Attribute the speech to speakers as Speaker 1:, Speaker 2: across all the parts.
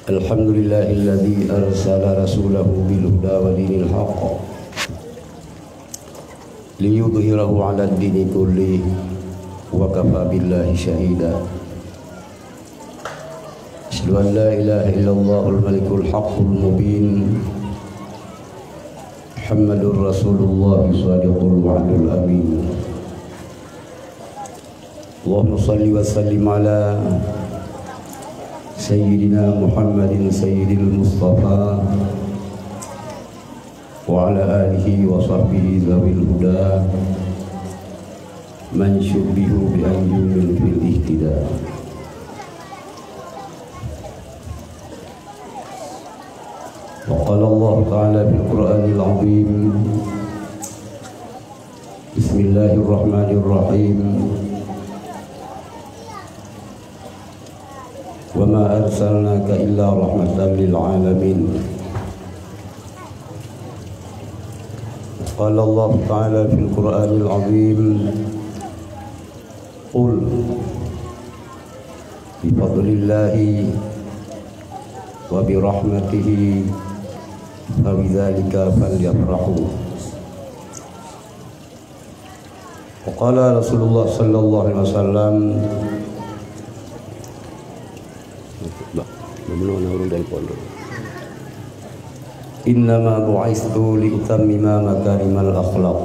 Speaker 1: Alhamdulillahilladzi arsala rasulahu bil huda wa dinil haqq liyudhhirahu 'ala ad-dini kullihi wa kafa billahi shahida. Asyhadu an la ilaha illallahul malikul haqqul mubin Muhammadur Rasulullah shadiqul wa'dul amin. Allahumma salli wa sallim ala Sayyidina Muhammadin Sayyidil Mustafa wa ala alihi wa sahbihi zawil huda man syubbihu bi anjumin fil ihtida. Wa qala Allah ta'ala fil Qur'anil 'azim Bismillahirrahmanirrahim Wa ma arsalnaka illa rahmatan lil alamin. Qala Allah ta'ala fil Qur'anil 'azim Qul bi fadlillahi wa bi rahmatihi fa bidzalika falyafrahu. Wa qala Rasulullah sallallahu alaihi wasallam Innama bu'istu li utammima makarimal akhlaq.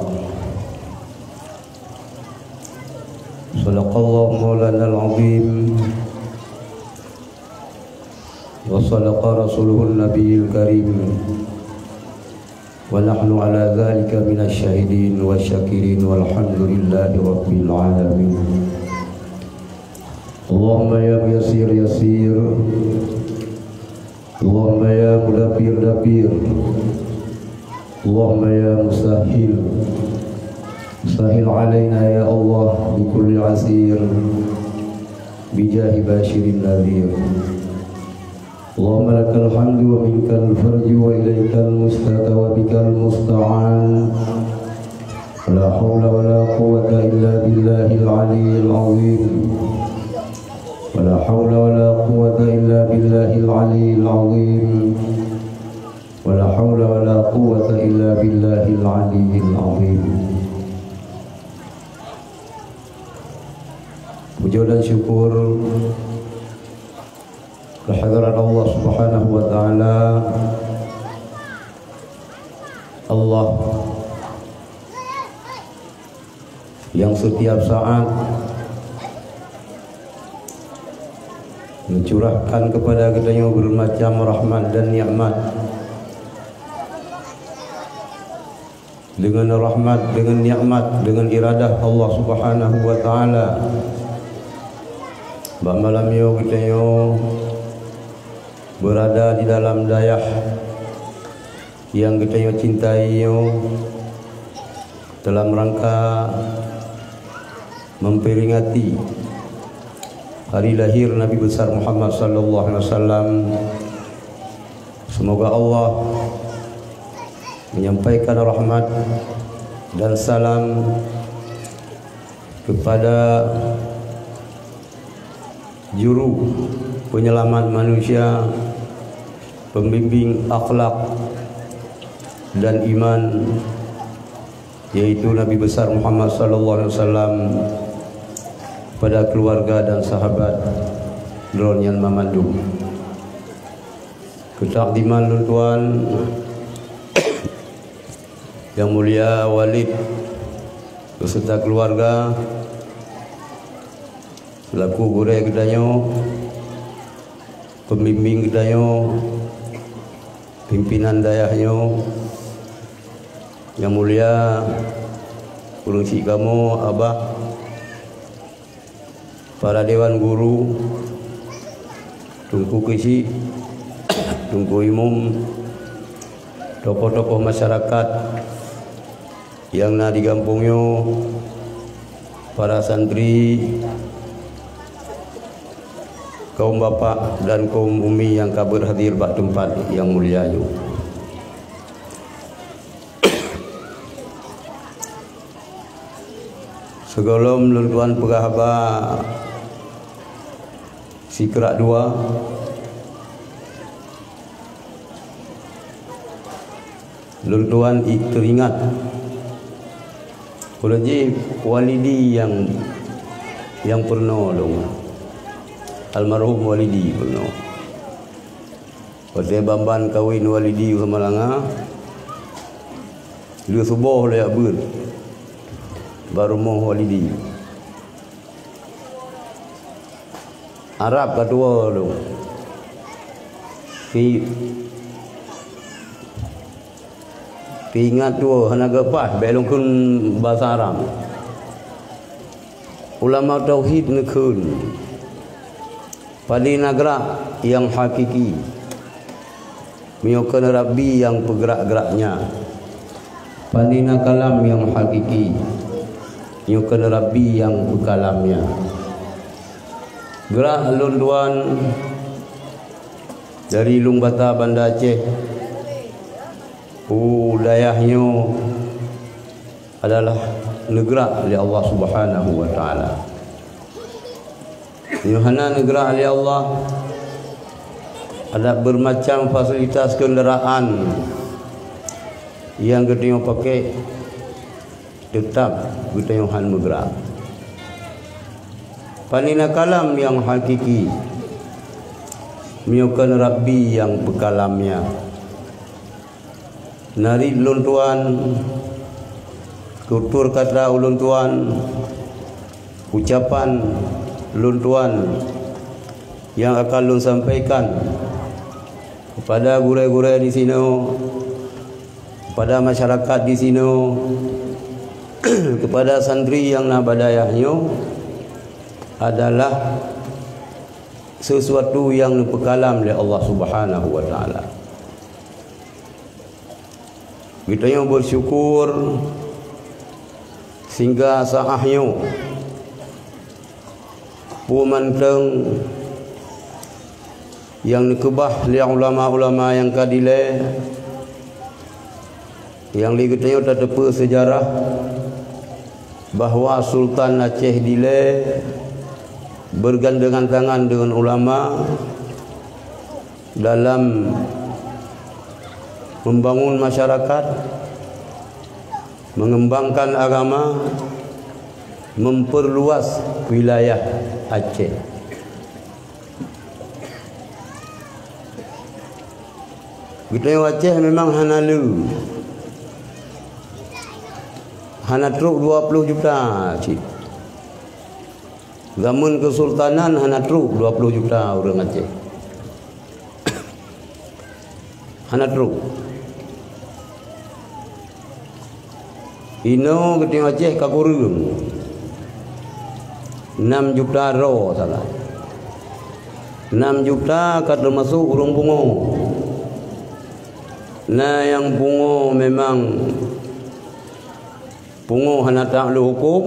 Speaker 1: Sadaqallahu maulanal azim wa sadaqa rasuluhun nabiyil karim wa nahnu ala dhalika minasy syahidin wasyakirin walhamdulillahi rabbil alamin. Allahumma ya yasir yasir, Allahumma ya mudabbir dabbir, Allahumma ya musahhil sahil alaina ya Allah bi kulli asir bijahi basyirin nadhir. Allahumma lakal hamdu wa minkal farju wa ilaikal mustaka wa bikal musta'an. La hawla wa la quwwata illa billahil aliyyil azim. ولا حول ولا قوة إلا بالله العلي العظيم ولا حول ولا قوة إلا بالله العلي العظيم. Puja dan syukur kehadiran Allah Subhanahu wa taala, Allah yang setiap saat mencurahkan kepada kita bermacam rahmat dan nikmat. Dengan rahmat, dengan nikmat, dengan iradah Allah Subhanahu wa taala, malam kita berada di dalam dayah yang kita cintai dalam rangka memperingati hari lahir Nabi besar Muhammad sallallahu alaihi wasallam. Semoga Allah menyampaikan rahmat dan salam kepada juru penyelamat manusia, pembimbing akhlak dan iman, yaitu Nabi besar Muhammad sallallahu alaihi wasallam, pada keluarga dan sahabat Dronyan Mamadu. Ketakdiman tuan yang mulia Walid beserta keluarga selaku guru kedanyo, pembimbing kedanyo, pimpinan dayahnya yang mulia Urung Cik Kamu, Abah, para dewan guru, Tungku Kesi, Tungku Imum, tokoh-tokoh masyarakat yang di kampungnya, para santri, kaum bapak dan kaum umi yang kabur hadir bak tempat yang mulia itu. Segolom tuan pegahaba si kerak dua luntuan teringat kalau je walidi yang pernah dong almarhum walidi pernah pada bamban kawin walidi sama langa dia subuh le abun baru mau walidi Arab kedua tu ingat tu hanaga pas belong kun bahasa Arab ulama tauhid nekun pada negara yang hakiki miokan Rabbi yang bergerak-geraknya pada kalam yang hakiki miokan Rabbi yang berkalamnya gerak lunduan dari Lung Bata Banda Aceh dayahnya adalah negara oleh Allah Subhanahu wa taala. Yohana negara oleh Allah ada bermacam fasilitas kenderaan yang kita pakai tetap kita Yohan bergerak. Panina kalam yang hakiki miokan Rabbi yang berkalamnya nari luntuan tutur kata luntuan ucapan luntuan yang akan lun sampaikan kepada gure-gure di sini kepada masyarakat di sini kepada santri yang nabadayahnya adalah sesuatu yang berkalam oleh Allah Subhanahu wa taala. Kita yang bersyukur sehingga saahnya pemanteng yang dikebah oleh ulama-ulama yang kadile yang kita tak tepa sejarah bahawa Sultan Aceh Dile bergandengan tangan dengan ulama dalam membangun masyarakat, mengembangkan agama, memperluas wilayah Aceh. Kita Aceh memang hanalu, hana truk 20 juta cik. Zaman Kesultanan hana truk 20 juta orang Aceh. Hana truk. Ino keting Aceh kakurung 6 juta ro salah. 6 juta kat termasuk urung bungo. Nah yang bungo memang bungo hana ta'lu hukum.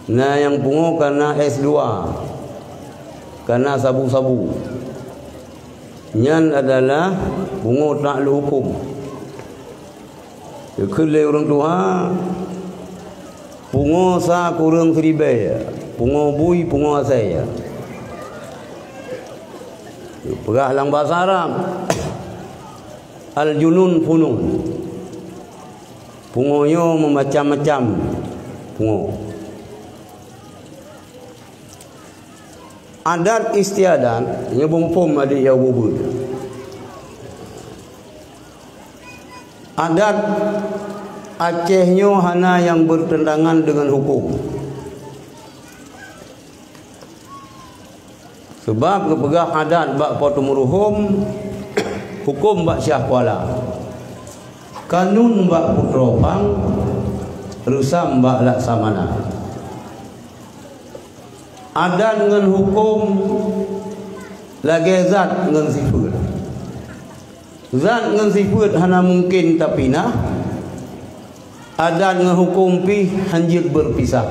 Speaker 1: Nah yang bungo karena S2, karena sabu-sabu. Nyan adalah bungo ta'lu hukum. Kelai orang tua, bungo sa kurang seribai, bungo bui, bungo saya. Pegah lang bahasa Arab, al-junun funun. Bungonya memacam-macam, bungo. Adat istiadat nya bumpum adik ya bubur. Adat Acehnya hana yang bertentangan dengan hukum. Sebab kepegah adat bak potumuruhum, hukum bak syah kuala. Kanun bak putropang, rusam bak laksamana. Adat dengan hukum lagi zat dengan sifat. Zat dengan sifat hana mungkin tapi nah. Adat dengan hukum pi hanjir berpisah.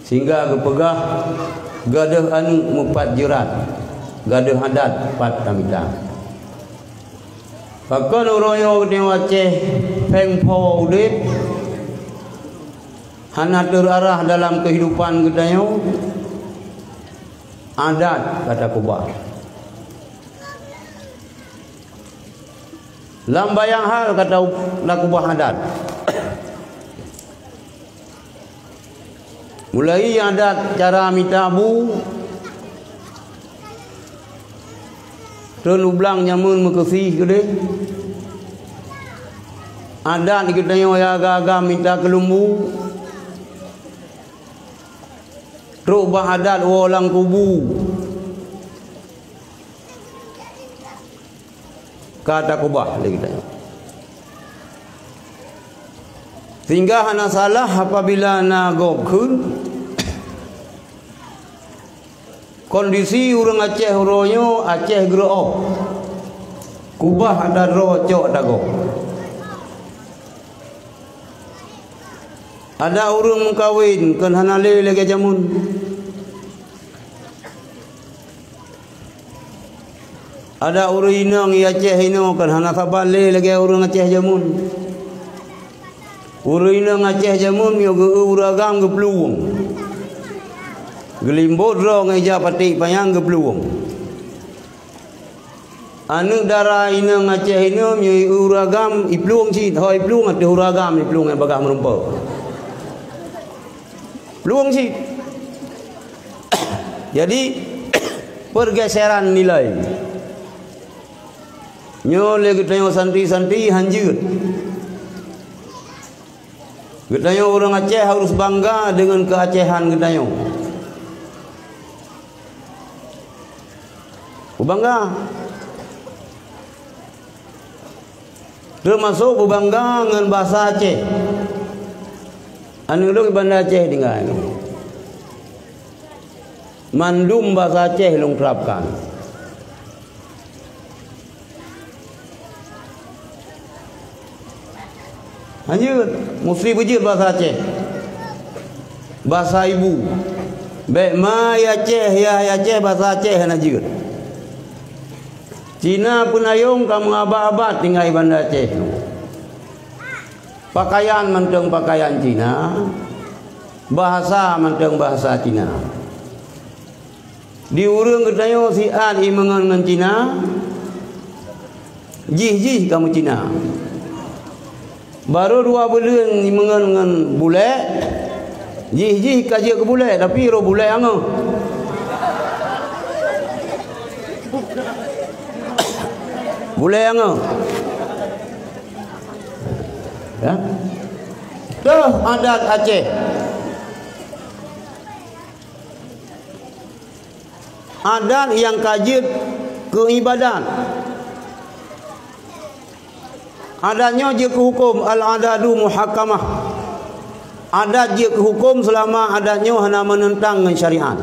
Speaker 1: Sehingga kepegah gadah anu mupat jerat, gadah adat pat tamita. Pakon uroyo di Aceh pengpo udip hana terarah dalam kehidupan kita adat kata kubah. Lambayang hal kata kubah adat. Mulai adat cara mitabu Tun ublang nyamun mekesih gede. Adat kita yang agak-agak minta kelumbu. Rubah adat orang kubu. Kata kubah lagi kita. Sehingga hana salah apabila nagokun kondisi urang Aceh uronyo Aceh gero. Kubah ada rocok dago. Ada urang mengkawin kan hanale lagi jamun. Ada urang inang Aceh ino kan hana sabale lagi urang Aceh jamun. Urang inang Aceh jamun yo uragam ke peluang. Gelimbot ro ngeja patik payang ke peluang. Anu darah inang Aceh ino mi uragam i peluang si hoi peluang ate uragam i peluang yang bagah merumpau. Peluang si. Jadi pergeseran nilai. Nyo le kita santi-santi hanjut. Kita orang Aceh harus bangga dengan keacehan kita. Bangga. Termasuk berbangga dengan bahasa Aceh. Anu lu Banda Aceh tinggal. Mandum bahasa Aceh long terapkan. Lanjut, mesti bujur bahasa Aceh. Bahasa ibu. Baik ma ya Aceh ya Aceh bahasa Aceh lanjut. Cina penayung kamu abad-abad tinggal di Banda Aceh. Pakaian menteng pakaian Cina, bahasa menteng bahasa Cina. Di urang kedayo si an imengan dengan Cina, jih kamu Cina. Baru 2 bulan imengan dengan bule, jih kaji ke bule, tapi ro bule angau. Boleh yang ya? Tuh adat Aceh. Adat yang kajib keibadat. Adatnya je ke hukum al-adadu muhakamah. Adat je ke hukum selama adatnya hanya menentang dengan syariat.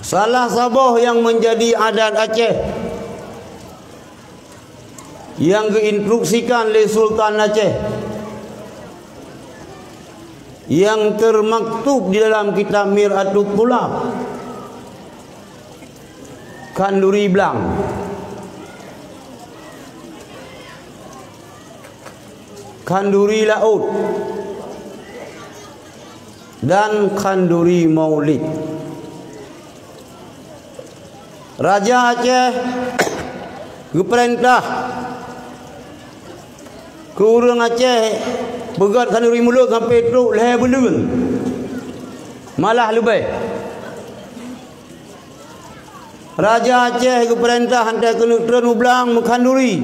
Speaker 1: Salah sabah yang menjadi adat Aceh yang diinstruksikan oleh Sultan Aceh yang termaktub di dalam kitab Mir'atut Tulab Kanduri Blang. Kanduri Laut dan Kanduri Maulid. Raja Aceh geperintah ke urang Aceh begat Kanduri mulut sampai truk leher belun. Malah lebih. Raja Aceh geperintah hantar ke Negeri Ublang Kanduri.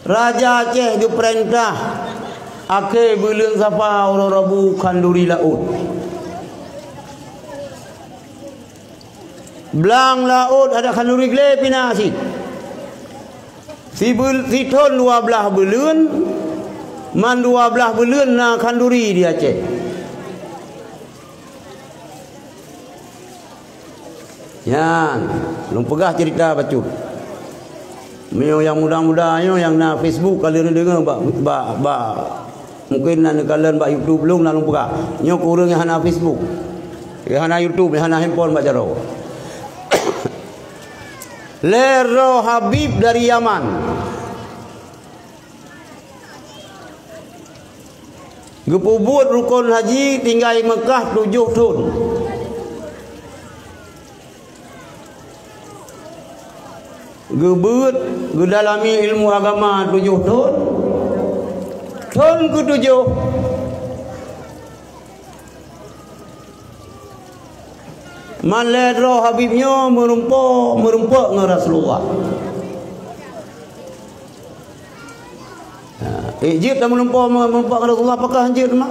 Speaker 1: Raja Aceh geperintah ake belun sapa orang Rabu Kanduri Laut. Belang laut ada Kanduri Gleh pina si. Si ton 12 belun, man 12 belun na Kanduri di Aceh. Yan, belum pegah cerita bacu. Mio yang muda-mudanya yang na Facebook kalian dengar ba mungkin na kalian ba YouTube belum na belum pegah. Nyo kurang yang na Facebook. Yang na YouTube, yang na handphone ba jaro. Lero Habib dari Yaman. Gepubut rukun haji tinggal Mekah 7 tahun. Gebut gedalami ilmu agama 7 tahun. Tahun ke-7 Maledro Habibnya merumpak dengan Rasulullah. Ijib tak merumpak dengan Rasulullah. Apakah hanjir mah?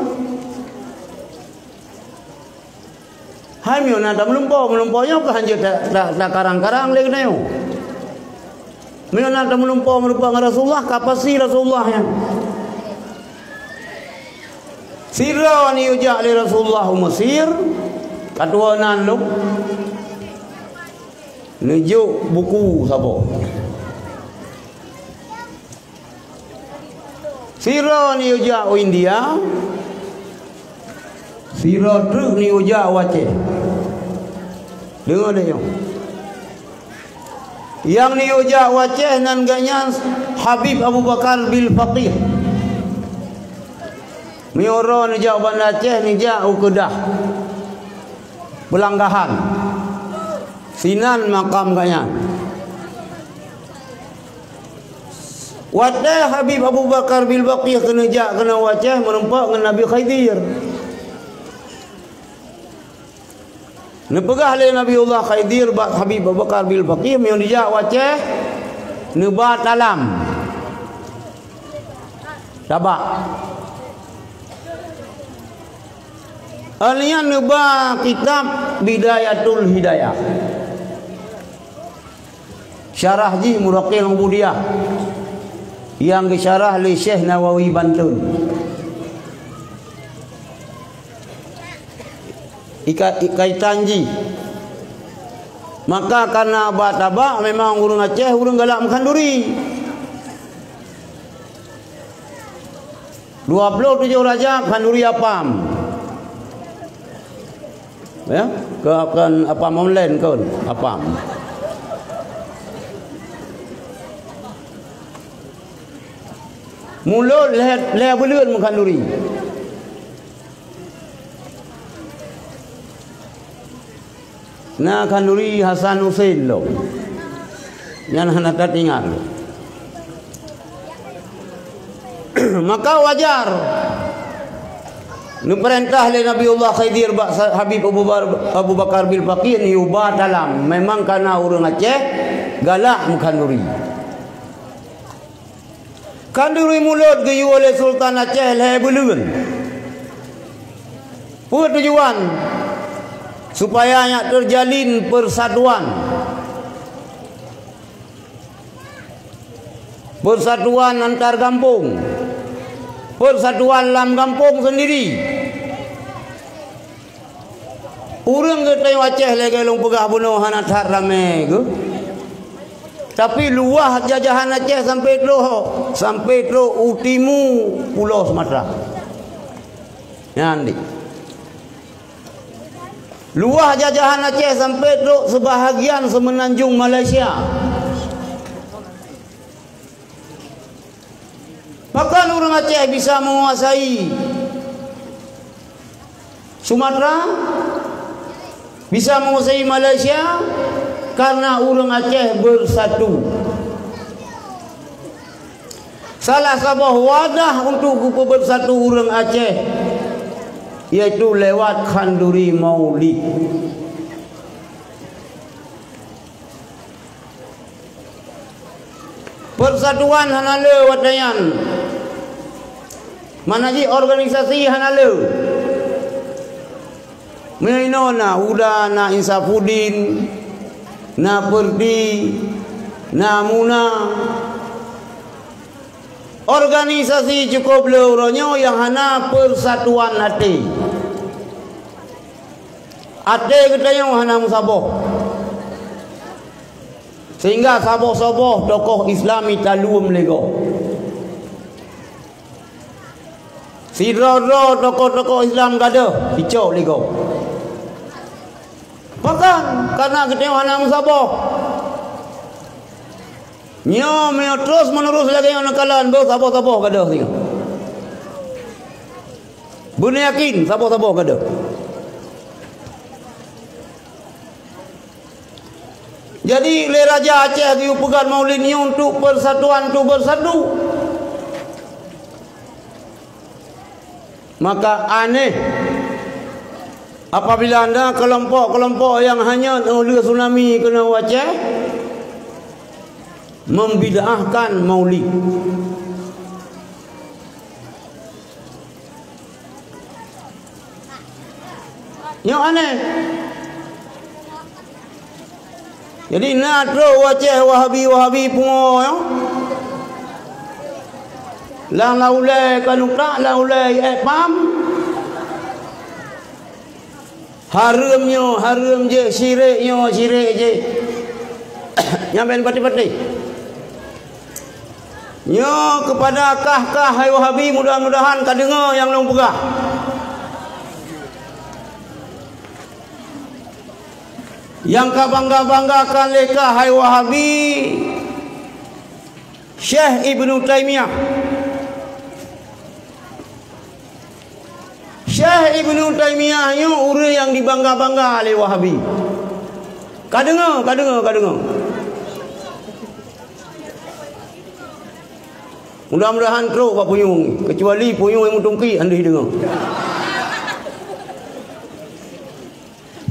Speaker 1: Hamil nak tak melumpaknya ke hanjir tak karang-karang lagi na yo. Mio nak tak melumpak dengan Rasulullah. Kapasi Rasulullah yang sirah ni ujak li Rasulullah Mesir. Katuanan lu nejuk buku sabo. Sirah ni ujak India. Sirah truk ni ujak Aceh. Dengar dia. Yang ni ujak Aceh nan ganya Habib Abu Bakar bil Faqih. Mioro ni jak Banda Aceh ni jak Kedah. Belanggahan Sinan makam ganyan. Wadai Habib Abu Bakar bil Baqiyah kena jak kena wajah merempak dengan Nabi Khidir. Nepegah le Nabiullah Khidir Habib Abu Bakar bil Baqiyah yang dijak wajah nebat alam. Tabak Alian nubah kitab Bidayatul Hidayah Syarah Ji Muraqil Ubudiyah yang disyarah oleh Syekh Nawawi Bantul. Kaitan Ji. Maka karena abad-abad memang urang Aceh urang galak makan duri. 27 Rajab makan duri apam. Ya, ke akan apa online kan apa mulut leher belun makan duri. Nah kanduri Hasan Hussein lo yang hendak tinggal lo. Maka wajar perintah oleh Nabiullah Khidir Habib Abu Bakar bil Baqiyah ni ubah dalam. Memang karena orang Aceh galak makan duri. Kanduri mulut gayu oleh Sultan Aceh leher belun. Apa tujuan? Supaya terjalin persatuan. Persatuan antar kampung. Persatuan dalam kampung sendiri. Urang ke tayong Aceh lagi long pegah bunuh hanat hat rame ke. Tapi luah jajahan Aceh sampai terus utimu Pulau Sumatera. Nanti. Luah jajahan Aceh sampai terus sebahagian semenanjung Malaysia. Maka orang Aceh bisa menguasai Sumatera, bisa menguasai Malaysia karena orang Aceh bersatu. Salah sebuah wadah untuk bersatu orang Aceh yaitu lewat khanduri maulid. Persatuan hanale wadayan. Manaji organisasi hanale. Mainona udah na Insafuddin, na Perdi, na Muna. Organisasi cukup leuronyo yang hana persatuan hati. Hati kita yang hana musabah. Sehingga saboh-saboh tokoh Islami talum lego. Sidro-dro tokoh-tokoh Islam gada dicok lego. Bahkan karena kita yang hana musabah. Nyo terus menerus lagi yang nakalan ber saboh-saboh gadah sini. Benar yakin sabar-sabar kada. Jadi le Raja Aceh dia pegang maulid ni untuk persatuan tu bersatu. Maka aneh apabila anda kelompok-kelompok yang hanya oleh tsunami kena Aceh membid'ahkan maulid. Yang aneh. Jadi nak terus Aceh Wahabi pungo ya. Lang laulai kanukra laulai pam. Harum je syirik je. Nyampen pati-pati. Nyo kepada kah hai Wahabi mudah-mudahan ka dengar yang long pegah. Yang kau bangga-banggakan leka hai Wahabi Syekh Ibnu Taimiyah. Syekh Ibnu Taimiyah ni orang yang dibangga-bangga oleh Wahabi. Kau dengar. Mudah-mudahan teruk pak puyung, kecuali puyung yang mutungki anda dengar.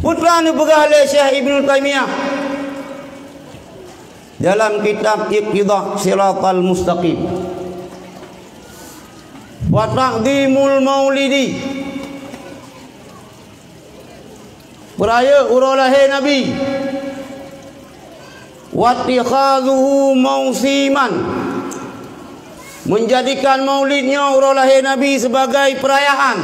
Speaker 1: Putra ni pegah oleh Syekh Ibnu Taimiyah dalam kitab Iqtidah Siratal Mustaqim wa taqdimul maulidi, beraya urang lahir Nabi, wa ittikhadhuhu mausiman, menjadikan maulidnya urang lahir Nabi sebagai perayaan.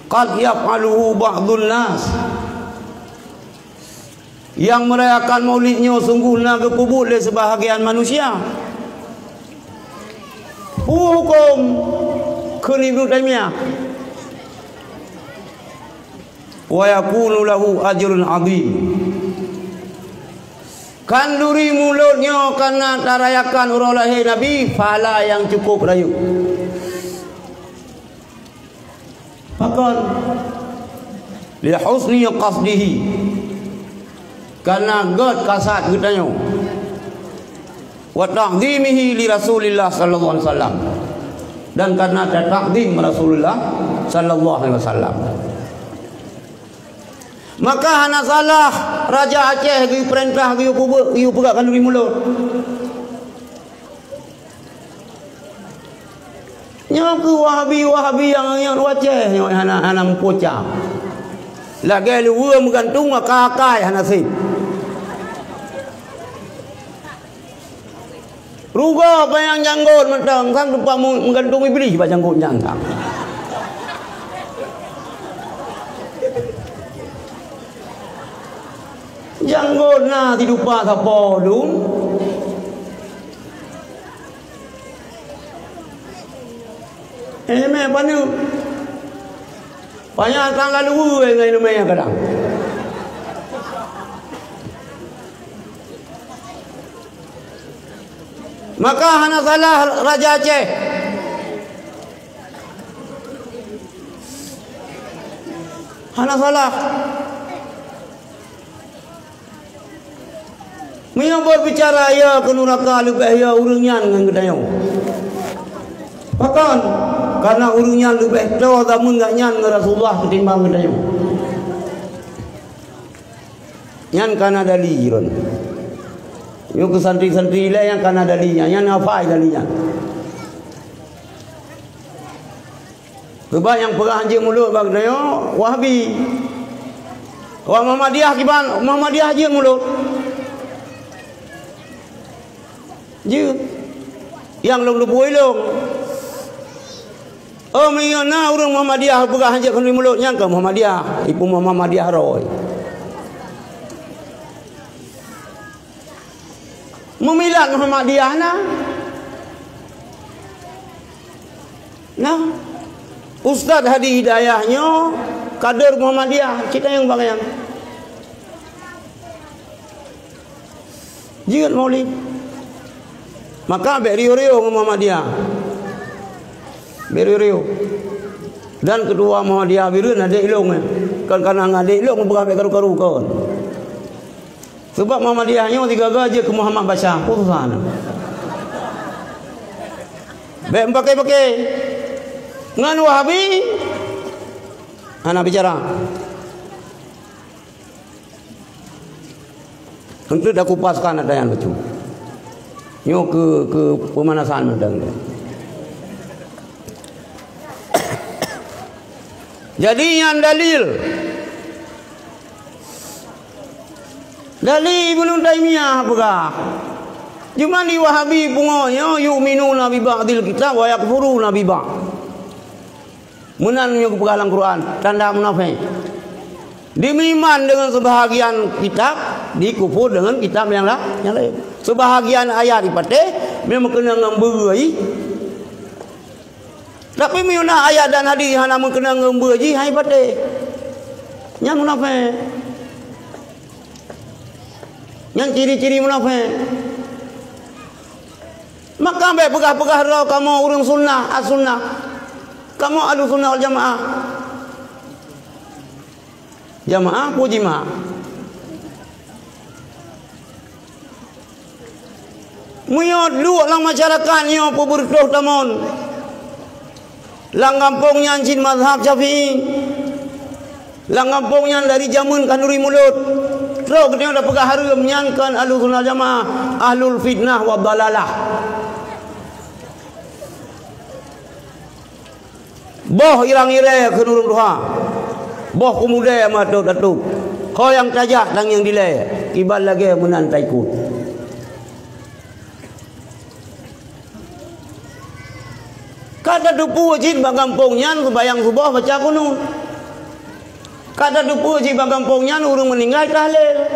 Speaker 1: Qad yaf'aluhu ba'dun nas, yang merayakan maulidnya sungguhnya kepubut oleh sebahagian manusia. Hukum Ibnu Taimiyah wa yakunu lahu ajrun 'azim. Kanduri mulutnya karena tarayakan urang lahir Nabi, pahala yang cukup rayu. Bahkan li husni qasdihi, karena god kasat katanya, wa ta'zimihi li Rasulillah sallallahu alaihi wasallam, dan karena takdim Rasulullah sallallahu alaihi wasallam. Maka hana salah Raja Aceh gi perintah gi pegakkan duri mulut. Yang ke Wahabi yang Aceh yang hana mempoca. Lagi luar menggantung kakai hana sip. Ruga apa yang janggut mentang sang tempat menggantung iblis apa janggut jangkang. Janggut na tidupa siapa dun. Meh panu. Banyak tang lalu ngai nu meh kadang. Maka hana salah Raja Aceh. Hana salah. Mia berbicara ya ke neraka lebih ya urangnya dengan gedayau. Bahkan karena urangnya lebih tahu zaman enggak nyan dengan Rasulullah ketimbang gedayau. Nyan kana daliron. Yo ke santri-santri lah yang kana dalinya, nyan apa dalinya. Sebab yang perah anjing mulut bag dayo Wahabi. Orang Muhammadiyah kiban, Muhammadiyah je mulut. Je yang long leboi long. Oh mengena orang Muhammadiyah perah anjing kan mulut nyang ke Muhammadiyah, ibu Muhammadiyah roy. Memilak Muhammadiyah nah Ustaz Hadi Hidayahnya kader Muhammadiyah, kita yang bangayang jirat maulid, maka abek rio-rio Muhammadiyah Beriu. Dan kedua Muhammadiyah bireun ada ilung. Kan kana ngade ilung berapa karu-karu kon. Sebab Muhammadiyahnya tiga gaje ke Muhammad Bashar putusan. Baik pakai ngan Wahabi. Anak bicara. Untuk dah kupaskan ada yang lucu. Nyo ke pemanasan mendang. Jadi yang dalil Ibnu Taimiyah apakah? Cuma di Wahabi pungonya yu'minuna bi ba'dil kitab wa yakfuruna bi ba'd. Munannya kepegalang Quran, tanda munafik. Dimiman dengan sebahagian kitab, dikufur dengan kitab yang lain. Sebahagian ayat dipateh memang kena ngambeui. Tapi miuna ayat dan hadis hana mun kena ngambeui hai pateh. Nya munafik. Yang ciri-ciri munafik. Maka ambil pegah-pegah rau kamu urang sunnah, as-sunnah. Kamu ahlu sunnah wal jamaah. Jamaah puji ma. Muyot lu lang masyarakat nyo puburtoh tamon. Lang kampung nyan sin mazhab Syafi'i. Lang kampung nyan dari jamun kanuri mulut. Terus kita dah pegah harum nyankan ahlu sunnah jamaah, ahlul fitnah wa dalalah. Boh irang ire ke nurung duha. Boh kumuda matu datuk. Kau yang tajak dan yang dilai. Ibal lagi menantai ku. Kata dupu wajib bagampung nyan kebayang subah baca kunun. Kata dupu wajib bagampung nyan urung meninggal tahlil.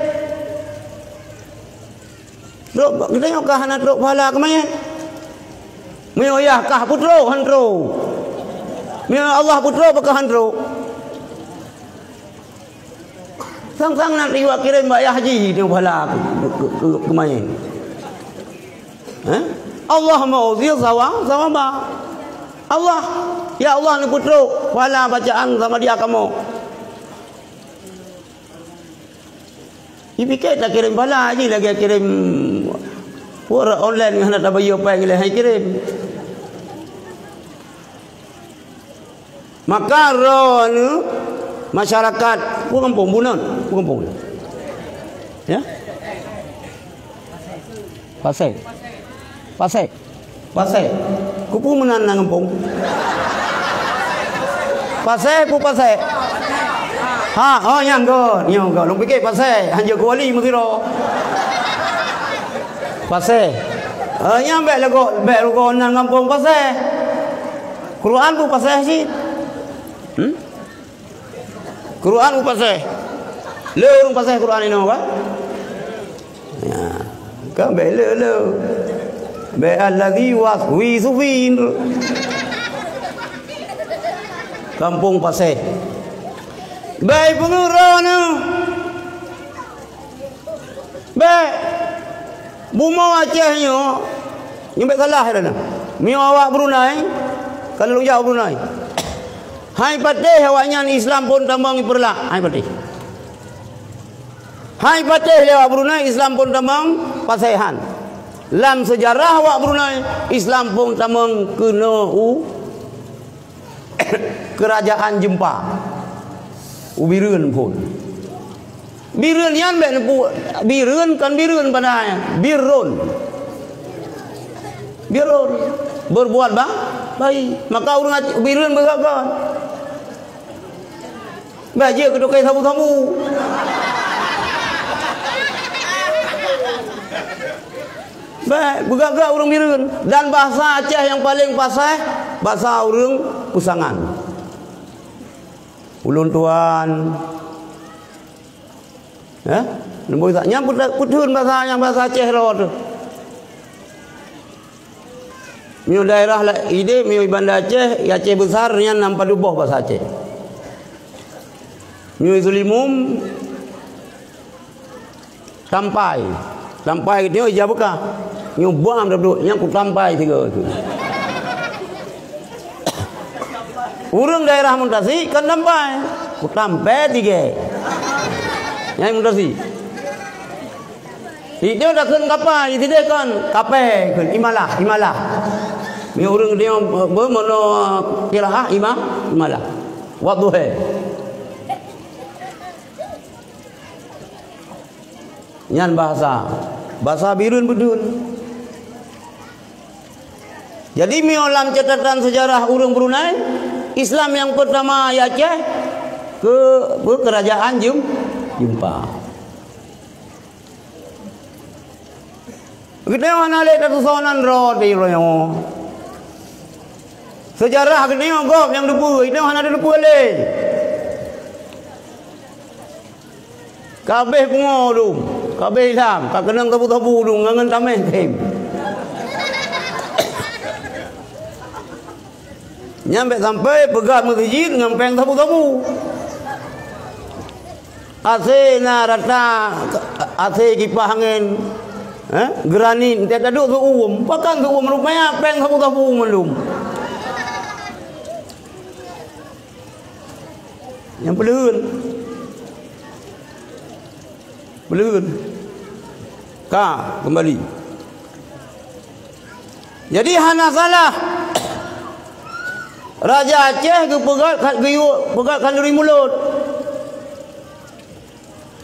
Speaker 1: Bro, kita yang kah nak truk pahala kemayan. Meyoyah kah putro handro. Allah putra apakah handro? Sang-sang nak riwak kirim Mbak Haji dia bala ke main. Allah mau dia sawang sama ba. Allah, ya Allah ni putra bala bacaan sama dia kamu. Dipikir tak kirim bala Haji lagi kirim pura online yang nak tabayo pai ngilai kirim. Maka roh masyarakat ku kampung bunan, ku kampung. Ya? Pasai. Ku pu menan nang kampung. Pasai. Ha, oh yang go, long pikir pasai, hanya ku wali mengiro. Pasai. Yang baik lagu nang kampung pasai. Quran ku pasai sih. Quran upasai. Le urung pasai Quran ini apa? Ya. Ka le. Be alladhi waswisu fi kampung pasai. Baik pengurana. Baik Bumau Acehnya nyampe salah dah. Mio awak Brunei kalau lu jauh Brunei. Hai patih awaknya Islam pun tambang iperlah. Hai patih lewat Brunei Islam pun tambang pasaihan. Lam sejarah awak Brunei Islam pun tambang kena kerajaan Jempa. Ubireun pun. Bireun yan be bireun kan bireun padanya. Birun. Berbuat baik. Maka urang bireun bergagal. Baja kedukai sabu-sabu. Baik, bergagak orang bireun. Dan bahasa Aceh yang paling fasih bahasa orang Pusangan. Ulun tuan. Ya, nombor taknya putun bahasa yang bahasa Aceh rawat tu. Mio daerah lah ide mio Banda Aceh, Aceh besar yang nampak duboh bahasa Aceh. Mio Zulimum sampai dia jauh buka. Mio buang dah duduk yang ku sampai tiga tu. Urang daerah Muntasi kan tampai. Ku tampai tiga. Yang Muntasi. Itu dah kan kapal, itu dia kan kapal kan imalah. Mi urang dia bermono kiraah imalah. Waktu he. Nyan bahasa birun bedun. Jadi miolam catatan sejarah urang Brunei, Islam yang pertama ya Aceh ke kerajaan Jumpa. Kita mana lihat satu sonan roti loyo. Sejarah kita gop yang depu, kita mana ada depu le. Kabeh pungo dum, kabeh Islam, tak kenang tabu-tabu dum ngangan tameh tem. Nyampe sampai pegat masjid ngampeng tabu-tabu. AC na rata, AC kipas angin. Geranin tiada duk tu pakan tu rupanya peng tabu-tabu melum. Yang belun. Kembali. Jadi hana salah. Raja Aceh ke pegat kanduri mulut.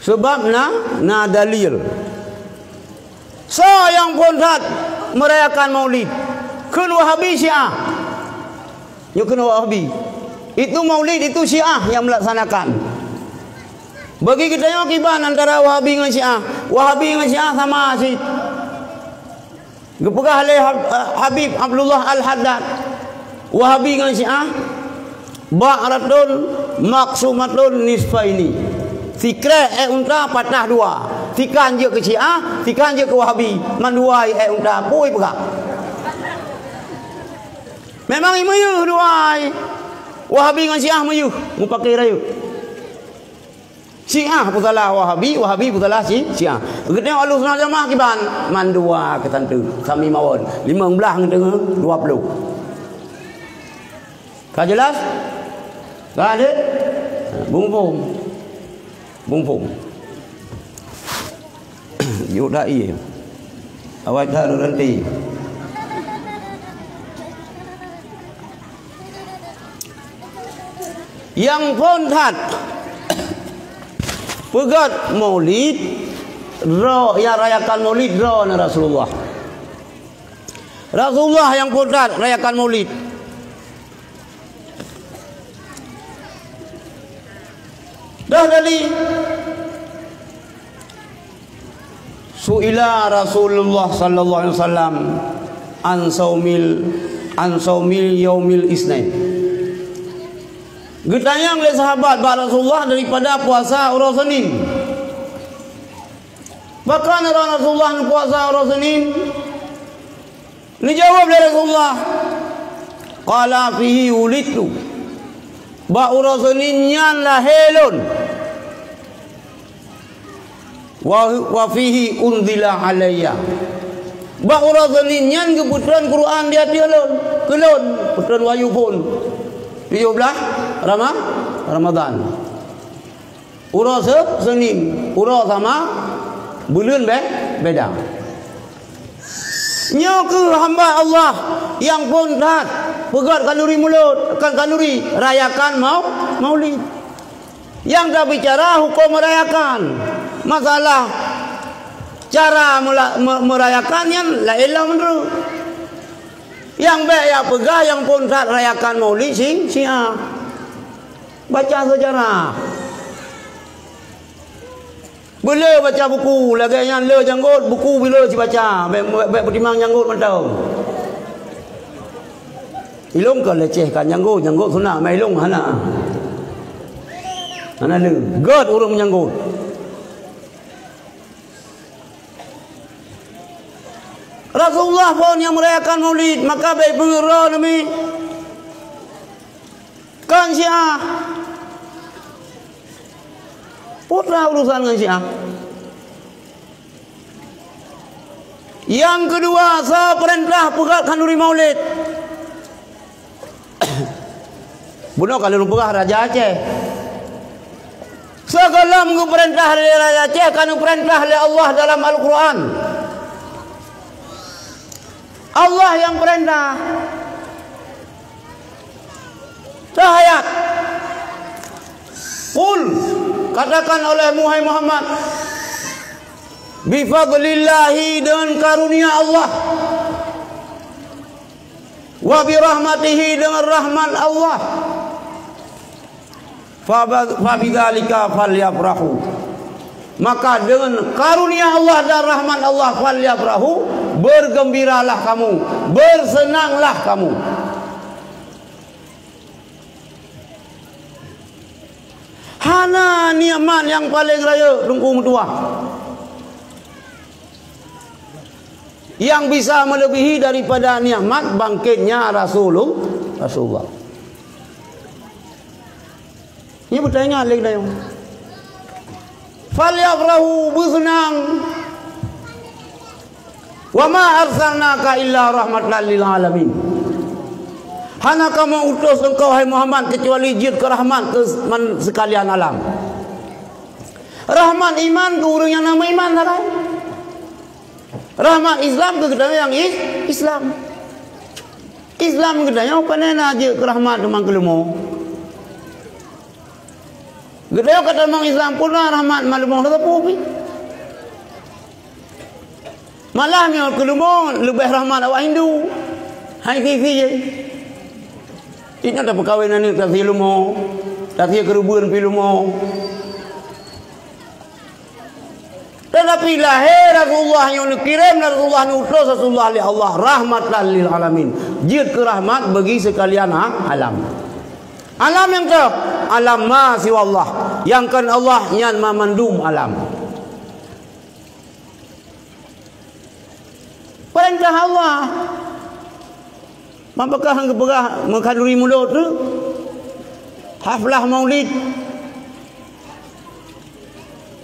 Speaker 1: Sebab na dalil. Yang pun merayakan Maulid. Kun Wahabi Syiah. Kun Wahabi. Itu Maulid itu Syiah yang melaksanakan. Bagi kita yang kiban antara Wahabi dengan Syiah. Wahabi dengan Syiah sama sih. Gepegah oleh Habib Abdullah Al-Haddad. Wahabi dengan Syiah ba'ratun maksumatun nisfaini. Fikra unta patah dua. Fikan je ke Syiah, fikan je ke Wahabi. Manduai unta pui pegak. Memang imuyuh duai. Wahabi dengan Syiah muyuh, mu pakai rayu. Syiah pun salah Wahabi, Wahabi pun salah Syiah. Kita Ahlus Sunnah Jamaah kiban mandua ke tantu sami mawon 15 dengan 20. Kau jelas? Kau ada? Bungpung. Yuk dai. Awak dah nanti. Yang pontat pegat Maulid, yang rayakan Maulid Rasulullah. Rasulullah yang pontat rayakan Maulid. Dah dari suila Rasulullah sallallahu alaihi wasallam an saumil yaumil isnain. Ditanya oleh sahabat Rasulullah daripada puasa hari Senin. Bahkan Rasulullah puasa hari Senin. Dijawab oleh Rasulullah, qala fihi ulitu. Ba'ura Senin nyan lahelun. Wa fihi unzila alayya. Ba'ura Senin nyan keputusan Quran dia tialun. Kelun putusan wahyu pun. 17 Ramadan. Ura Senin, ura sama bulan beda. Nya ke hamba Allah yang pun pegat kalori mulut, kalori rayakan Maulid. Yang dah bicara hukum merayakan. Masalah cara merayakannya la ilah menurut. Yang baik yang pegah yang pun rayakan Maulid Syiah. Baca sejarah. Bila baca buku lagi yang le janggut buku bila dibaca baik pertimang janggut mantau. Ilung ke lecehkan janggut sunat mai ilung hana. Hana le god urang menyanggut. Rasulullah pun yang merayakan Maulid, maka baik bergera demi kan Syiah. Putra urusan dengan Syiah. Yang kedua, saya perintah pegat kanduri Maulid. Bunuh kalau perah Raja Aceh. Segala perintah oleh Raja Aceh kan perintah oleh Allah dalam Al-Quran. Allah yang perintah. Ayat. Qul, katakan oleh Muhammad, bifadlillahi, dengan karunia Allah, wa birahmatihi, dengan rahmat Allah, fabidzalika falyafrahu, maka dengan karunia Allah dan rahmat Allah falyafrahu, bergembiralah kamu, bersenanglah kamu. Hana nikmat yang paling raya dengkung tua, yang bisa melebihi daripada nikmat bangkitnya Rasulullah. Ini bertanya lagi dah. Falyafrahu, bersenang. Wa ma arsalnaka illa rahmatan lil alamin. Hana kamu utus engkau hai Muhammad kecuali jid ke rahmat ke sekalian alam. Rahmat iman ke orang yang nama iman tak? Rahmat Islam ke kedai yang Islam. Islam kedai apa nena je ke rahmat memang kelemo. Kedai kata memang Islam pun rahmat malumong tak apa. Malah ni kelemo lebih rahmat awak Hindu. Hai TV je. Ini ada perkahwinan ni tak silumo, tak sia kerubuan pilumo. Tetapi lahir Rasulullah yang dikirim, Rasulullah yang utus Rasulullah oleh Allah rahmatan lil alamin. Jid ke rahmat bagi sekalian alam. Alam yang ke alam ma siwa Allah, yang kan Allah yang memandum alam. Perintah Allah. Apakah hang berah mengkanduri mulut tu? Haflah maulid.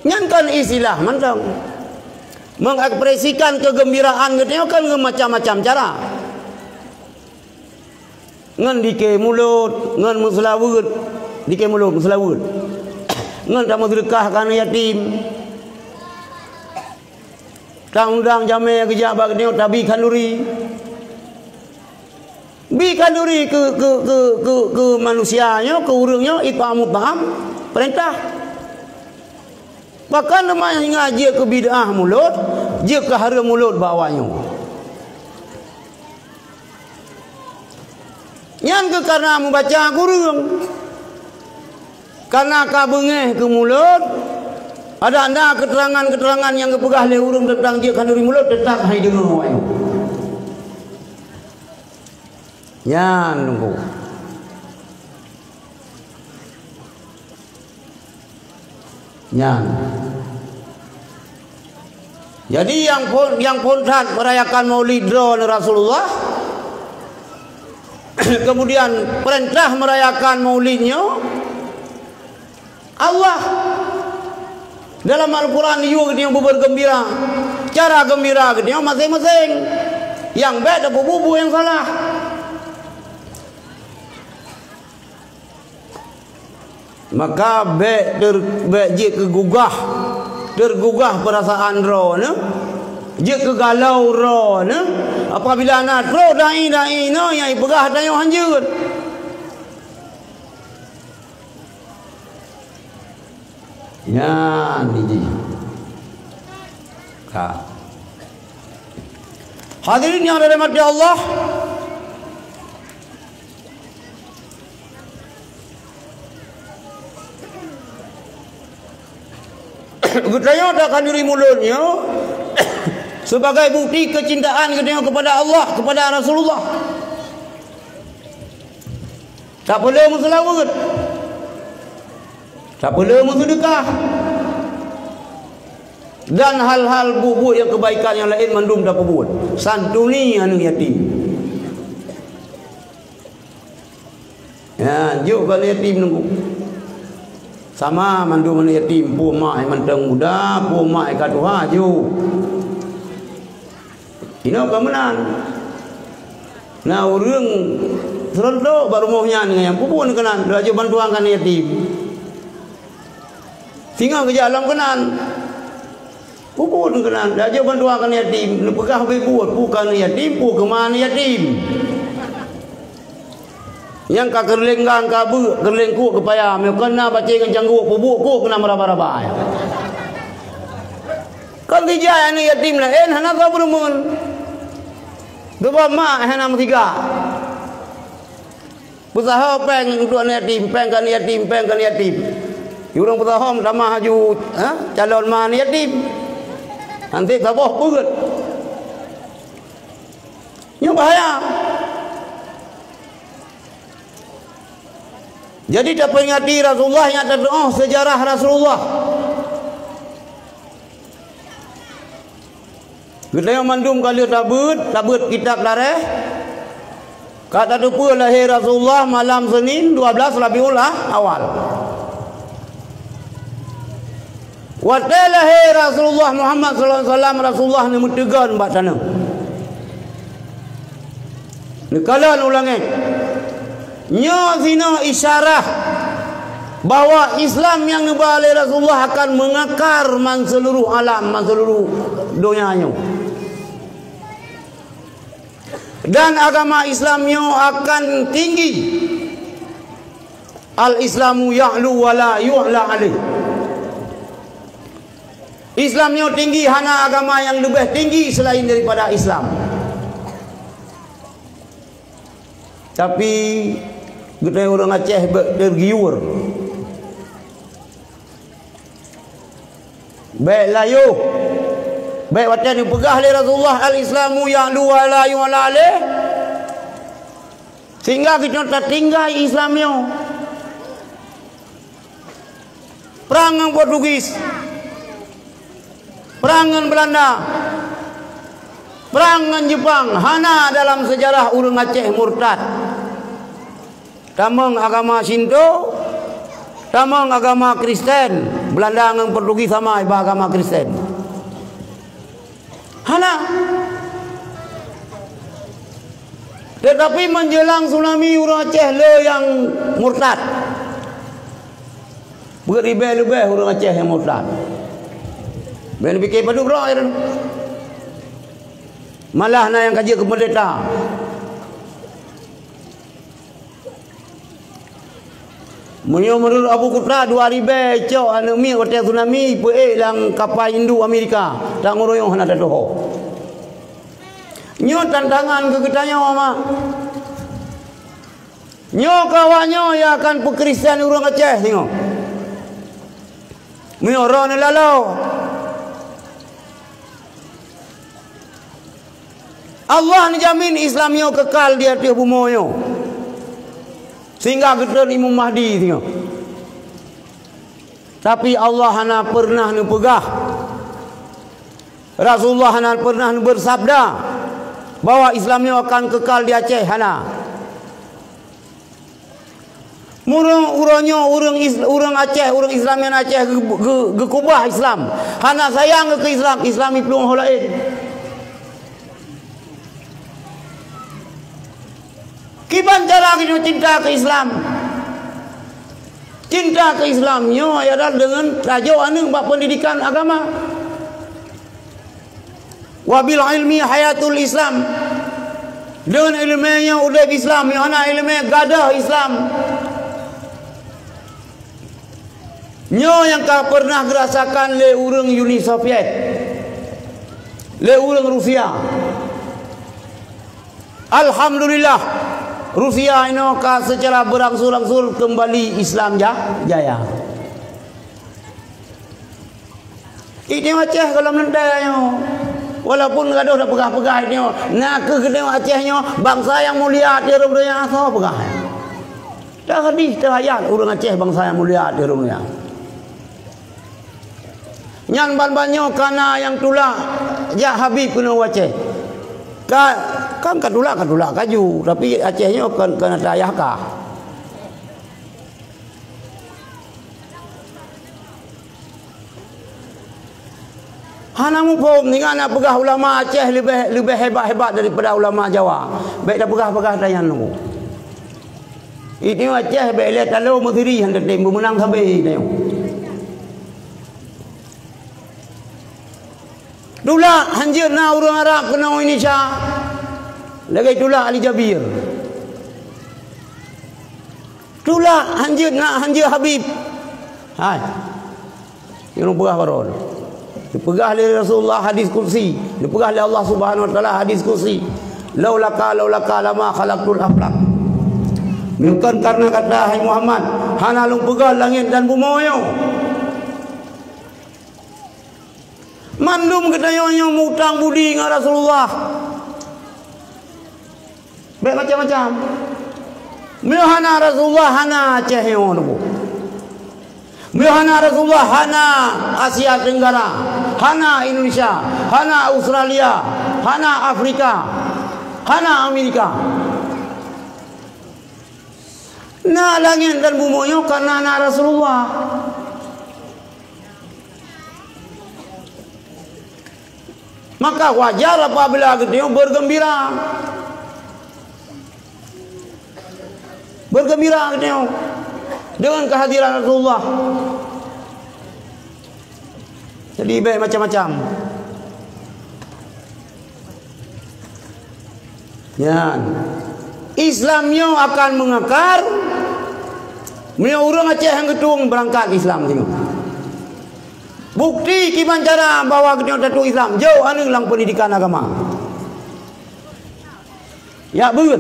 Speaker 1: Nyankan istilah mantang. Mengekspresikan kegembiraan kita kan macam-macam cara. Ngan dike mulut, ngan muslawud, dike mulut muslawud. Ngan tak sedekahkan yatim. Kang undang jame kerja bak tengok tabi kanduri. Bi kanduri ke manusianya, ke urangnya, it'amut ta'am, perintah. Bahkan namanya ngaji ke bid'ah mulut, je ke haram mulut bawanya. Yang ke karena membaca kurang, karena kabengeh ke mulut, ada anda keterangan-keterangan yang kepegah oleh urang tentang je kanduri mulut, tetap hai dengar awak. Yan nunggu. Yan. Jadi yang pontat merayakan Maulid Rasulullah, kemudian perintah merayakan Maulidnya Allah. Dalam Al-Quran juga dia bergembira. Cara gembira dia masing-masing. Yang baik dan bubu yang salah. Maka je tergugah perasaan roh ne, je kegalau roh ne, apabila nak roh dai ne yang pegah dan yang hanjur. Ya ni. Hadirin yang dirahmati Allah, Gedaya tak kanduri mulutnya sebagai bukti kecintaan gedaya kepada Allah, kepada Rasulullah. Tak perlu muslawat, tak perlu sedekah, dan hal-hal bubuk yang kebaikan yang lain mandum tak buat. Santuni anu yatim. Ya, juk kalau yatim nunggu. Sama mandu mana yatim pu mak ai manteng muda, pu mak ai katuha ju. Ini kemenan. Nah urang serentok baru rumahnya dengan yang pupuk kenan raja bantuan kan yatim. Singa kerja alam kenan. Pupuk kenan raja bantuan kan yatim. Lepegah bebuat bukan yatim, pu kemana yatim. Yang ka kerlenggang ka bu kerlengku kepaya me kena baca dengan janggu pupuk ku kena meraba-raba. Kan kerja ni yatim lah hana ka berumun. Dua mak hana tiga. Usaha peng untuk anak yatim, peng kan yatim, peng kan yatim. Orang berusaha tambah haju, calon mak yatim. Nanti kabah pugut. Ini bahaya. Jadi tak peringati Rasulullah yang ada doa sejarah Rasulullah. Kita yang mandum kali tabut kitab lareh. Kata tu lahir Rasulullah malam Senin 12 Rabiul Awal. Waktu lahir Rasulullah Muhammad sallallahu alaihi wasallam Rasulullah ni mutegan mbak sana. Nikalan ulangnya. Nya zina isyarah bahwa Islam yang dibalik Rasulullah akan mengakar man seluruh alam, man seluruh dunianya. Dan agama Islamnya akan tinggi. Al-Islamu ya'lu wa la yu'la alaih. Islamnya tinggi, hana agama yang lebih tinggi selain daripada Islam. Tapi kita orang Aceh tergiur. Baik layu. Baik watan yang pegah oleh Rasulullah al-Islamu ya'lu wa la yu'la alaih. Sehingga kita tak tinggal Islamnya. Perangan Portugis, perangan Belanda, perangan Jepang, hana dalam sejarah urang Aceh murtad. Tamang agama Shinto, tamang agama Kristen. Belanda dengan Portugis sama iba agama Kristen. Hana. Tetapi menjelang tsunami orang Aceh le yang murtad. Beribeh-ibeh orang Aceh yang murtad. Ben fikir padu bro air. Malah na yang kaji kependeta. Menurut Abu Kutra 2000 cok anu mi hotel tsunami pe lang kapal Hindu Amerika tang royong hana doho. Nyo tantangan ke kitanya mama. Nyo kawanyo ya akan pekristian urang Aceh tengok. Mio ron lalau. Allah ni jamin Islamnya kekal di atas bumoyo. Sehingga kita Imam Mahdi tengok. Tapi Allah hana pernah nu pegah. Rasulullah hana pernah nu bersabda bahwa Islamnya akan kekal di Aceh hana. Urang Aceh, urang Islam yang Aceh gekubah Islam. Hana sayang ke Islam, Islam itu orang lain. Kiban cara kita cinta ke Islam? Cinta ke Islamnya adalah dengan raja anu bab pendidikan agama. Wabil ilmi hayatul Islam. Dengan ilmunya udah Islam, yang ana ilmu gadah Islam. Nyo yang kau pernah gerasakan le urang Uni Soviet, le urang Rusia. Alhamdulillah. Rusia ini secara berangsur-angsur kembali Islam jaya. Ini Aceh kalau menendanya, walaupun gaduh dah pegah-pegah ini, nak ke Acehnya bangsa yang mulia di dunia asal pegah. Dah hadis terayat orang Aceh bangsa yang mulia di dunia. Yang ban-banyo kana yang tulak ya Habib kena Aceh. Kan katulak kaju, tapi Acehnya kan kena tayah kah. Hana mupom ni kan pegah ulama Aceh lebih hebat-hebat daripada ulama Jawa. Baik dah pegah-pegah dayan nu. Itu Aceh bela kalau menteri hendak tim menang sampai ni. Dula hanjir na orang Arab kena Indonesia. Lagi dula Ali Jabir. Dula hanjir na hanjir Habib. Hai. Yang pegah baron. Dipegah oleh Rasulullah hadis kursi, dipegah oleh Allah Subhanahu wa taala hadis kursi. Laulaka lama khalaqtul aflaq. Bukan karena kata hai Muhammad, hana lung pegah langit dan bumi yo. Mandum kita yo mutang budi dengan Rasulullah. Baik macam-macam. Hana Rasulullah hana Aceh yo tu. Hana Rasulullah hana Asia Tenggara, hana Indonesia, hana Australia, hana Afrika, hana Amerika. Na langit dan bumi yo karena na Rasulullah. Maka wajar apabila kita bergembira. Bergembira kita dengan kehadiran Rasulullah. Jadi baik macam-macam. Ya. Islamnya akan mengakar. Mereka orang Aceh yang ketung berangkat Islam tengok. Bukti kiman cara bawa kita datu Islam jauh anu lang pendidikan agama. Ya beut.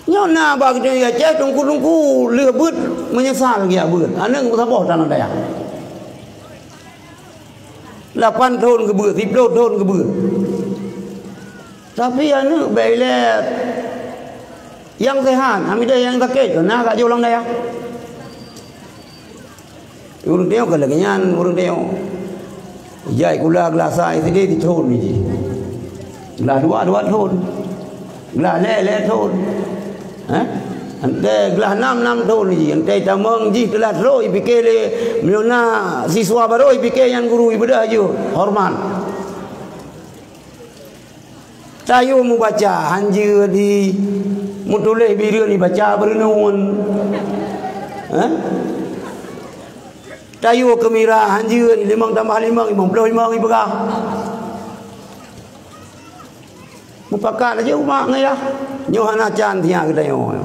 Speaker 1: Nyona bagi dia Aceh tungku-tungku lebut menyesal dia beut. Anu sabah tanah daya. 8 tahun ke beut, 10 tahun ke beut. Tapi anu bailet yang sehat, amida yang sakit, nak kat ulang daya. Urang tengok ke lagian, urang tengok. Jai kula gelasa itu dia dithon ni. Gelas dua thon. Gelas le thon. Ante gelas 6 thon ni. Ante tamang ji gelas roi pikir miona siswa baru pikir yang guru ibadah je. Hormat. Tayu mu baca hanjir di mutuleh biru ni baca berenun. Tayu kemira hanjir 5 tambah 5 55 ibagah. Mupakat aja umak ngaya. Nyo hana can tia kita yo.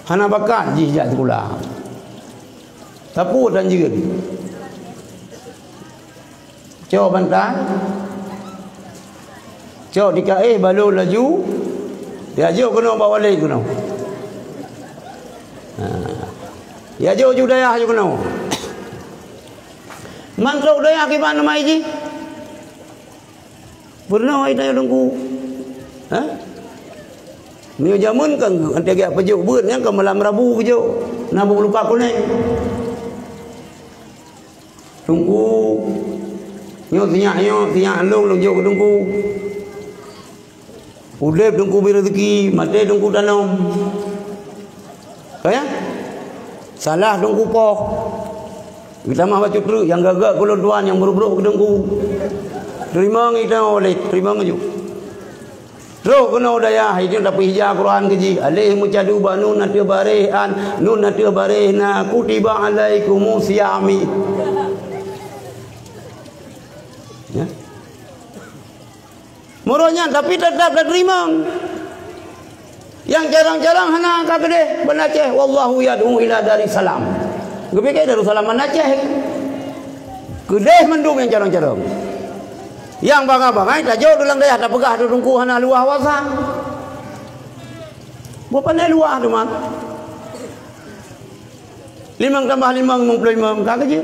Speaker 1: Hana bakat ji jat sekolah. Tapu hanjir. Coba bantai. Coba dikaih balu laju. Dia jo kena bawa lagi kena. Ya jo daya jo kena. Mantrau daya ke mana mai ji? Pernah ai daya dengku. Ni jamun kan ante gak pejuk beut yang ke malam Rabu pejuk. Nabu luka kuning. Tunggu. Nyo tiak long jo dengku. Udep dengku rezeki, mate dengku tanam. Kaya? Salah dengku poh. Kita mah baca terus yang gagak kulon tuan yang buruk-buruk ke dengku. Terima kita oleh terima ngaju. Terus kena daya itu tapi hijau Quran keji. Alih mucadu banun natiu barehan nun natiu barehna kutiba alaikum siyami. Ya. Murahnya tapi tetap dah terima. Yang jarang-jarang hana ka gede ban Aceh wallahu yad'u ila Darussalam. Gepeke Darussalam man Aceh. Gede mendung yang jarang-jarang. Yang bangga-bangga tak jauh dalam daya tak pegah dudungku hana luah wasa. Berapa ni luah tu man? 5 tambah 5 55 ka je.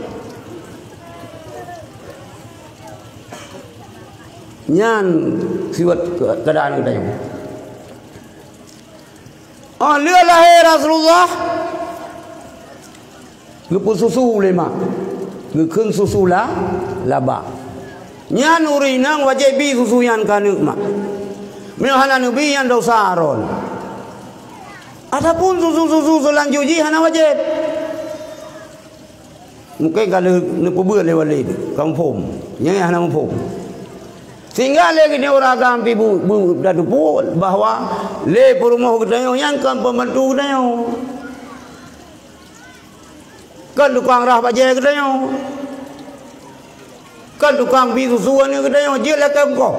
Speaker 1: Nyan siwat keadaan kita yang. Oh, lihat lahir Rasulullah. Gepun susu lima. Gekun susu lah laba. Nyan urinang wajibi susu yang kanuk mak. Minahana nabi yang dosa aron. Adapun susu selanjutnya hana wajib. Mungkin kalau nak buat lewat lagi, kampung. Yang hana kampung. Sehingga lagi ni orang agam ibu dah dupul bahawa le perumah kita yang kan pembantu kita kan tukang rah baje kita kan tukang bisusuan kita je lah kan kau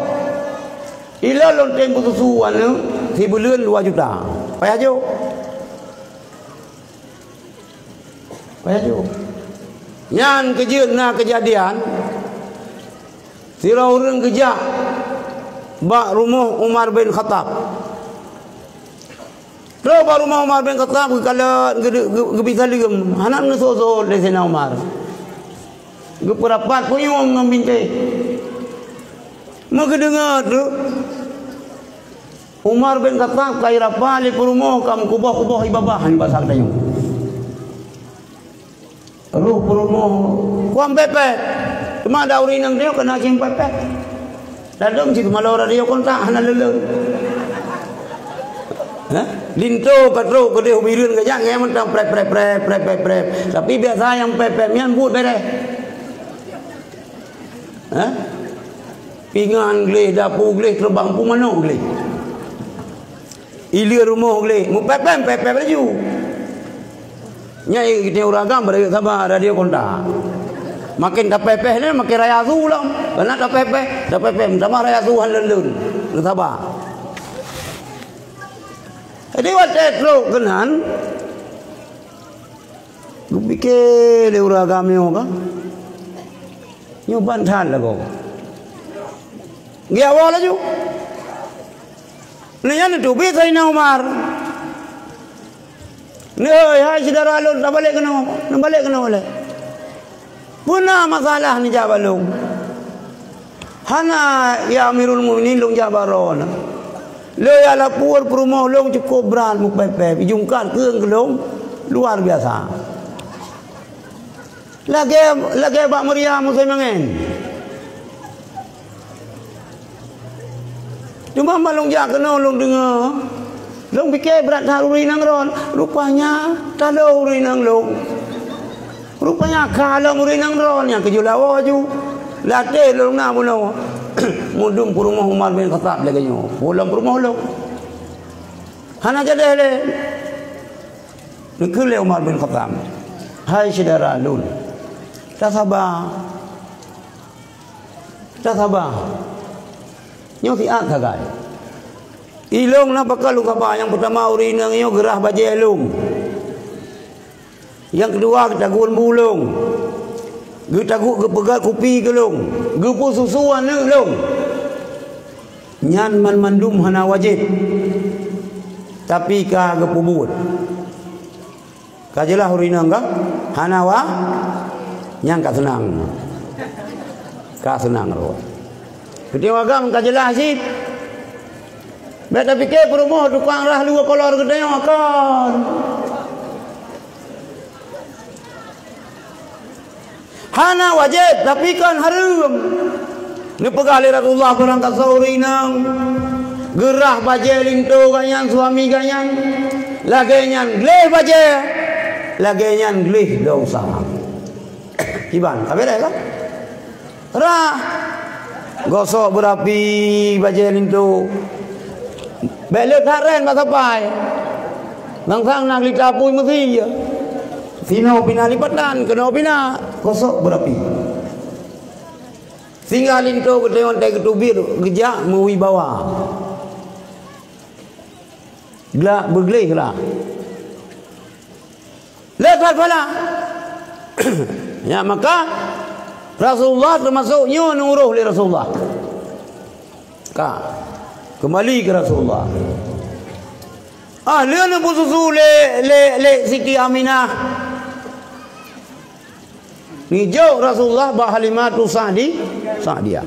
Speaker 1: ila lonteng bisusuan si bulan 2 juta payah jo yang kejadian sirau orang kerja bak rumah Umar bin Khattab. Terus bak rumah Umar bin Khattab kalau bisa ligam anak ngesoso dari sana Umar. Geperapat punya orang ngambinte. Maka dengar tu Umar bin Khattab kaya rapali perumah kamu kubah-kubah ibabahan bahasa kita yung. Ruh perumah kuam pepet. Cuma ada orang yang dia kena cing pepet. Dadam situ malah orang dia kontak hana leleng. Linto katro ke dia hubirin ke jangan yang mentang prep. Tapi biasa yang pepet mian buat beres. Pingan gelih, dapur gelih, terbang pun mana gelih. Ilir rumah gelih, mu pepet baju. Nyai kita orang agam berada sama radio kontak. Makin tak pepeh ni makin raya su lah. Karena tak pepeh sama raya su halun. Sabar. Jadi waktu itu kenan gue pikir dia orang agam ni kan. Nyoban than lah kau. Dia awal aja. Ni yang tu bisa ini Umar. Ni hai saudara lu nak balik kena boleh. Puna masalah ni jabalung. Hana ya Amirul Mukminin long jabaron. Lo ya lapor perumah long cukup beran mu pepe, jungkan keung kelong luar biasa. Lagi Pak Maryam Musaimangen. Cuma malung jak kena long dengar. Long fikir berat haruri nang ron, rupanya talau uri nang long. Rupanya kalau uri nang ron yang kejulawa ju. Latih long na buno. Mudum ke rumah Umar bin Khattab lagi nyo. Pulang ke rumah lo. Hana jadi le. Nikul Umar bin Khattab. Hai saudara lun. Tak sabar. Nyo tiak kagai. Ilong na bakal lu kapa yang pertama uri nang nyo gerah baje lung. Yang kedua kita gun bulung. Kita pegat kopi ke long. Gepu susuan ni long. Nyan mandum hana wajib. Tapi ka gepu buat. Kajelah hurina enggak? Hana wa nyang ka senang. Ka senang ro. Gede wagam kajelah sip. Beta fikir perumah tukang rah lu kolor gede akan. Hana wajib tapi kan haram. Ni pegali Rasulullah berangkat sahuri nang gerah baje linto ganyan suami ganyan lagenyan gleh baje lagenyan gleh dosa. Kiban kabeh lah. Rah gosok berapi baje linto. Belek haren masapai. Langsang nak litapui mesti ya. Sino pinalipatan kena pina kosok berapi. Tinggalin tu keteon teh ketubir gejak mewi bawa. Gelak bergelih lah. Lepas pala. Ya maka Rasulullah termasuknya nuruh li Rasulullah. Kembali ke Rasulullah. Dia nak susu le Siti Aminah. Ni jauh Rasulullah bah Halimatu Sa'diyah.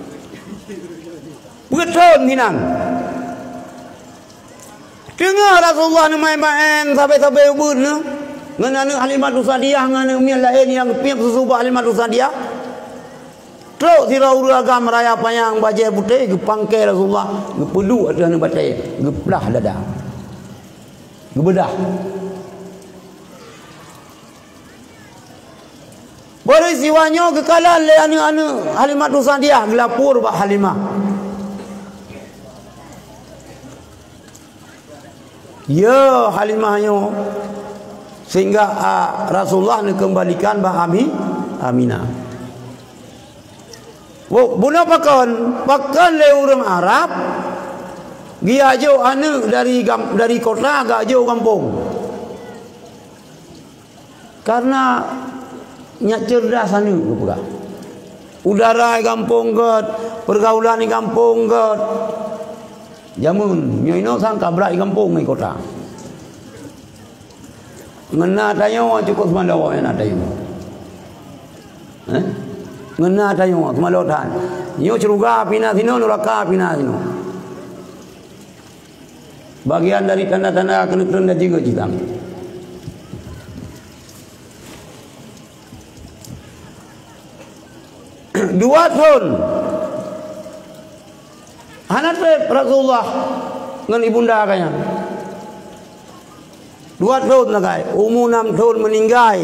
Speaker 1: Betul hinang. Dengar Rasulullah ni main-main sampai ubun ni. Ngan Halimatu Sa'diyah ngan mian lain yang piap susu bah Halimatu Sa'diyah. Terus sirau agam raya payang bajai putih gepangkai Rasulullah, gepelu atas ni batai, geplah dada. Gebedah. Peristiwanya kekalan le anu Halimatu Sa'diyah gelapur bah Halimah. Ya Halimahnya sehingga Rasulullah nak kembalikan bah Aminah. Buna pakan le orang Arab dia jauh anu dari kota agak jauh kampung. Karena nyak cerdas anu buka. Udara di kampung got, pergaulan di kampung got. Jamun nyo ino sangka berak di kampung di kota. Ngena tayo cukup semandawa yang ada ini. Ngena tayo semalotan. Nyo ceruga pina sino nuraka pina sino. Bagian dari tanda-tanda kenekren dan juga citang. Dua tahun anak Rasulullah dengan ibunda kaya 2 tahun lagi umur 6 tahun meninggal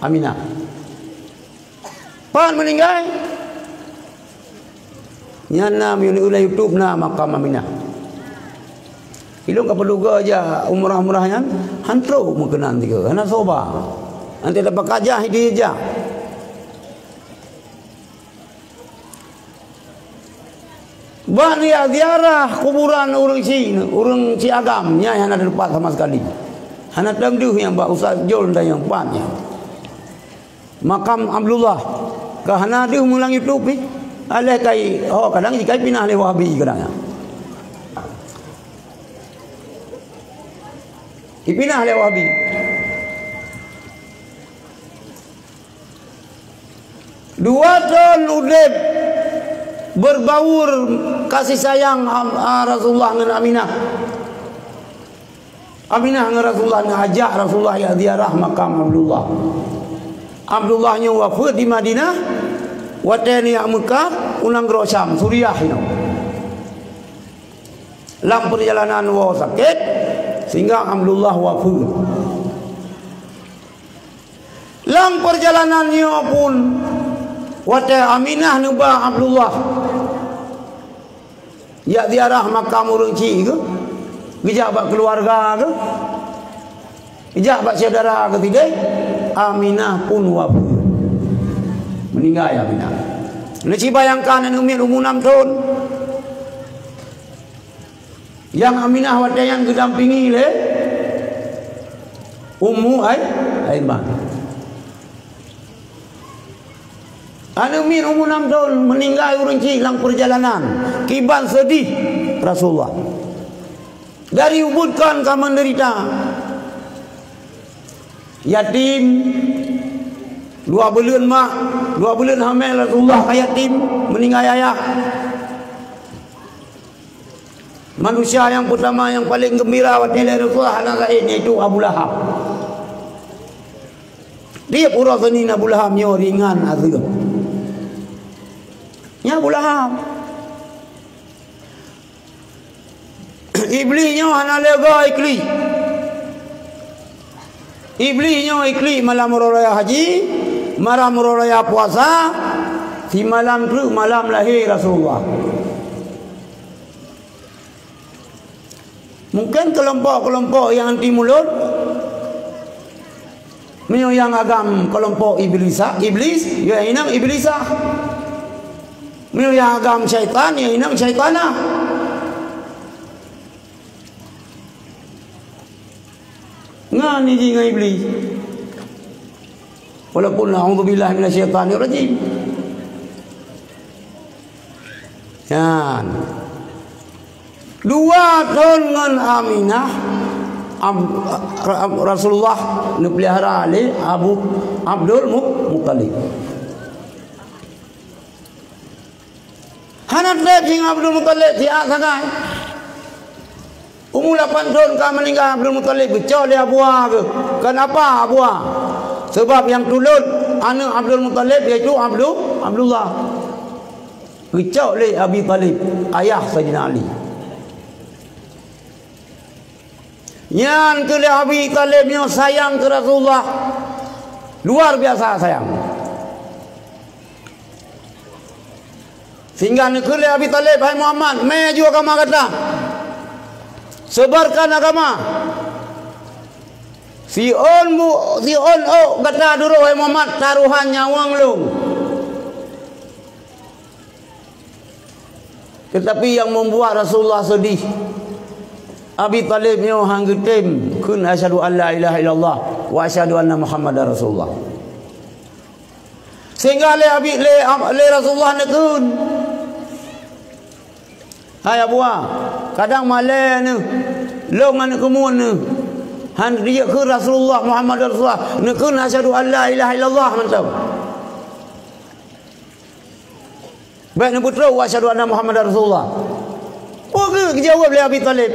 Speaker 1: Aminah pan meninggal nyana miuni ulai YouTube na makam Aminah ilung kapeluga aja umrah-umrahnya hantro mungkin tiga karena soba nanti dapat kajah hidijah. Banyak ziarah kuburan orang Ciagamnya yang ada tempat sama sekali. Hana tengduh yang Pak Ustaz Jol dan yang empatnya. Makam Abdullah. Kahana dia mulang itu pi. Aleh kai kadang jika pinah le Wahabi kadang. Ipinah le Wahabi. Dua tahun udep berbaur kasih sayang Rasulullah dengan Aminah. Aminah dengan Rasulullah ngajak Rasulullah ya ziarah makam Abdullah. Abdullahnya wafat di Madinah, wateni yang Mekah, unang Syam, Suriah ini. Dalam perjalanan sakit sehingga Abdullah wafat. Dalam perjalanannya pun wate Aminah nuba Abdullah ya ziarah makam orang ci ke bijak bak keluarga ke bijak bak saudara ke tidak Aminah pun wafat meninggal Aminah. Nasi bayangkan umur 6 tahun yang Aminah wate yang kedampingi le Ummu Aiman. Anu min umur 6 tahun meninggal orang hilang perjalanan. Kiban sedih Rasulullah. Dari ubudkan ke menderita. Yatim 2 bulan mak, 2 bulan hamil Rasulullah yatim meninggal ayah. Manusia yang pertama yang paling gembira waktu Rasulullah anak lain yaitu Abu Lahab. Dia pura senin Abu Lahab nyo ringan azab. Ya Abu Lahab iblisnya hana lega ikli. Iblisnya ikli malam raya haji, malam raya puasa, si malam tu malam lahir Rasulullah. Mungkin kelompok-kelompok yang anti mulut menyayang agam kelompok iblis, ya inang iblisah. Menyayang agam syaitan, ya inang syaitanah. Ngani dengan iblis. Walaupun na'udzubillah minasyaitanir rajim. Yan. 2 tahun dengan Aminah Rasulullah pelihara ali Abdul Muttalib. Hanak daging Abdul Muttalib dia sangat. Umur 8 tahun kau meninggal Abdul Muttalib becau dia buah ke. Kenapa buah? Sebab yang tulut anak Abdul Muttalib iaitu Abdullah. Becau oleh Abi Talib, ayah Sayyidina Ali. Yang ke Abi Talib yang sayang ke Rasulullah luar biasa sayang. Sehingga negeri Abi Talib hai Muhammad, mai juga kamu kata sebarkan agama. Si on kata dulu wahai Muhammad, taruhan nyawang lu. Tetapi yang membuat Rasulullah sedih, Abi Talib nyo hang getem kun asyhadu an la ilaha illallah wa asyhadu anna Muhammadar Rasulullah. Sehingga le Rasulullah nekun. Hai abua, kadang male ni, long an kemun ni. Han dia ke Rasulullah Muhammad Rasulullah nekun asyhadu an la ilaha illallah mantap. Baik nak putra wa asyhadu anna Muhammad Rasulullah. Oh ke jawab oleh Abi Talib,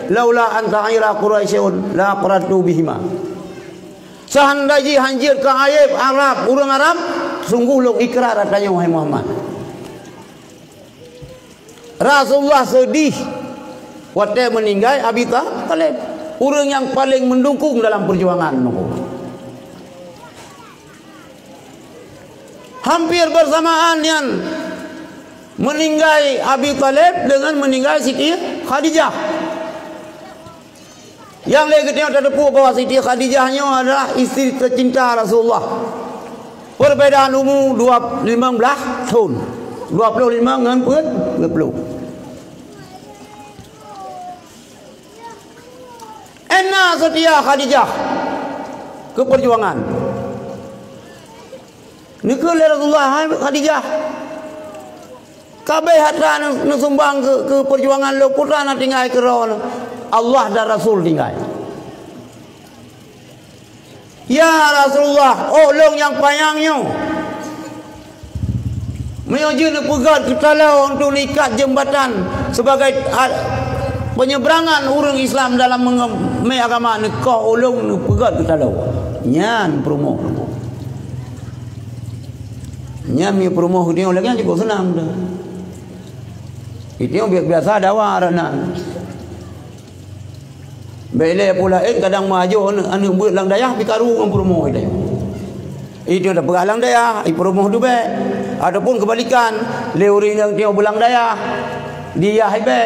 Speaker 1: laula anta ira quraisyun la qaratu bihima. Seandainya hanjir ke ayat Arab, orang Arab, sungguh lo ikrar katanya wahai Muhammad. Rasulullah sedih waktu meninggal Abi Talib. Orang yang paling mendukung dalam perjuangan. Hampir bersamaan yang meninggal Abi Talib dengan meninggal Siti Khadijah. Yang lagi kita terdepu bahwa Siti Khadijahnya adalah istri tercinta Rasulullah. Perbedaan umur 15 tahun. 25 dengan 20. Enak setia Khadijah ke perjuangan. Nikah Rasulullah Khadijah. Kabeh harta nu sumbang ke perjuangan lo putra na tinggal ke Allah dan Rasul tinggal. Ya Rasulullah, long yang payangnya. Menyojun pegat ketalau untuk ikat jembatan sebagai penyeberangan orang Islam dalam mengemai agama ni kau ulung ni pegat kita tahu. Nyan promo. Nyan mi promo dia lagi cukup senang dah. Itu yang biasa dawa aranan. Bele pula kadang maju anu buat lang dayah pikaru ngam promo itu. Itu dah pegalang dayah, i promo tu be. Adapun kebalikan, leuri yang dia belang dayah dia hebe.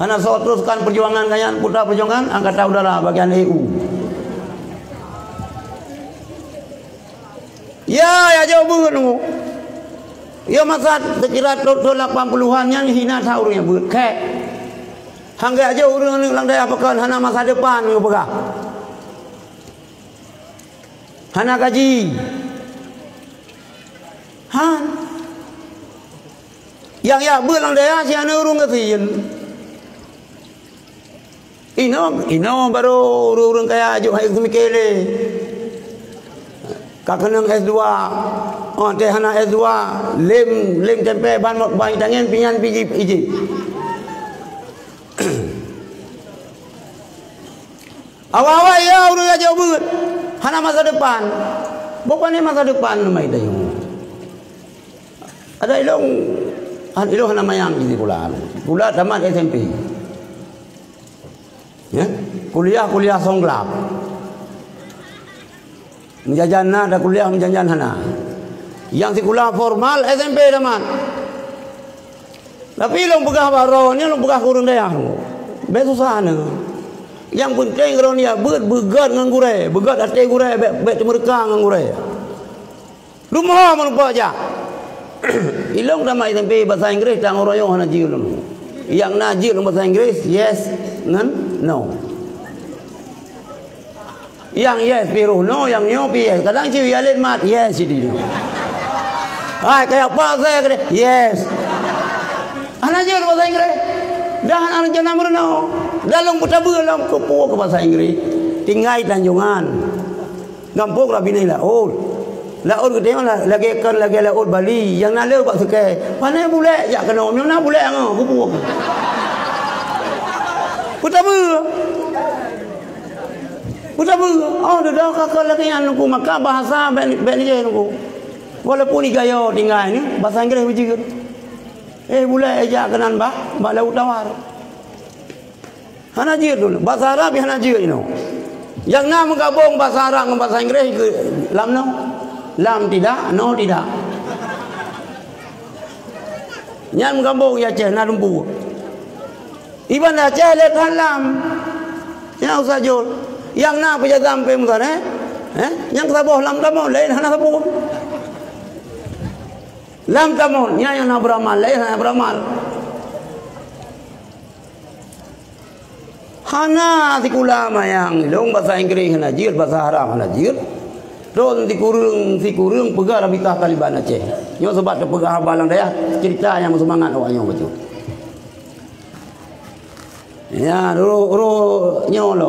Speaker 1: Hana so teruskan perjuangan kalian putra perjuangan angkatan udara bagian EU. Ya jauh nunggu. Ya masa sekira tahun 80-an yang hina tahu yang buat kek. Hangga aja urang ni lang daya pekan hana masa depan ngau pegah. Hana gaji. Han. Yang ya buat lang daya si hana urang kesian. Ino baru urang kaya ajuk hai kumikele. Kakenang S2. Oh teh hana S2 lem tempe ban bai tangan pinyan piji iji. Awal ya urang aja beut. Hana masa depan. Bukan masa depan mai tayo. Ada ilong hana mayang jadi pula. Pula tamat SMP. Ya, kuliah songlap. Menjajan ada kuliah menjajan hana. Yang sekolah formal SMP tamat. Tapi long pegah baro ni long pegah kurang daya. Besusah na. Yang penting kalau ni begat ngan gure, begat ate gure, bet mereka ngan gure. Rumah mana aja. Ilong tamat SMP bahasa Inggeris tang royo hana jiul. Yang najil bahasa Inggeris yes ngan no. Yang yes piruh no, yang no pi yes. Kadang ciwi alin mat yes jadi. Hai kayak apa saya kata yes. Anak je bahasa Inggeris. Dah anak je nama no. Dalam putabu dalam kepo ke bahasa Inggeris. Tinggai Tanjungan. Gampung rabi ni laut. Laut ke tengok lagi kan lagi laut Bali. Yang nak lewat sekai. Pandai boleh jak kena. Mana boleh ngah kepo. Putabu. Oh dah kakak lagi yang nunggu maka bahasa ben je nunggu. Walaupun ni gaya tinggal ni bahasa Inggeris begitu. Boleh ajak kenan bah laut tawar. Hana je dulu bahasa Arab hana je ini. Yang nak menggabung bahasa Arab dengan bahasa Inggeris ke lam no. Lam tidak, no tidak. Yang menggabung ya ceh na lumpu. Iban Aceh le halam. Ya Ustaz Jul. Yang na penjaga sampai mutan Yang taboh lam tamoh lain hana taboh. Lam tamoh nya yang na beramal lain hana beramal. Hana tikulama yang long bahasa Inggris hana jil bahasa Arab hana jil. Don tikurung pegang rabitah Taliban Aceh. Nyo sebab tu pegang balang daya cerita yang semangat awaknya betul. Ya, ro nyolo.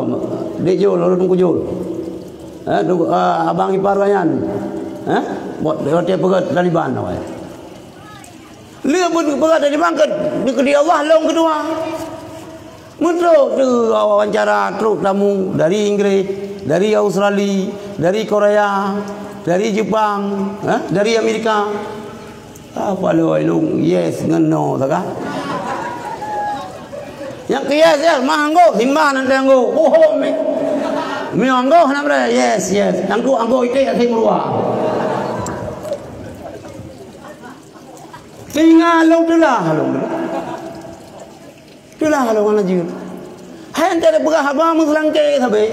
Speaker 1: Dek jol, ro tunggu jol. Abang ipar wayan. Buat dia pegang Taliban awak. Dia pun pegang Taliban ke dia Allah long kedua. Muncul tu wawancara terus tamu dari Inggris, dari Australia, dari Korea, dari Jepang, dari Amerika. Apa lu yes dengan no tak? Yang kias ya, manggo, himbah nanti anggo. Oh, mi anggo namanya yes. Anggo itu yang timurwa. Tinggal long Itulah kalau orang najir. Hai ante ada pegah abang muslangke sabe.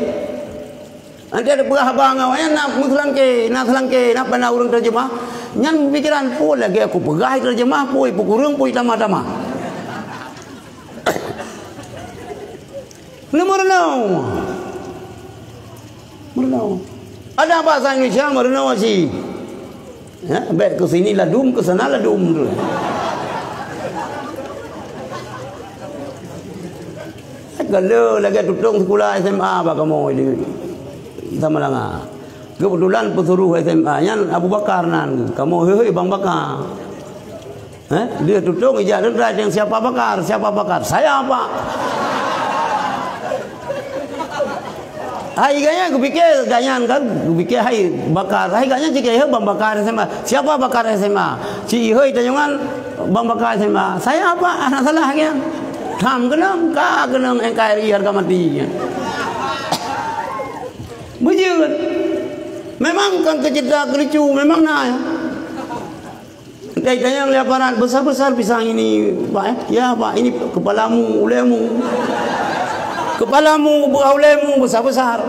Speaker 1: Ante ada pegah abang awaknya nak muslangke, nak selangke, nak pandai urang terjemah. Nyan pikiran pun lagi aku pegah terjemah pun kurang pun tama-tama. Merenau. Ada bahasa Indonesia merenau sih. Ya, baik ke sini ladum, ke sana ladum tu. Kalau lagi tutung sekolah SMA apa kamu ini sama langa. Kebetulan pesuruh SMA nya Abu Bakar nan. Kamu hei Bang Bakar. Dia tutung ijazah yang siapa Bakar? Saya apa? Hai ganya aku pikir ganyan kan, aku pikir hai Bakar. Hai ganya jika hei Bang Bakar SMA. Siapa Bakar SMA? Si hei tanyakan Bang Bakar SMA. Saya apa? Anak salah kan? Tham kenang NKRI harga mati. Bujur. Memang kan kecerdak kelucu memang nak. Tanya lebaran besar-besar pisang ini, Pak. Ya, Pak, ini kepalamu, ulemu. Kepalamu, ulemu besar-besar.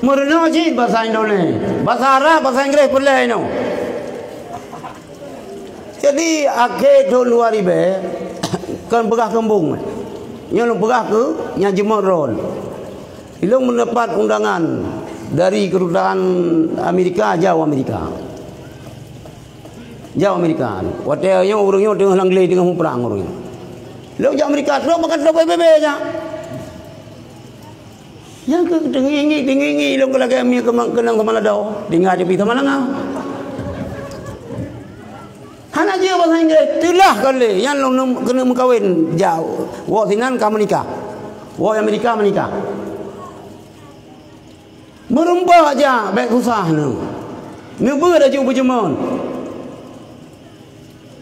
Speaker 1: Merenau je bahasa Indonesia. Bahasa Arab, bahasa Inggris boleh no. Jadi akhir tahun 2000 kan pegah kembung. Yang pegah ke yang jemur roll. Ilung mendapat undangan dari kedutaan Amerika, jauh Amerika. Waktu yang orangnya tengah langlai tengah perang orangnya. Ilung jauh Amerika terus makan terus PBB aja. Yang ke tinggi ilung ke lagi Amerika kenang sama ladau. Tinggal je pergi sama langa. Hana dia bahasa Inggris itulah kali yang kena mengkawin jauh. Wah sinan kamu menikah. Wah Amerika menikah. Merembah aja baik susah nu. Nebut aja berjemon.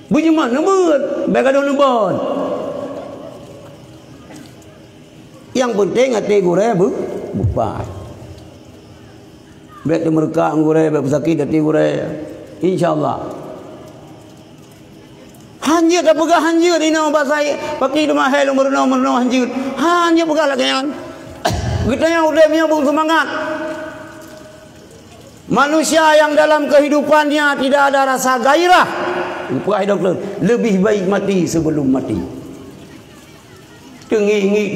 Speaker 1: Nebut baik ada nebut. Yang penting hati gure bupat. Baik mereka gure baik sakit hati gure. Insyaallah. Hanjir dah pegah hanjir ini nama bahasa pakai rumah hel merenau hanjir. Hanjir pegah lagi kan. Kita yang udah punya semangat. Manusia yang dalam kehidupannya tidak ada rasa gairah. Pegah dokter lebih baik mati sebelum mati. Tinggi.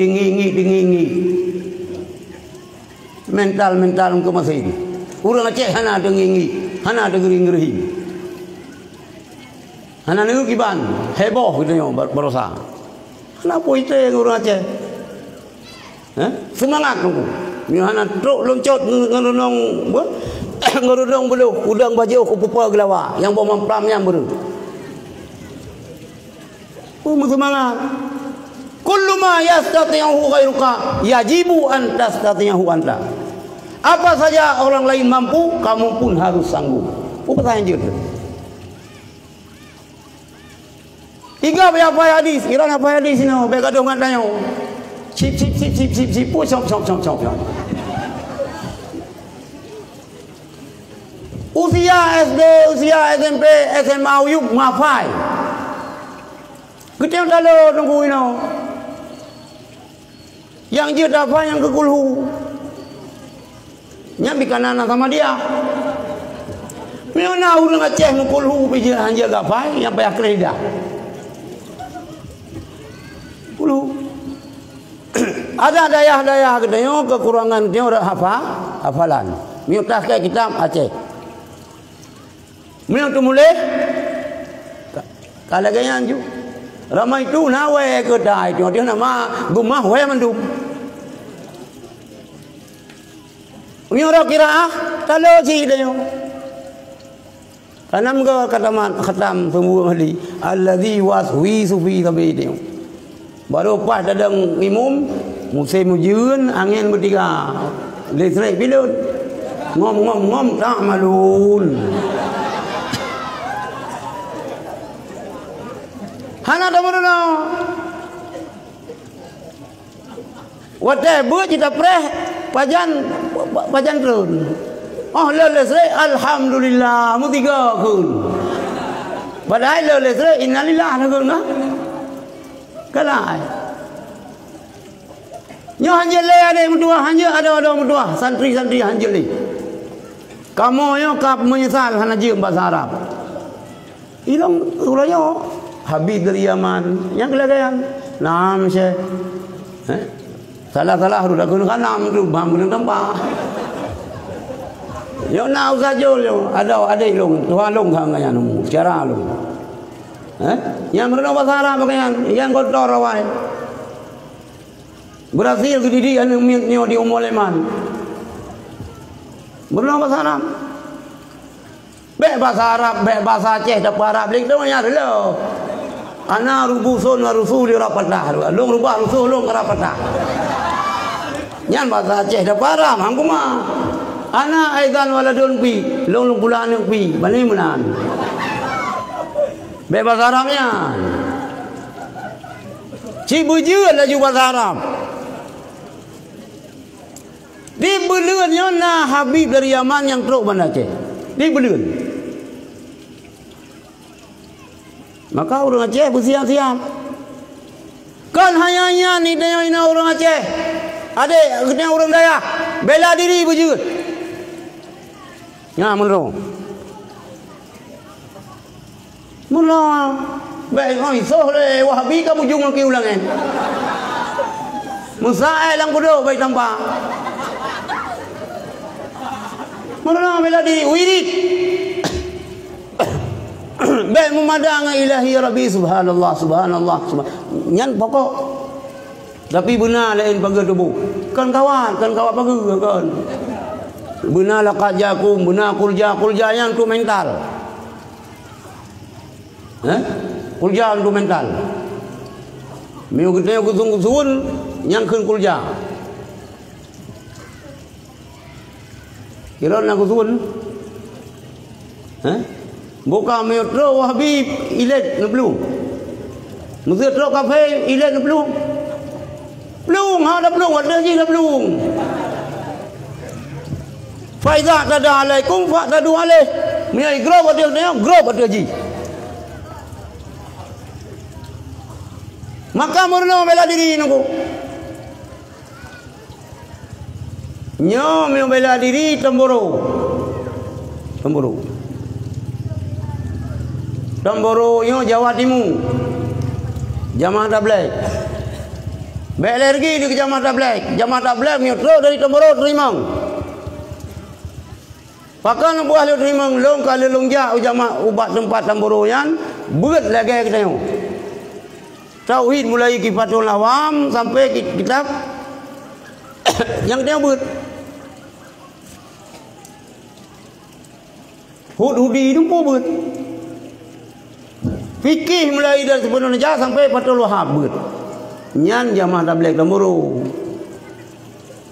Speaker 1: Mental ke masa ini. Orang Aceh hana tinggi, hana ngeri. Anak ni kiban heboh gitu yo berosa. Kenapa itu yang orang Aceh? Semangat tu. Ni anak truk loncot ngerunong belum udang baju ku pupa gelawa yang bawa mampram yang baru. Semangat. Kullu ma yastati'uhu ghairuka yajibu an tastati'uhu anta. Apa saja orang lain mampu, kamu pun harus sanggup. Pertanyaan je. Tiga apa hadis? Iran apa hadis ni? Baik ada orang tanya. Sip. Chop. Usia SD, usia SMP, SMA, yuk mafai. Kita yang talo tunggu ini. Yang dia dapat yang ke kulhu. Yang bikin sama dia. Mana orang Aceh kulhu pergi hanya gapai yang payah kerja. Kulhu. Ada daya-daya katanya kekurangan dia orang hafalan. Mio tak kayak kitab Aceh. Mio tu mulai. Kalau gaya anju. Ramai tu nawe kedai tu dia nama gumah we mandum. Mio rak kira kalau si dia. Karena mereka khatam semua hari alladzi waswisu fi sabili. Baru pas dadang imum musim mujun angin bertiga. Listrik bilun. Ngom tak malun. Hana dah mana? Wadah buat kita preh pajan terun. Oh leles alhamdulillah mu tiga kun. Padahal leles innalillah kun nah. Kalai. Nyo hanya le ada mudua hanya ada mudua santri-santri hanya le. Kamu yo kap menyesal hana je bahasa Arab. Hilang ulanya Habib dari Yaman yang kelagayan. Nam Syekh. Salah ru dah kan nam tu bang belum tampak. Yo nau saja yo ada long tuan long hang yang nemu cara long. Yang berenang bahasa Arab yang kotor awal. Berhasil dididik anu nio di Umoleman. Berenang bahasa Arab. Bahasa Arab, bahasa Aceh dapat Arab lek tu nya dulu. Ana rubusun wa rusuli rapatah. Long rubah rusul long rapatah. Nyan bahasa Aceh dapat Arab hangku mah. Ana aidan waladun pi, long bulan pi, bani menan. Bahasa Arabnya. Cibujun laju bahasa Arab. Di belun nyona Habib dari Yaman yang teruk Banda Aceh. Di belun. Maka orang Aceh bersiap-siap. Kan hanya ni ina orang Aceh. Ada kena orang Dayak. Bela diri bujun. Ya menurut. Mula baik oi soh le Wahabi kamu jung ke ulangan. Musail lang kudo baik tanpa. Mula bela diri wirid. Baik memadang ilahi rabbi subhanallah nyan pokok. Tapi benar lain pagar tubuh. Kan kawan pagar kan. Benar laqad jakum benar kulja yang tu mental. Kulja untuk mental. Mio kita kusun yang kun kulja. Kira nak kusun. Buka mio tro Habib ilet na belum. Mesti tro kafe ilet na belum. Belum ada belum ada je belum. Faiza tada alaikum fa tadu alaih. Mio grow ada grow ada je. Maka murno bela diri nunggu. Nyo bela diri Temboro. Temboro nyo Jawa Timur. Jamaah Tablek. Bela lagi di Jamaah Tablek. Jamaah Tablek nyo terus dari Temboro terimang. Pakan buah lu terimang long kali longja jamaah ubat tempat Temboro yan berat lagi kita nyo. Tauhid mulai Kifatul Awam sampai kitab yang dia buat. Hudi itu pun buat. Fikih mulai dari Ibnu Najah sampai Fathul Wahhab buat. Nyan jamaah Tablek Temboro.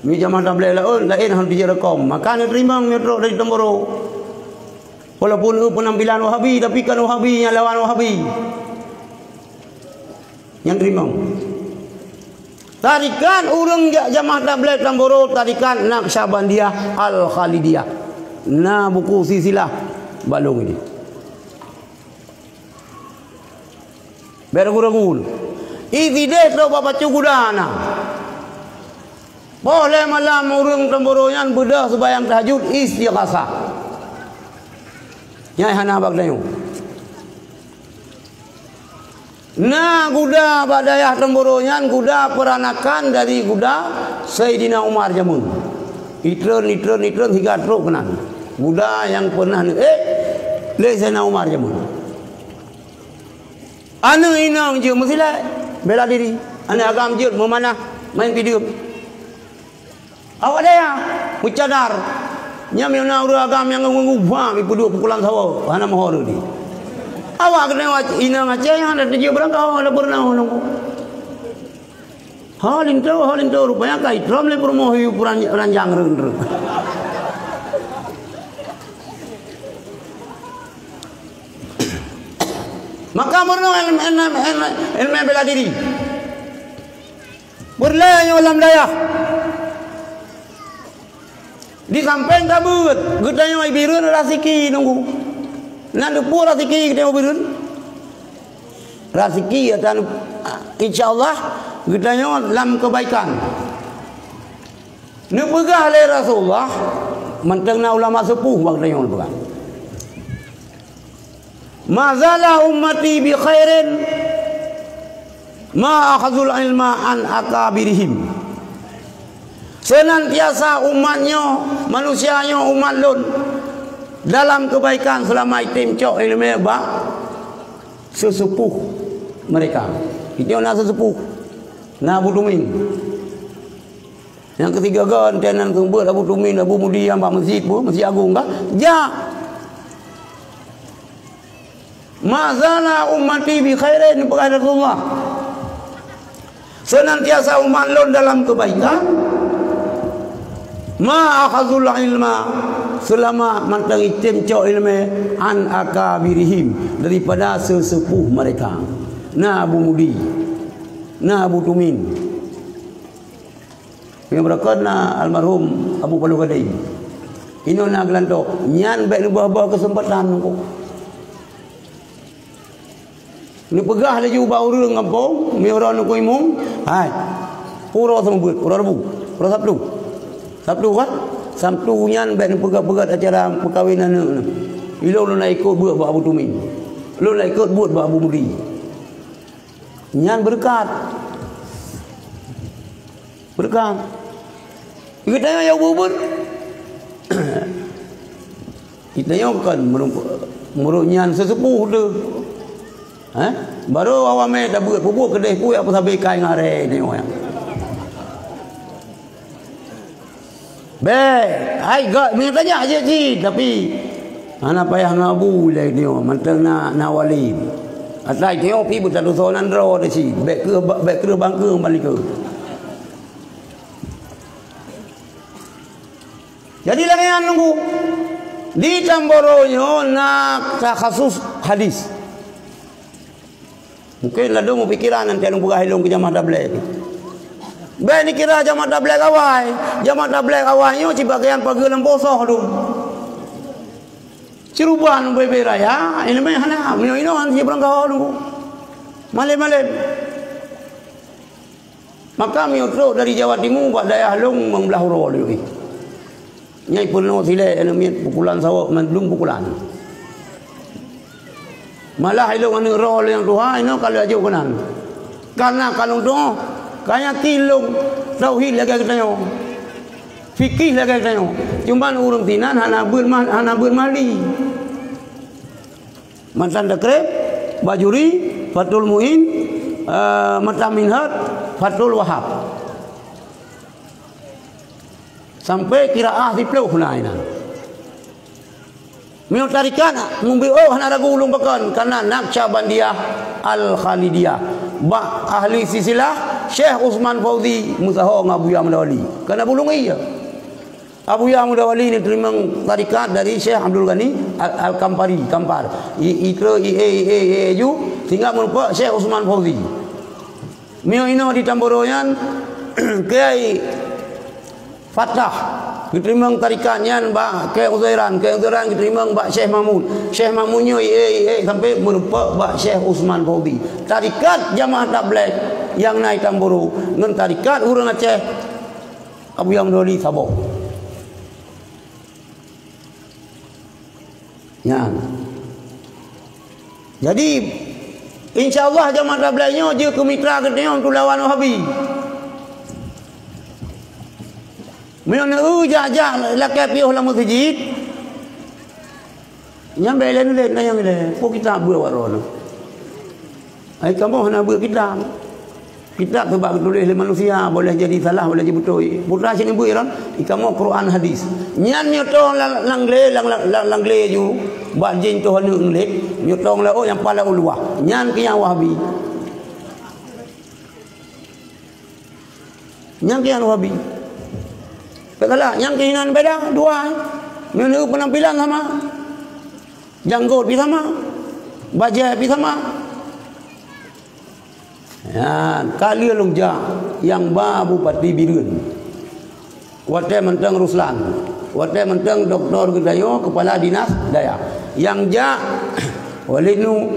Speaker 1: Mi jamaah Tablek lain hang direkom. Maka nak terima metro dari Temboro. Walaupun penampilan Wahabi tapi kan Wahabi yang lawan Wahabi. Yang terima. Tarikan urang jamaah Tablek Temboro tarikan Naqsyabandiyah Al-Khalidiyah. Nah buku silsilah balung ini. Bergurau-gurau. Ide tu bapa cugudana. Boleh malam urang temburoyan bedah sembahyang tahajud istighasah. Nyai hana bak dayu. Nah kuda badayah temburoyan kuda peranakan dari kuda Sayyidina Umar jamun. Itron hingga truk kenan. Kuda yang pernah le Sayyidina Umar jamun. Anu inang je mestilah bela diri. Anu agam je memanah main video. Awak daya mucadar. Nyamina ura agam yang ngubah ipu dua pukulan sawo. Hana mahor ni. Awak kena inang aceh yang ada je berangkau ada pernah nunggu. Halin tu rupanya kai tram le promohi ranjang reng. Maka merno ilmu bela diri. Berlayar alam daya. Di samping kabut, gedanya mai birun rasiki nunggu. Nandu pura rasiki kita birun. Rasiki dan insyaallah gedanya dalam kebaikan. Nu pegah le Rasulullah mentengna ulama sepuh waktu yang pegang. Mazala ummati bi khairin ma akhazul ilma an akabirihim. Senantiasa umatnya, manusianya umat lun dalam kebaikan selama itim cok ilmu ba sesepuh mereka. Itu nak sesepuh. Nak Abu Tumin. Yang ketiga kan tenan kembut Abu Tumin, Abu Mudi yang masjid pun, Masjid Agung kah? Ja. Mazala ummati bi khairin kepada Rasulullah. Senantiasa umat lun dalam kebaikan. Ma akhazul ilma selama mantang itim cok ilmu an akabirihim daripada sesepuh mereka. Na Abu Mudi, na Abu Tumin. Yang berkat na almarhum Abu Palu Gadai. Ino na gelantok nyan baik nubuh kesempatan ko. Ni pegah laju bau urang kampung, mi orang nu imung. Hai. Pura sembut, pura Rabu, pura Sabtu kan? Sabtu nyan baik pegat-pegat acara perkahwinan ni. Ilo lu nak ikut buat Abu Tumin. Lu nak ikut buat Abu Mudi. Nyan berkat. Kita tanya yang bubur. Kita yang kan merunyan sesepuh tu. Baru awam dah buat bubur kedai pun apa sampai kai ngare ni orang. Hai gak minta tanya aja sih tapi ana payah ngabu lai ni mantang na wali. Atai tio pi buta dosonan ro de si baik ke bangke balik ke. Jadi lagi nunggu di Tamboronyo nak khusus hadis. Mungkin lah dong pikiran nanti anu buka hilong ke jamaah tabligh. Baik ni kira jamaah tabligh awal. Jamaah tabligh awalnya cibagian pagi lemposoh tu. Ciruban bebe raya, ini mah hana, mio ino han cibrang kau tu. Malam. Maka mio tu dari Jawa Timur buat daya halung membelah ro tu. Nyai purno sile anu miet pukulan sawak belum pukulan. Malah hilong anu ro yang tuha ino kalau aja kanan. Karena kalau tu kayak kilung tauhid lagi katanya. Fikih lagi katanya. Cuma urang tinan hana bermali. Mantan Dekrep, Bajuri, Fatul Muin, Mata Minhat, Fatul Wahab. Sampai kiraah dipluh naina. Mio tarikan ngumbi hana ragu ulung bakan karena Naqsyabandiyah Al-Khalidiyah. Ba ahli silsilah Syekh Utsman Fauzi Musaho Abu Ya Mudawali. Karena bulung iya. Abu Ya Mudawali ni terima tarikat dari Syekh Abdul Ghani Kampar. Itu ju sehingga merupakan Syekh Utsman Fauzi. Mio ino di Tamboronyan Kiai Fatah Keterima tarikatnya Mbak ke Uzairan keterima Mbak Syekh Mahmud. Syekh Mahmudnya sampai merupa Mbak Syekh Usman Faudi. Tarikat Jamaah Tabligh yang naik Tamburu dengan tarikat urang Aceh Abu Yamdoli Sabok. Ya. Jadi insya-Allah Jamaah Tablighnya je ke mitra ketnya untuk lawan Wahabi. Mana ujah lakai piuh la masjid. Yang belen na yang le. Pok kita buat waron. Ai kamu nak buat kita. Kita sebab tulis manusia boleh jadi salah boleh jadi betul. Putra sini buat ron. Kamu Quran hadis. Nyan nyotong langle ju. Bajin tu hanu nglet. Nyotong la oh yang pala ulwah. Nyan ke yang Wahabi. Nyan ke yang Wahabi. Kalau yang keinginan beda dua, menurut penampilan sama, janggut pun sama, baju pun sama. Ya, kali longja yang babu Bupati Birun, waktu mentang Ruslan, waktu mentang Doktor Gedayo Kepala Dinas Daya, yang ja walinu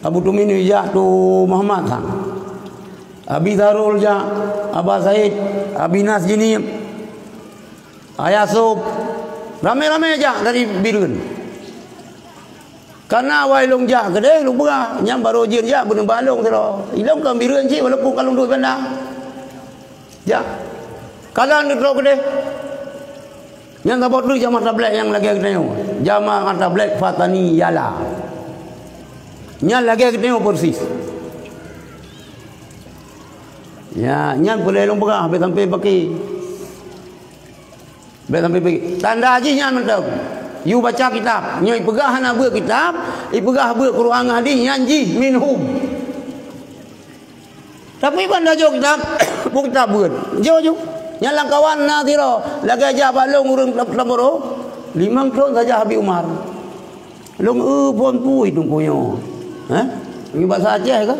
Speaker 1: Abu Tuminu ja tu Muhammad Sang, Abi Darul ja, Abah Said, Abi Nas Jinim. Ayah Sob ramai-ramai aja dari Birun. Karena awal long jah gede lu buka nyam baru jin ja bener balong tero. Ilong ke Birun sih walaupun kalau duit benda. Ya. Kalau ni tero gede. Yang dapat dulu Jamaah Tabligh yang lagi gede. Jamaah Tabligh Fatani Yala. Yang lagi gede persis. Ya, yang boleh long buka sampai pakai sampai pergi. Tanda haji nyan mentau. You baca kitab, nyoi pegah nak buat kitab, pegah buat Quran hadis nyanji minhum. Tapi banda jo kitab, buat kitab buat. Jo. Nyalang kawan naziro, lagi aja balong urang Tamburu. 5 tahun saja Habib Umar. Long pon pui tungkunya. Ini bahasa Aceh ke?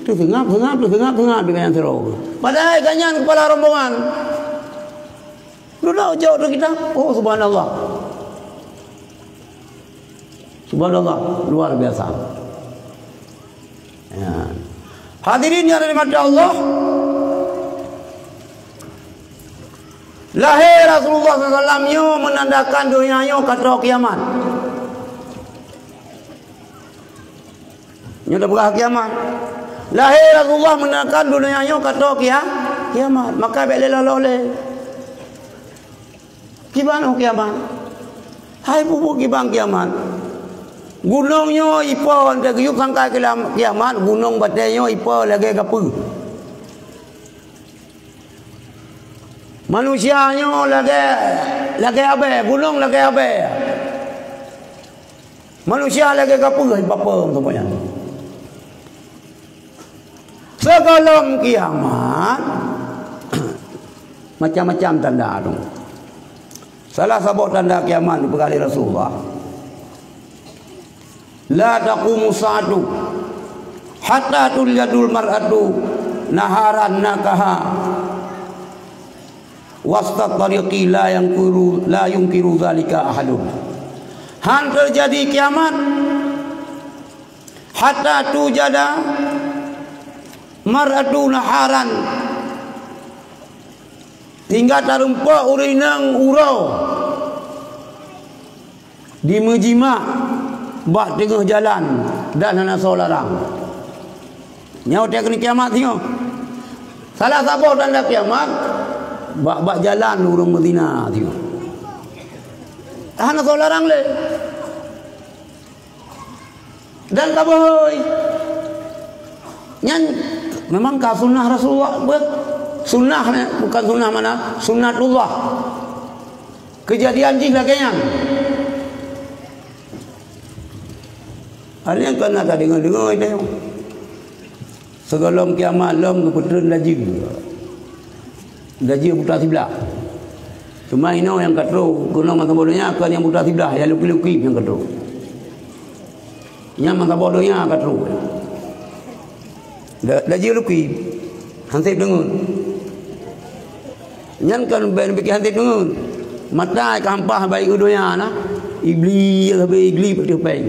Speaker 1: Tu tengap dengan tero. Padahal kanyan kepala rombongan. Dulu jauh dari kita. Oh subhanallah. Subhanallah, luar biasa. Ya. Hadirin yang dirahmati Allah. Lahir Rasulullah SAW menandakan dunianya kata kiamat. Ini dah berah kiamat. Lahir Rasulullah menandakan dunianya kata kiamat. Maka bila loleh. Gimana kiamat? Hai bubu gibang kiamat. Gunungnya ipo ante guyup sangkai kiamat, gunung batenya ipo lagi gapu. Manusianya lagi abe, gunung lagi abe. Manusia lagi gapu apa semuanya. Sebelum kiamat macam-macam tanda tu. Salah satu tanda kiamat dibekali Rasulullah. La taqumu sa'atu hatta tulyadul mar'atu naharan nakaha wastat tariqi la yungkiru zalika ahadun. Han terjadi kiamat hatta tujada mar'atu naharan hingga tarumpa urinang urau di mejima bak tengah jalan dan anak solarang nyau dia kena kiamat tengok salah satu tanda kiamat bak jalan urung Medina tengok anak solarang le dan kaboy nyan memang ka sunnah Rasulullah buat sunnah bukan sunnah mana sunnatullah kejadian jih laganya hal yang kena tak dengar itu segala kiamat lom keputran laju buta sebelah cuma ini yang katro gunung masa bodohnya akan yang buta sebelah yang luki-luki yang katro yang masa bodohnya katro laju luki hansip dengar Nyan kan ben bikin hati ngun. Mata kampah baik udonya na. Iblis lebih iblis betul peng.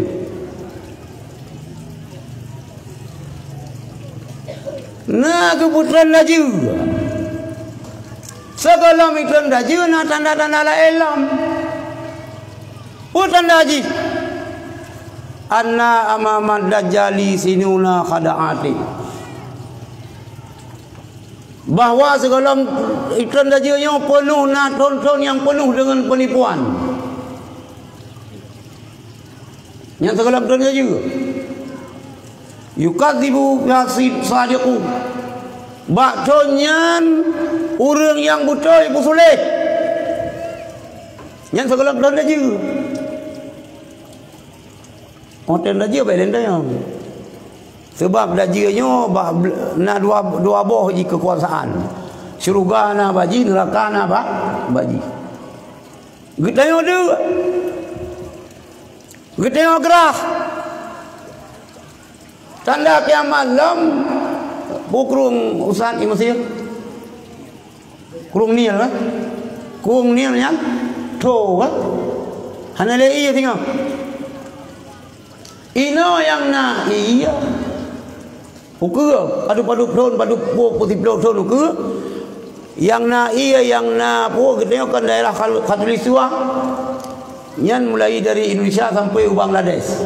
Speaker 1: Nah keputusan laju. Segala mikron laju na tanda-tanda la elam. Putusan laju. Anna amamad dajjali sinuna khada'ati. Bahawa segala iklan dajjalnya penuh na tonton yang penuh dengan penipuan. Yang segala iklan dajjal yukadzibu yasid sadiqu. Baktonyan orang yang betul ibu sulit. Yang segala iklan dajjal hotel dajjal baik yang sebab dajjalnya na dua boh ji kekuasaan. Syurga na baji, neraka na baji. Gitanya tu. Gitanya gerah. Tanda kiamat lam bukrung usan di Mesir. Kurung Nil kan? Kurung Nil yang tu kan? Hanale iya tengok. Ino yang na iya. Ukur padu plon padu putih plon ukur. Yang na iya yang na po kita kan daerah Khatulistiwa. Nyan mulai dari Indonesia sampai Bangladesh.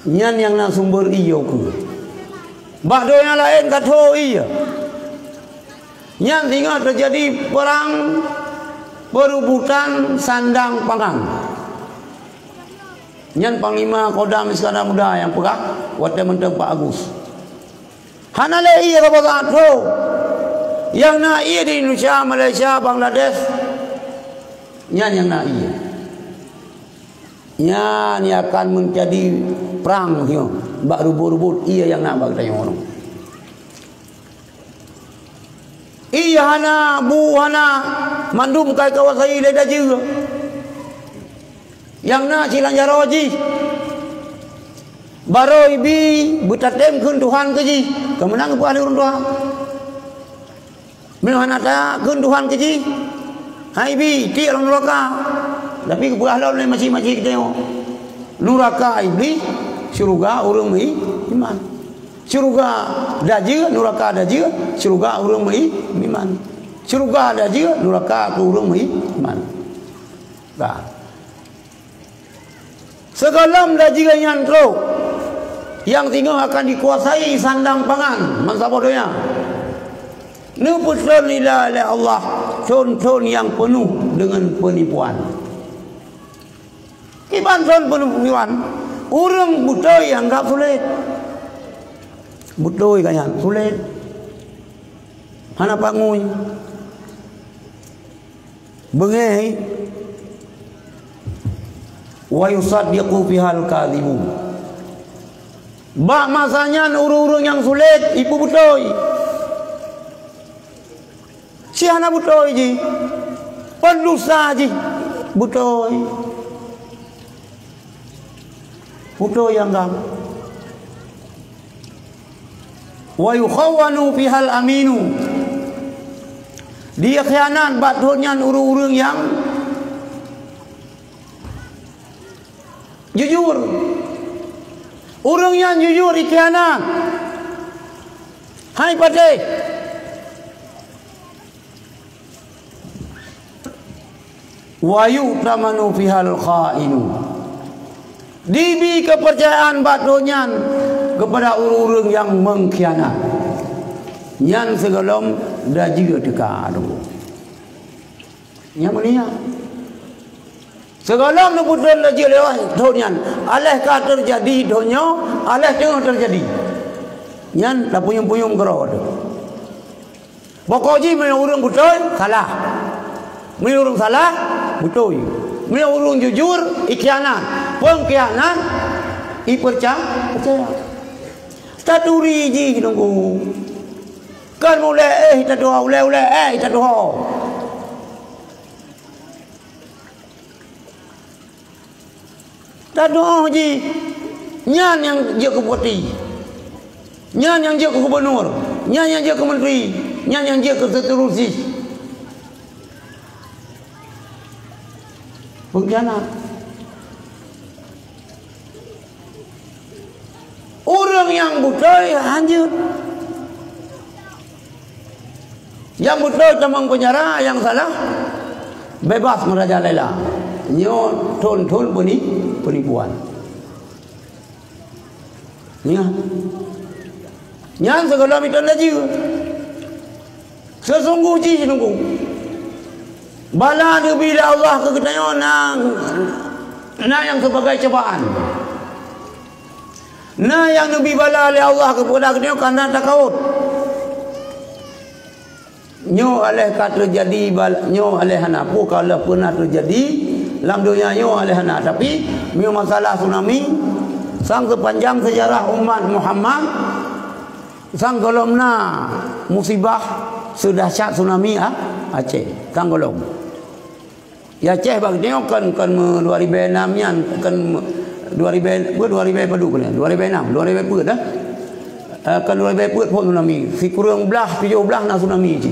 Speaker 1: Nyan yang na sumber iya ukur. Bakdo yang lain kata iya. Nyan tinggal terjadi perang perebutan sandang pangan. Nyan Panglima Kodam Iskandar Muda yang pegang waktu mentang Pak Agus. Hanale iya ke Bangladesh. Yang na iya di Indonesia, Malaysia, Bangladesh. Nyan yang na iya. Nyan yang akan menjadi perang yo. Bak rubut-rubut iya yang nak bak tanya orang. Iya hana bu hana mandum kai kawasai leda juga. Yang na cilang jaroji baroi bi butatem kun Tuhan ke ji kemenang bu ahli urun Tuhan menana ta kun Tuhan ke ji hai bi ti orang neraka tapi bu ahli masih kita neraka iblis syurga urang mai iman syurga daje neraka daje syurga urang mai iman syurga daje neraka ku urang mai iman dah. Segalam dajiran yang teruk yang tinggal akan dikuasai sandang pangan masa bodohnya. Nuputkan nilai oleh Allah contoh yang penuh dengan penipuan. Iban penuh penipuan. Orang buta yang enggak sulit. Buta kan sulit. Hana panguy. Bengeh wa yusaddiqu bihal kadhibu. Bak masanya urung-urung yang sulit ibu butoi. Si anak butoi ji. Pendusta ji butoi. Butoi yang gam. Wa yukhawanu bihal aminu. Dia khianat bathonya urung-urung yang jujur. Orang yang jujur dikhianat. Hai Patih. Wa yu'tamanu fihal kha'inu. Dibi kepercayaan batdonya kepada orang-orang yang mengkhianat. Yang segelom dah juga dekat. Yang mana? Segala keputusan lagi lewat dunia. Alehkah terjadi dunia, aleh tengah terjadi. Yang dah puyung-puyung gerot. Pokoknya mana orang betul salah. Mana orang salah betul. Mana orang jujur ikhianat, pengkhianat percaya. Taturi ji nunggu. Kan mulai kita doa, mulai kita doa. Tak doa je. Nyan yang dia ke bupati. Nyan yang dia ke gubernur. Nyan yang dia ke menteri. yang dia keterusi pengkhianat. Orang yang buta ya hancur. Yang buta tamang penjara, yang salah bebas merajalela. Nyo tol penipuan. Ya. Nyan segala mitan lagi. Sesungguh ji nunggu. Bala ni bila Allah keketanya na yang sebagai cobaan. Na yang nabi bala oleh Allah kepada kita karena takut. Nyo oleh kat terjadi nyo oleh hanapu kalau pernah terjadi dalam dunia nyo oleh hana, tapi mio masalah tsunami sang sepanjang sejarah umat Muhammad sang golomna musibah sedahsyat tsunami Aceh sang golom. Ya Aceh bang tengok kan 2006 yan kan 2000 padu kan 2006 2000 dah kan 2000 pun tsunami si kurang belah 17 na tsunami je.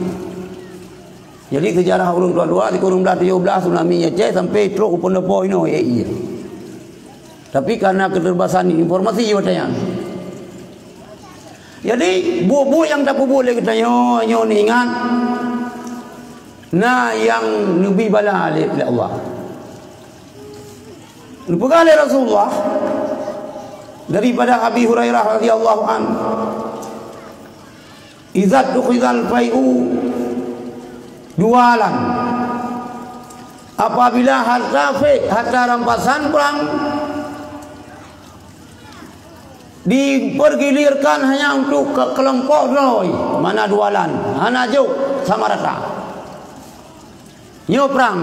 Speaker 1: Jadi sejarah urang tua-tua di kurang belah 17 tsunami Aceh sampai truk upon depo ino iya. Tapi karena keterbatasan informasi katanya. Jadi bu yang tak boleh katanya nyo ni ingat. Nah yang nabi bala oleh Allah. Dipegah oleh Rasulullah daripada Abi Hurairah radhiyallahu an. Izat tukhizal fai'u dualan. Apabila harta rampasan perang dipergilirkan hanya untuk kelompok roy, mana dualan, hana juk sama rata. Nyo perang.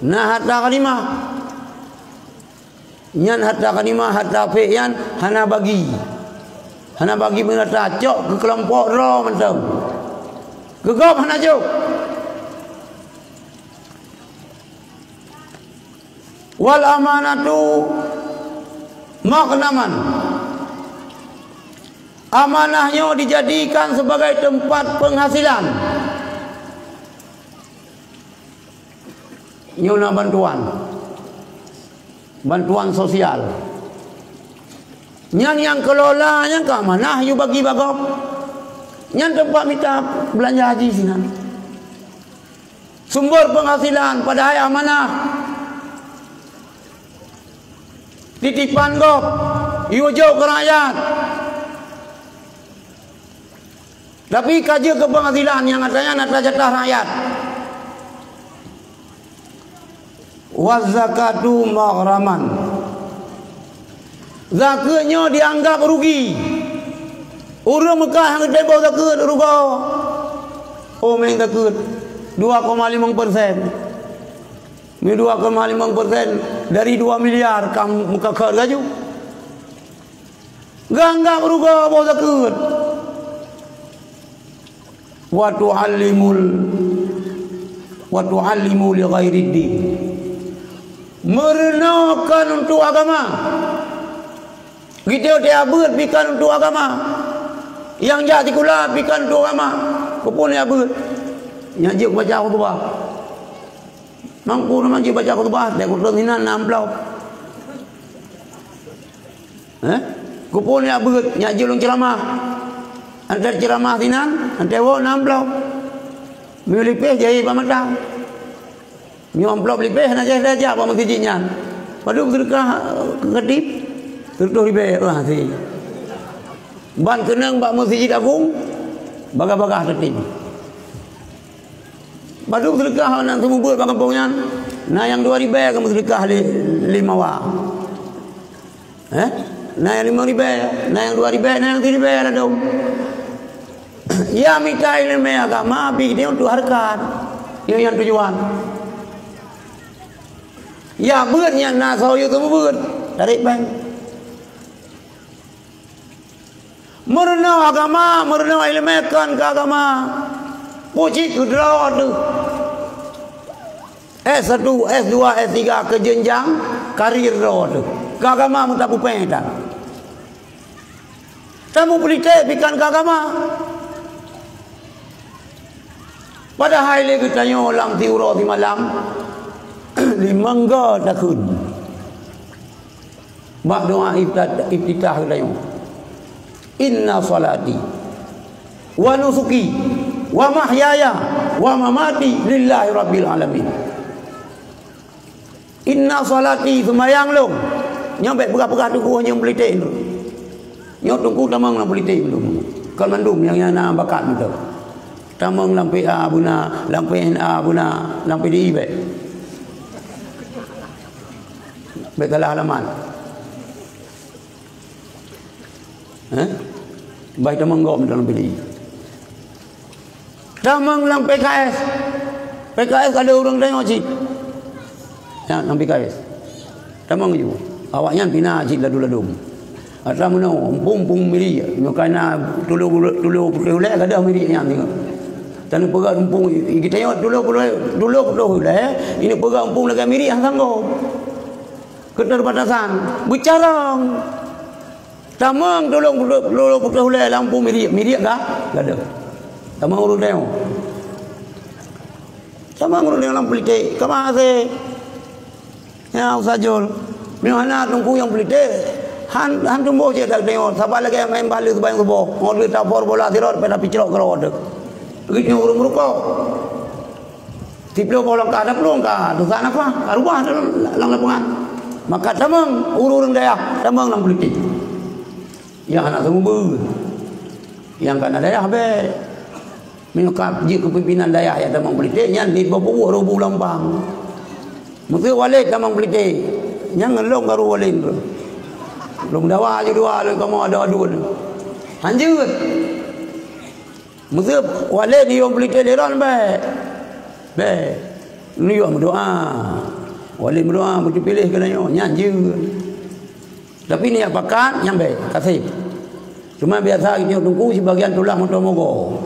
Speaker 1: Nah harta kalimah. Nyan harta kalimah, harta fi'yan hana bagi. Hana bagi menata cok ke kelompok roh macam. Gegap hana juk. Wal amanatu maghnaman. Amanahnya dijadikan sebagai tempat penghasilan. Nyuna bantuan sosial. Yang kelolanya ke amanah you bagi bagop. Yang tempat minta belanja haji sini. Sumber penghasilan pada hari amanah. Titipan gop, you jauh ke rakyat. Tapi kaji ke penghasilan yang katanya nak jatah rakyat. Wazakatu maghraman. Zakatnya dianggap rugi. Orang Mekah yang tebak zakat rugi. Oh main zakat 2,5%. Ini 2,5% dari 2 miliar kamu muka ker gaju. Ganggap rugi bawa zakat. Wa tu'allimu li ghairi din. Merenakan untuk agama. Kita tiabut bikan untuk agama. Yang jati kula bikan untuk agama. Kupun tiabut. Yang jik baca khutbah. Mampu nama jik baca khutbah. Dia kutung hinan 60. Kupun tiabut. Yang jik ulung ceramah. Antar ceramah hinan. Antar wak 60. Milipih jahit pamatang. Nyomplok lebih nak jadi apa mesti jinyan. Padu sedekah kedip terus ribe wah si. Ban kenang bak masjid agung bagah-bagah kedip. Padu sedekah nak semubur bak kampungnya. Nah yang 2 ribe kamu sedekah 5 wa. Nah yang 5 ribe, nah yang 2 ribe, nah yang 3 ribe ada dong. Ya minta ilmu agama bikin untuk harkat. Ini yang tujuan. Ya beutnya na sao yo tu beut tarik bang. Merenau agama, merenau ilmu kan ke agama. Puji kudra tu. S1, S2, S3 ke jenjang karir tu. Ke agama mu tak pupeng dah. Tamu politik bikan ke agama. Padahal lagi tanya orang tiura di malam 5 tahun. Mak doa iftitah tanya. Inna salati wa nusuki wa mahyaya wa mamati lillahi rabbil alamin. Inna salati semayang long. Nyampe pegah-pegah tu ku yang belitik tu. Nyok tungku tamang lah belitik tu. Kalau mandum yang nak bakat tu. Tamang lampai abuna, lampai abuna, lampai di ibe. Betalah halaman. Baik tamang gom dalam pilih. Tamang lampai PKS. PKS ada orang tengok cik. Ya, lampai PKS. Tamang je. Awaknya pina cik ladu-ladu. Asa mana umpung miri. Makana tulu ulek ada miri yang tengok. Dan pegang umpung kita tengok dulu ini pegang umpung lagi miri yang sanggup keterbatasan bercarang tamang tolong ulek lampu miri enggak ada tamang urut tengok tamang urut tengok lampu litik kamase ya usajul mana tunggu yang litik han tumbuh je tak tengok sabar lagi main balik sebayang subuh ngor tapor bola tirot pada picrok kerod begitu urung merokok. Tiplo bolong ka ada pelong ka, dosa apa? Karubah lang lapangan. Maka tamang urung daya, tamang lang politik. Yang anak semua yang kan daya be. Minukap ji kepimpinan daya ya tamang politik, yang di babu robu lampang. Mesti walik tamang politik. Yang ngelong garu walik. Belum dawa je dua le kamu ada adun. Anjut. Mesti wale ni yang beli teleron be ni yang berdoa wale berdoa betul pilih kena nyanyi tapi ni apakan yang be kasih cuma biasa kita tunggu sebagian tulah motor mogo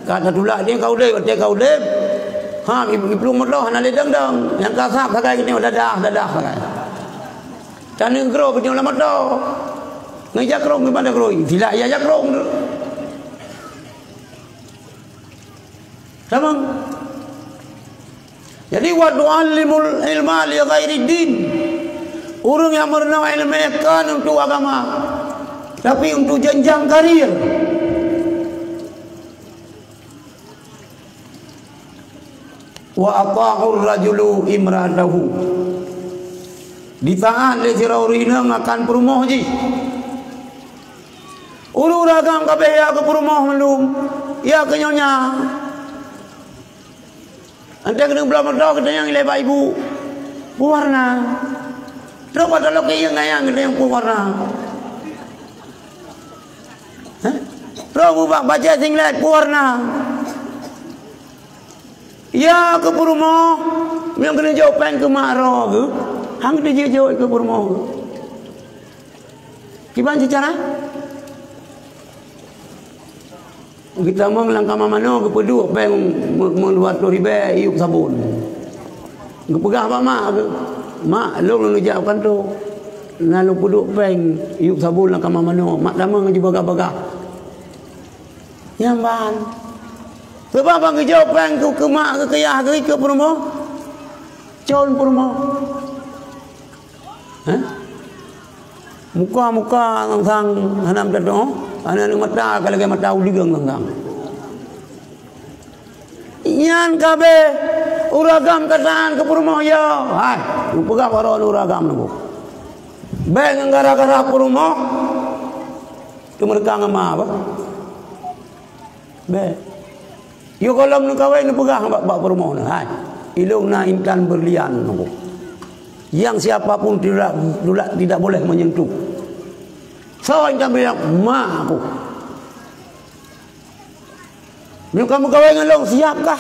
Speaker 1: kata tulah dia kau le ibu motor hana le dang yang kasap sakai kita dadah sakai dan ngro kita la motor ngajak rong di mana rong tidak ya jak rong tamang. Jadi wa tu'allimul ilma li ghairi din. Orang yang merenau ilmu kan untuk agama. Tapi untuk jenjang karir. Wa ata'ur rajulu imratahu. Ditaat le siraurina makan perumoh ji. Uru ragam kabeh ya ke perumoh melum. Ya ke nyonya. Anda kena belah mata kita yang lebar ibu warna. Terus pada lo yang ngayang kita yang warna. Terus ubah baca singlet warna. Ya ke perumoh yang kena jawapan ke makro ke. Hang dia jawab ke perumoh ke. Gimana cara? Kita melangkah mana ke peduk peng membuat ribe iuk sabun. Ngepegah apa mak ke? Mak lu ngejawabkan tu. Lalu peduk peng iuk sabun langkah mana? Mak lama ngaji bagah-bagah. Nyamban. Sebab bang ngejawab peng ke mak ke kayah ke perumoh. Con perumoh. Muka-muka sang hanam tado. Anak mata kalau ke mata uligang lang. Yan kabe uragam kataan ke perumoh ya. Hai, upega waro uragam nabo. Beng gara-gara perumoh tu mereka ngama apa? Be. Yo kalau nu kawin nu pegah bak perumoh na. Hai. Ilung na intan berlian nabo. Yang siapapun tidak boleh menyentuh. Soalnya bilang mak aku. Ni kamu kawin dengan long siapkah?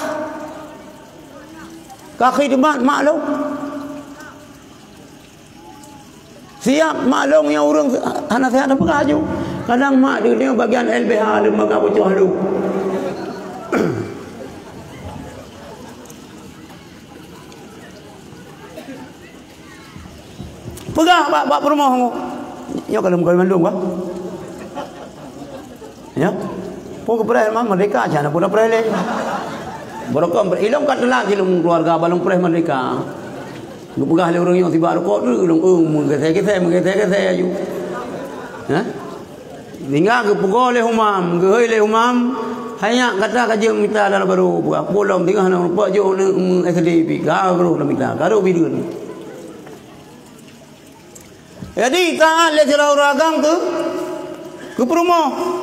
Speaker 1: Kaki demat mak long. Siap mak long yang urang anak saya ada pekaju. Kadang mak dia bagian LBH lembaga bocah lu. Pegah bak rumah kamu. Ya kalau kau mandung kah? Ya. Pun kepereh mah merdeka jana pun pereh le. Barokah ilong kat telah ilong keluarga balong pereh merdeka. Gupegah le orang yang tiba rokok tu ilong menggeteh ayu. Ha? Tinggal gupegah le humam, gehoi le humam. Hanya kata kaje minta dalam baru bolong tinggal nak rupa jo SDP ga baru minta garu bidun. Jadi taat le jera uragang tu ke perumoh.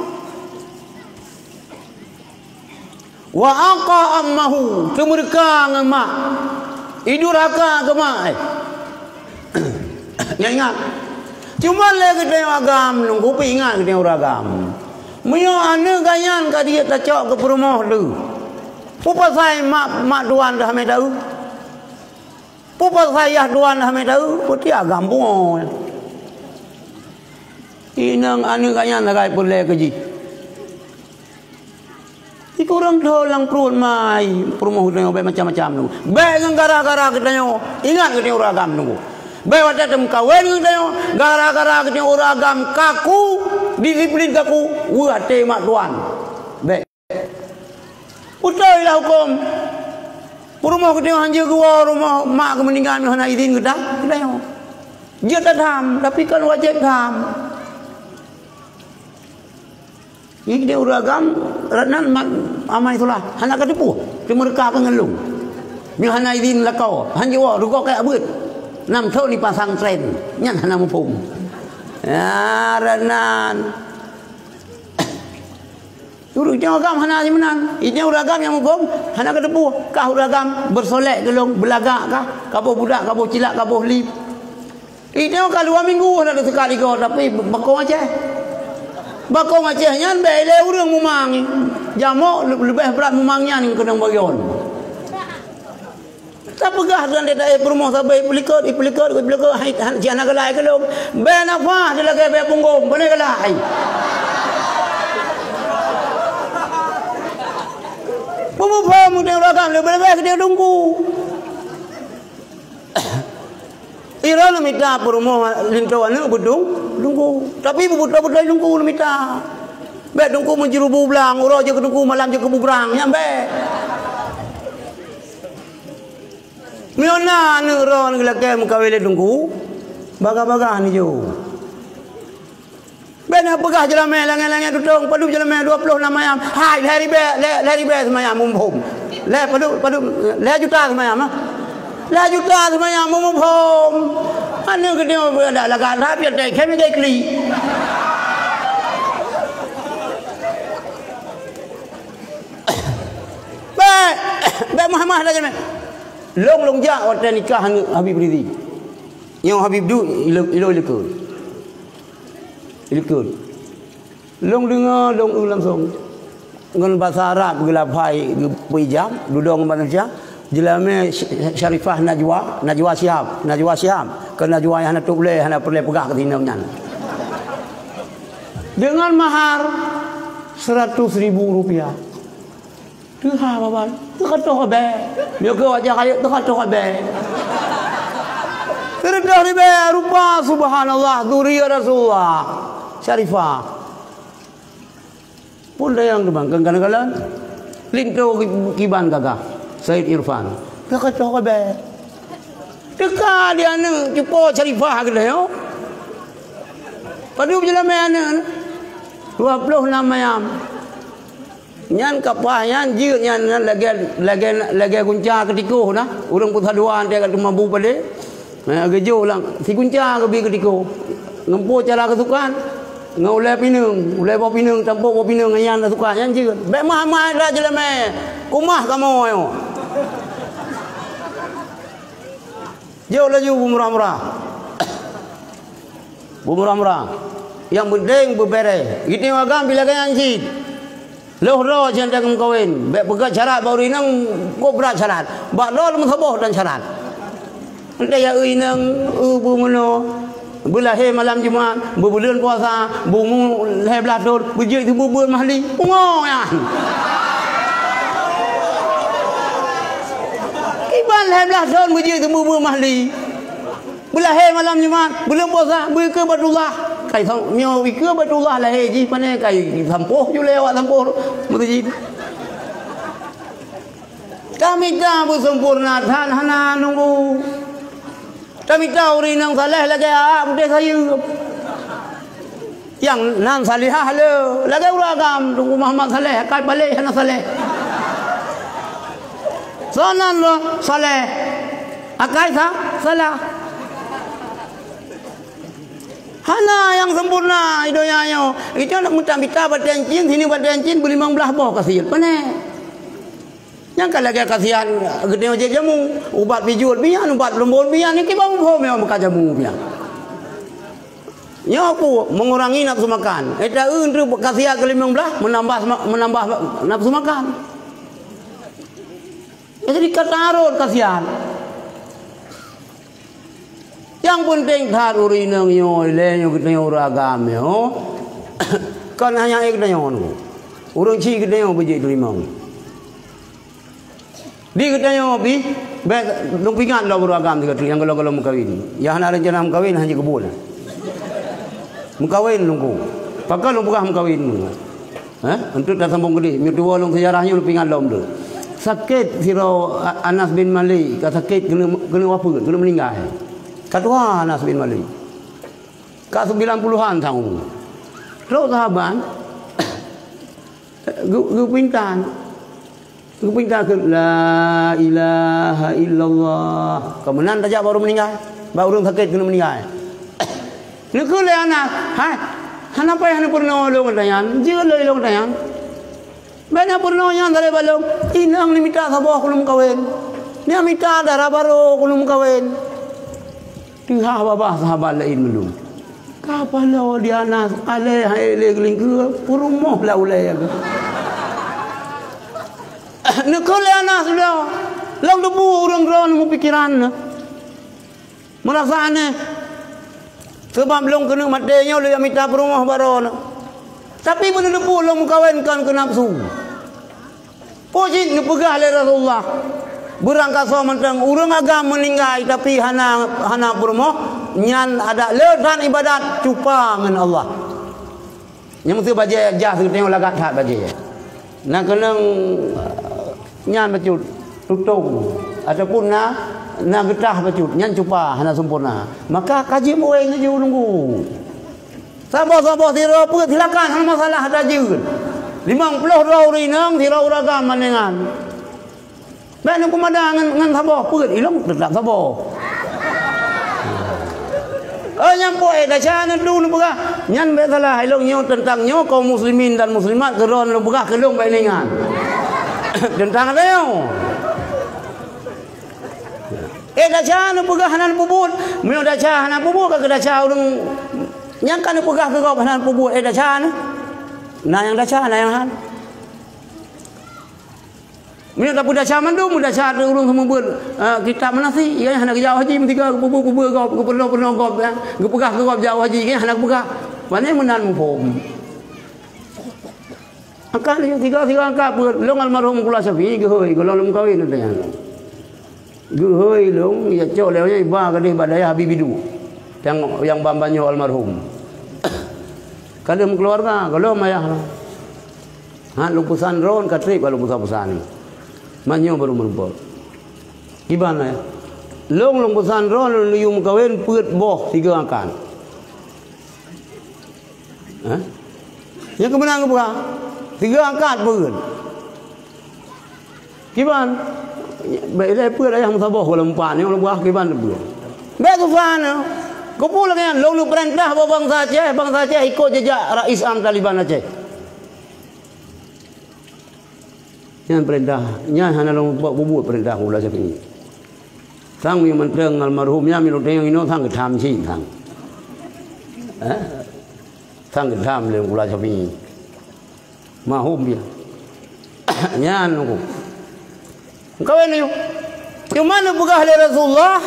Speaker 1: Wa aqa ammahu kemurka ngamak. Iduraka kemak. Yang ingat. Cuma le kita agam nunggu pi ingat kita uragam. Mio ane ganyan ka dia tacok ke perumoh tu. Pupa sai mak duan dah me tahu. Pupa saya duan dah me tahu, putih agam bungo. Inang ane ganyan nagai pule keji. Ikurang tholang prun mai perumoh tu macam-macam tu. Bae gara-gara kita nyo ingat kita uragam tu. Bae wadah tem kawen kita nyo gara-gara kita uragam kaku disiplin kaku wate mak tuan. Baik. Utai lah hukum. Rumah kita hanja gua rumah mak meninggal ni hana izin kita yo. Dia tak tham tapi kan wajib tham. Ini dia uragam ranan mak amai itulah hana katipu. Dia mereka pengelung. Ni hana izin lakau. Hanja wa ruko kayak beut. Nam thau ni pasang tren. Nyan hana mumpung. Ya ranan. Dulu jangan agam hana ni menan. Ini uragam yang hukum hana kedepu. Kah uragam bersolek gelong belagak kah? Kabuh budak, kabuh cilak, kabuh lip. Ini kalau 2 minggu ada sekali kau tapi bakong Aceh. Bakong Aceh nyan bele urang mumang. Jamok lebih berat mumangnya ni kena bagian. Tak pegah dengan dia perumoh sampai iplikat hai jana galai kelong. Ben apa dia lagi be punggung, bene galai. Bubu pam dia uragam lebih dia tunggu. Ira minta perumoh lintawan ni bedung tunggu. Tapi buta-buta tunggu minta. Be tunggu menjerubu belang, uro je tunggu malam je kebubrang nyambe. Miona ni ron gelake mukawile tunggu. Baga-baga ni jo. Ben apakah jelame langan-langan tutung padu jelame 26 mayam. Hai lari be semayam mumpum. Le padu le juta semayam ah. Le juta semayam mumpum. Anu gede ada laga rapi ada kemi dai kli. Be Muhammad dah jelame. Long jak waktu nikah Habib Rizi. Yang Habib du ilo ilekul. Long dengar long langsung. Ngan bahasa Arab gelapai pejam dudung manusia. Jelame Syarifah Najwa Syihab. Ke Najwa yang hana tu boleh hana perlu pegah ke tinamnya. Dengan mahar 100,000 rupiah. Tu ha baban. Tu kata be. Dia ke wajah kaya tu kata be. Terdah ni be rupa subhanallah zuriya Rasulullah. Syarifah. Pun dah yang demang kadang-kadang linto kiban gagah Said Irfan. Dia kata be. Dekat dia ni cepo Syarifah ke dia. Padu berjalan mana? 26 mayam. Nyan kapah nyan jir nyan lagi kunca ketiko nah urang putaduan dia kat mampu pade gejo lang si kunca ke bi ketiko ngempo cara kesukan ngoleh pinung uleh bo pinung tampuk bo pinung nyan suka nyan jir be mah dah jeleme kumah kamu yo jauh laju bumurah-murah yang penting berbere ini agam bila kan anjing loh jangan jangan kawin. Baik pegat syarat baru inang kau berat syarat. Bak lo lemu saboh dan syarat. Anda ya inang bu meno belahe malam Jumaat, bulan puasa, bumu lahir belador, bujur itu bulan mahli. Pungo ya. Iban lahir belador bujur itu bulan mahli. Belahe malam Jumaat, bulan puasa, bulan ke Badullah. kai mio wika Baitullah lah ji pane kai sampoh ju lewat sampoh muti ji kami dah bersempurna than hana nunggu kami tahu rinang saleh lagi bude saya yang nan salihah le lagi uragam tunggu Muhammad Saleh kai balik hana saleh sanan lo saleh akai salah hana yang sempurna hidayahnya itu nak minta minta badan jin sini badan jin beli 15 boh kasih pane yang kalau lagi kasihan gede aja jamu ubat bijul pian ubat lembon pian ni kita mau memang buka jamu pian nya aku mengurangi nafsu makan eta eun kasihan ke 15 menambah nafsu makan jadi katarut kasihan. Yang penting tharuri nang yo le yo kita uragam yo kan hanya ek na yo urang chi kita yo beje terima di kita yo bi nung pingan lo uragam tiga yang kalau mukawin ya hana rencana mukawin hanya kebun mukawin nunggu pakal lu buka mukawin untuk dah sambung gede mi dua long sejarahnya lu pingan lo tu sakit siro Anas bin Malik sakit kena apa kena meninggal Kedua Anas bin Malik. Ka 90-an tahun. Terus sahabat gu pintan. Gu pintan ke la ilaha illallah. Kemudian saja baru meninggal. Baru orang sakit kena meninggal. Ni ke le anak. Hai. Hana pa hana purno long tayan. Jiga le long tayan. Bana purno yan dale balong. Inang limita sabah kulum kawin. Ni amita darah baru kulum kawin. Tinggal bapa sahabat lain belum. Kapan lawa dia Anas aleh hele geling ke purumoh la ulai ke. Nak le Anas dah. Lang debu urang ron mu pikiran. Merasane sebab belum kena matenya le minta purumoh baron. Tapi mun debu long kawinkan ke nafsu. Pojit ni pegah le Rasulullah. Berangkat so mentang urang agam meninggal tapi hana purmo nyan ada ledan ibadat cupa dengan Allah. Yang mesti baca jah tengok lagat hat baca. Nak kena nyan bacut tutung ataupun na getah bacut nyan cupa hana sempurna. Maka kaji mueng je nunggu. Sabar-sabar tira apa silakan hang masalah ada je. 50 rauri nang tira uragam manengan. Baik nak pemadang dengan sabar perut ilmu tetap sabar. Yang poe dah cana dulu begah. Nyan besalah ilmu nyo tentang nyo kaum muslimin dan muslimat keron lu begah kelung baik ningan. Tentang apa yo? Dah cana begah hanan pubut. Mio dah cana hanan pubut ke dah cana urang nyang kan begah ke kau hanan pubut dah cana. Nah yang dah cana yang han. Mungkin tak pudah caman tu, mudah cara urung semua ber kitab menasi. Ia hendak jauh haji, mesti kau kubu kau, pernah kau, kau pegah kau jauh haji, kan hendak pegah. Mana menan mufum. Angkat dia tiga angkat ber, long almarhum kula Syafi'i gehoi, kalau long kawin tu yang. Gehoi long, ia cok lewanya iba kadih badaya Habibidu. Yang bambanyo almarhum. Kalau keluarga, kalau mayah lah. Lupusan ron katrip kalau pusan-pusan ni. Manyo baru merumput. Gimana ya? Long pusan ron luyum kawin put boh 3 angkat. Yang kemenang ke buka? 3 angkat put. Gimana? Baiklah put ayah musabah kalau empat ni orang buah gimana put? Baik tu fana. Kau pula kan long perintah bangsa Aceh ikut jejak Rais Am Taliban Aceh. Yang perintah, nya hana long buat bubut perintah kula Syafi'i. Sang mi menteng almarhumnya mi luteng ino sang ketam chi sang. Sang ketam le kula Syafi'i. Mahum dia. Nya anu. Kau ni. Cuma lu begah le Rasulullah.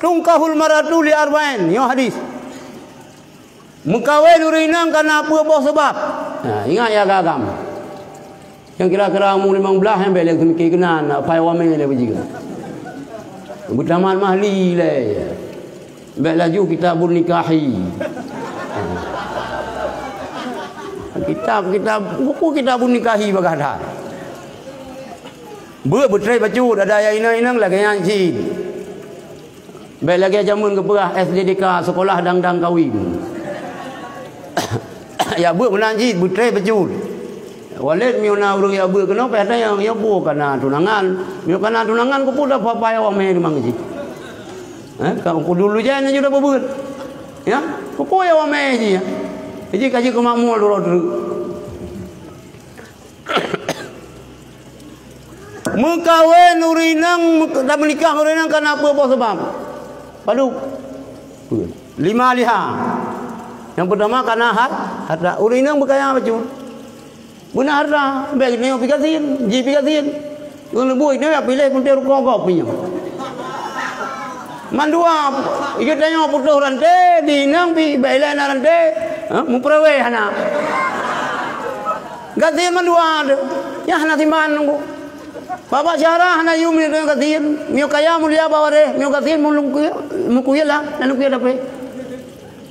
Speaker 1: Tungkahul maratu li arba'in, yo hadis. Mengkawin urinang karena apa sebab? Ingat ya gagam. Yang kira-kira umur 15 yang belak tu mikir kena nak pai wame le bejiga. Butaman mahli le. Baik laju kita bernikahi.
Speaker 2: Kitab buku kitab nikahi bagada. Bertrai baju ada yang inang lagi yang cin. Baik lagi jamun ke perah SDDK sekolah dang kawin. Ya menanji bertrai baju. Walid miuna urang ya kena pada yang ya kana tunangan. Mio kana tunangan ku pun dapat payah wa me mang ji. Kau dulu jangan juga bebut. Ya, ku payah wa me ji. Jadi kaji ke makmul dulu. Mengkawin urinang tak menikah urinang karena apa sebab? Padu. 5 liha. Yang pertama karena harta. Urinang berkaya apa cun? Guna harta. Baik ni pikasin, ji pikasin. Kalau buat ni pilih pun dia rukok punya. Mandua, ikut tanya putus rantai, dinang pi baiklah rantai. Memperwe hana. Gatin mandua ada. Ya hana timban nunggu. Bapa syarah hana yumi tu gatin. Mio kaya mulia bawa deh. Mio gatin mukuya lah. Lalu kuya dapat.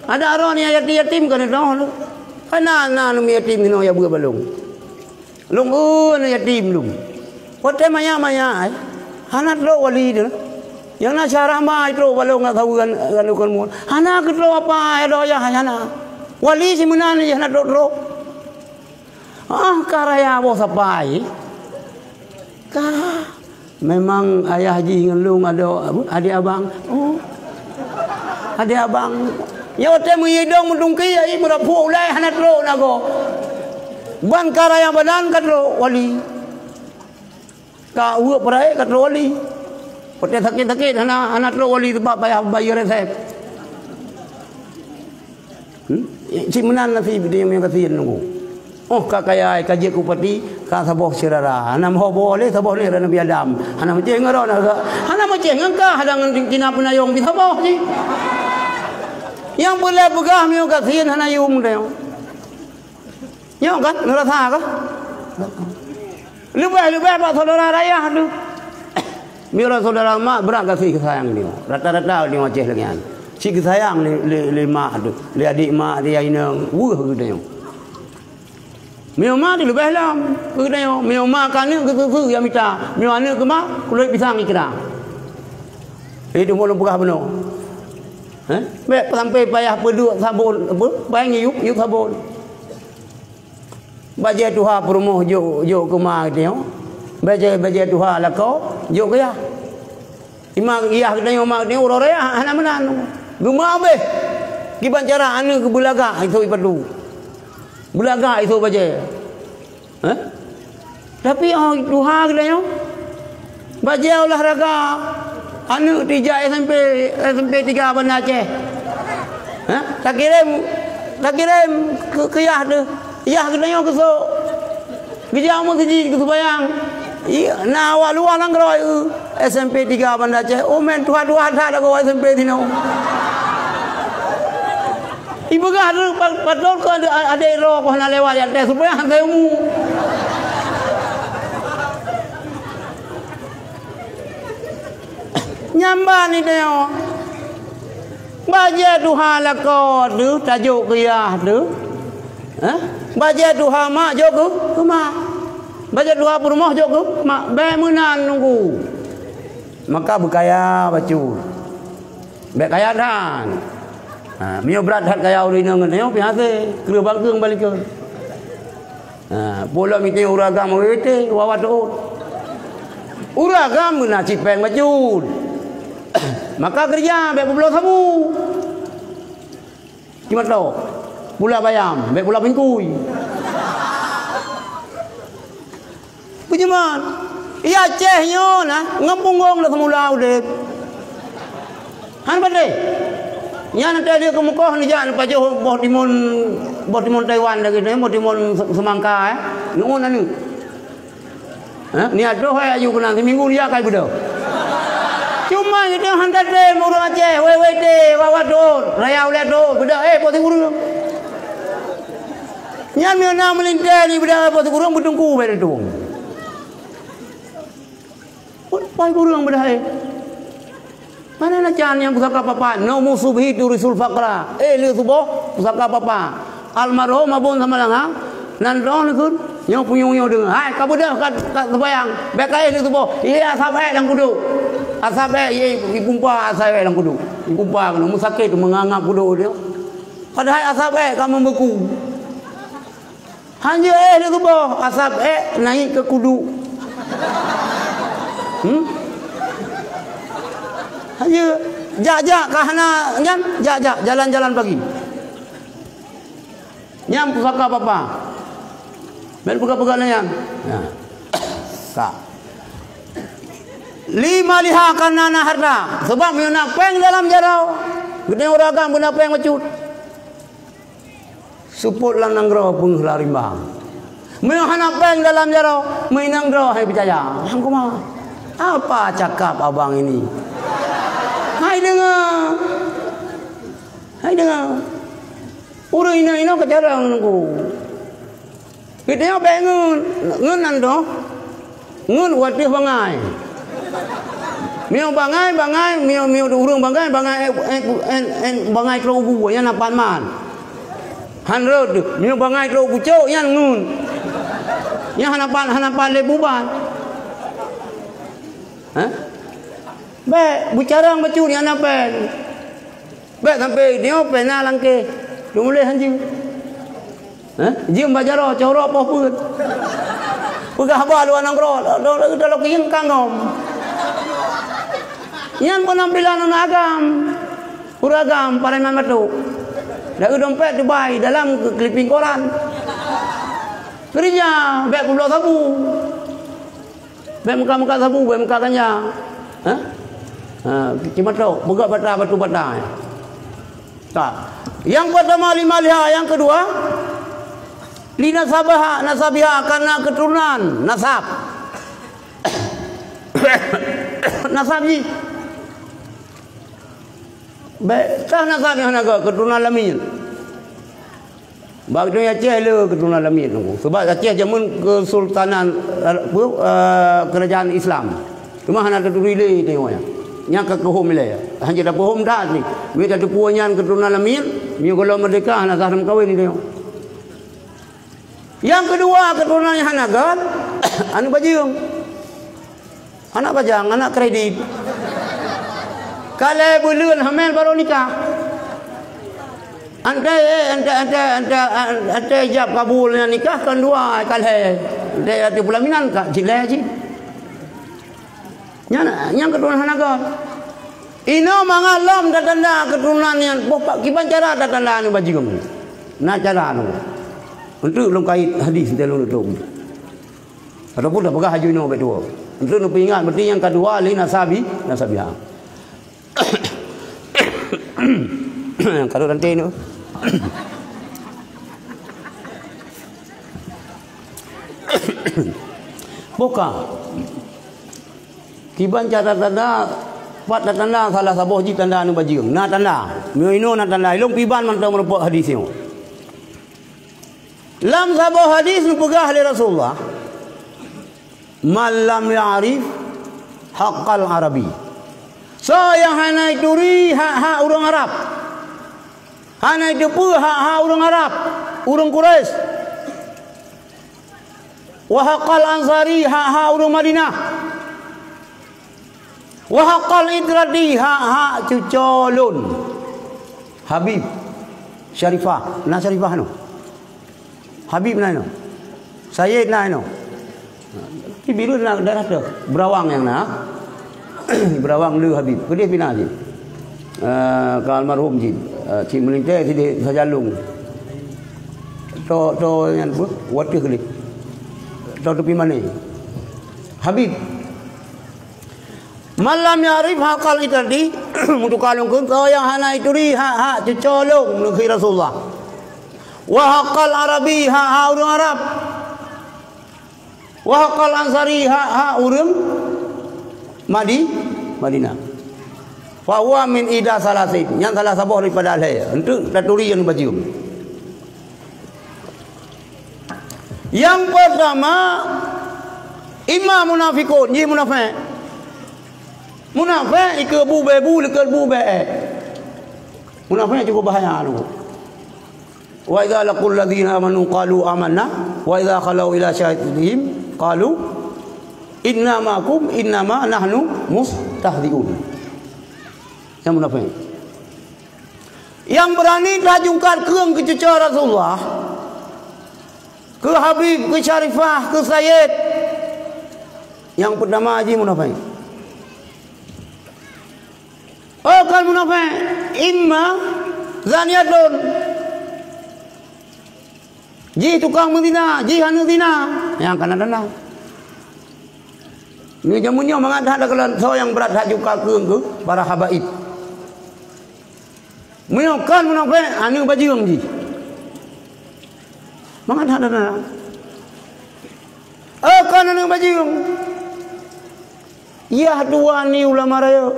Speaker 2: Ada orang yang yatim kan itu. Hana yatim ni ya buat balung. Lung yatim lung. Hotel maya. Hana tu wali tu. Yang nak syarah mah itu balung nak tahu kan mu. Hana ketlo apa ada ya hana. Wali si mana ni hana dro. Karaya bos apa memang ayah haji ngelung ada adik abang. Adik abang. Ya hotel mengidong mendungki ai merapu ulai hana dro nago. Ban karaya badan katro wali. Ka uak perai katro wali. Hotel sakit hana dro wali sebab bayar resep. Si menan nasi dia yang kasihan nunggu. Kakaya kaji kupati ka saboh sirara. Hana mo boleh saboh ni Nabi Adam. Hana maceng ngaro na. Hana maceng engka hadang tina penayong bi saboh ni. Yang boleh begah mi kasihan hana yung deo. Yo kan ngerasa ka? Lebih pak saudara raya tu. Mira saudara mak berat kasih sayang dia. Rata-rata dia maceh lagi. Si sayang le mak tu. Le adik mak dia inang. Dia. Mio mak dia lebih lah. Dia. Mio mak kan ni ke yang minta. Mio anak ke mak kulit pisang ikra. Itu mula buka benar. Sampai payah peduk sabun apa? Payah yuk sabun. Baca Tuhan perumoh jo ke mak dia. Baca Tuhan lah kau jo ke ya. Imak iya kita mak dia urang raya hana menan. Guma be. Kiban cara anu ke bulaga itu ipadu. Bulaga itu baca. Tapi Tuhan kita yo. Baca olahraga. Anu 3 SMP 3 Bandar Aceh. Tak kirim ke yah tu. Yah kita yo kesok. Gejamu siji ke sembayang. Nah awak luar lang keroi SMP 3 Bandar Aceh. Men Tuhan tak ada kau SMP sini. Ibu kah ada patut kau ada roh kau nak lewat yang tes supaya hantai mu. Nyamba ni dia. Baca Tuhan lah kau tu tajuk kiyah tu. Baca Tuhan mak jok ke mak. Baca Tuhan rumah jok ke mak. Baik menan nunggu. Maka berkaya baju. Baik kaya dan. Mio berat hat kaya uri nang nang biasa kira bangkeung balik ke. Bola mite uragam wete wawa tu. Uragam na cipeng baju. Maka kerja baik pulau sabu. Cuma tahu. Pula bayam, baik pula pingkui. Pujiman. Ia Acehnya nah ngempungong lah semula udah. Han badai. Nya nanti dia ke Mekah ni jangan pakai boh timun Taiwan lagi ni, boh timun semangka nungun anu. Ni ada hai ayu kena seminggu dia kai bedo. Cuma kita hantar deh murah Aceh, WWD, wawador, raya ulet do, bedo poti kurung. Nya miona melintai ni bedo poti kurung bedungku bedo tu. Poti kurung bedo mana nak jangan yang pusaka papa? No musuh hidu risul fakra. Lihat tu boh pusaka papa. Almarhum abun sama lang ha. nan đó nó cứ nhau punya dengan hai kamu dah kat terbayang bekai itu boh iya asap lang kudu asap iya kumpa asap lang kudu kumpa kan musakit mengangap kudu dia padahal asap kamu beku hanya itu boh asap naik ke kudu hanya jajak kahana nyan jajak jalan-jalan pagi nyam pusaka apa ben pega-pega yang nah tak lima liha kanana harta sebab meuna peng dalam jarau gede uragam guna peng mecut suput lan nanggro pun larimbang meuna peng dalam jarau mainanggro hai percaya hang kumaha apa cakap abang ini hai dengar urang ina kejarang nunggu kita pengen ngeun ando ngeun watih bangai mio bangai mio urang bangai bangai tro bu nya napan man hanrod mio bangai tro bu cok nya ngeun nya hanapan lebuban be bicarang bacur nya napen be sampai dia pena langke dumule hanjing jim bajaro corok apa pun pegah ba luan nangro do king kangom yan penampilan agam uragam pareman matu da dompet dibai dalam clipping koran kerja bek pulau sabu bek muka sabu bek muka kanya cuma tahu buka batu bata tak yang pertama lima liha yang kedua lina nasabiha karena keturunan nasab nasabnya betah nasab yang naga keturunan lamin bagdo Aceh le keturunan lamin sebab Aceh jamun kesultanan kerajaan Islam cuma hana keturunan le tengoknya nya ke hom le hanya dah hom dah ni we dah punya keturunan lamin mi kalau merdeka hana saham kawin ni tengok. Yang kedua keturunan hanagan anu bajing anak bajang anak kredit kalau bulan hamil baru nikah ante ijab kabulnya nikah kan dua kalau dia ada pelaminan kak jilai je yang keturunan hanagan ino mangalam datanda keturunan yang bapak kiban cara datanda anu bajing na cara anu untuk belum kait hadis dia belum tahu. Ataupun dah pegah haji no betul. Untuk nak ingat berarti yang kedua li nasabiha. Kalau nanti ni. Buka. Kiban cara tanda pat tanda salah saboh ji tanda anu bajing. Na tanda. Mio ino na tanda ilung kiban man tahu merupakan hadis ni. Lam sabuh hadis nupegah oleh Rasulullah man lam ya'rif haqqal arabi saya hanai turi hak urang Arab hanai depu hak urang Arab urang Quraisy wa haqqal ansari hak urang Madinah wa haqqal idradi hak cucolun Habib Syarifah na Syarifah no Habib na no Sayyid na no biru na darah tu berawang yang na berawang lu Habib kedai pina je ke almarhum ji cik melintai di Sajalung to yang bu water kali to tepi mana Habib malam yarif hakal itadi untuk kalung kun kau yang hana itu ri hak cucolong negeri Rasulullah wa haqqal arabi ha urang Arab wa haqqal ansari ha urang Madinah fa huwa min ida salasin yang salah sabuh daripada alai untuk daturi yang baju yang pertama imam munafiqun ye munafik ikut bebu lekat bu be munafik cukup bahaya tu Wa idza laqul ladzina amanu qalu amanna wa idza khalau ila syaitihim qalu inna ma'akum innama nahnu mustahzi'un. Yang munafik. Yang berani rajungkan keung ke cucu Rasulullah, ke Habib, ke Syarifah, ke Sayyid. Yang pertama haji munafik. Oh, kan munafik. Imma zaniyatun. Ji tukang menzina, ji hanu zina. Yang kanan dan ni jamunya mengadah ada kalau so yang berat hak juga ke para habaib. Menyokan munafik anu bajung ji. Mengadah ada. Kan anu bajung. Ya dua ni ulama raya.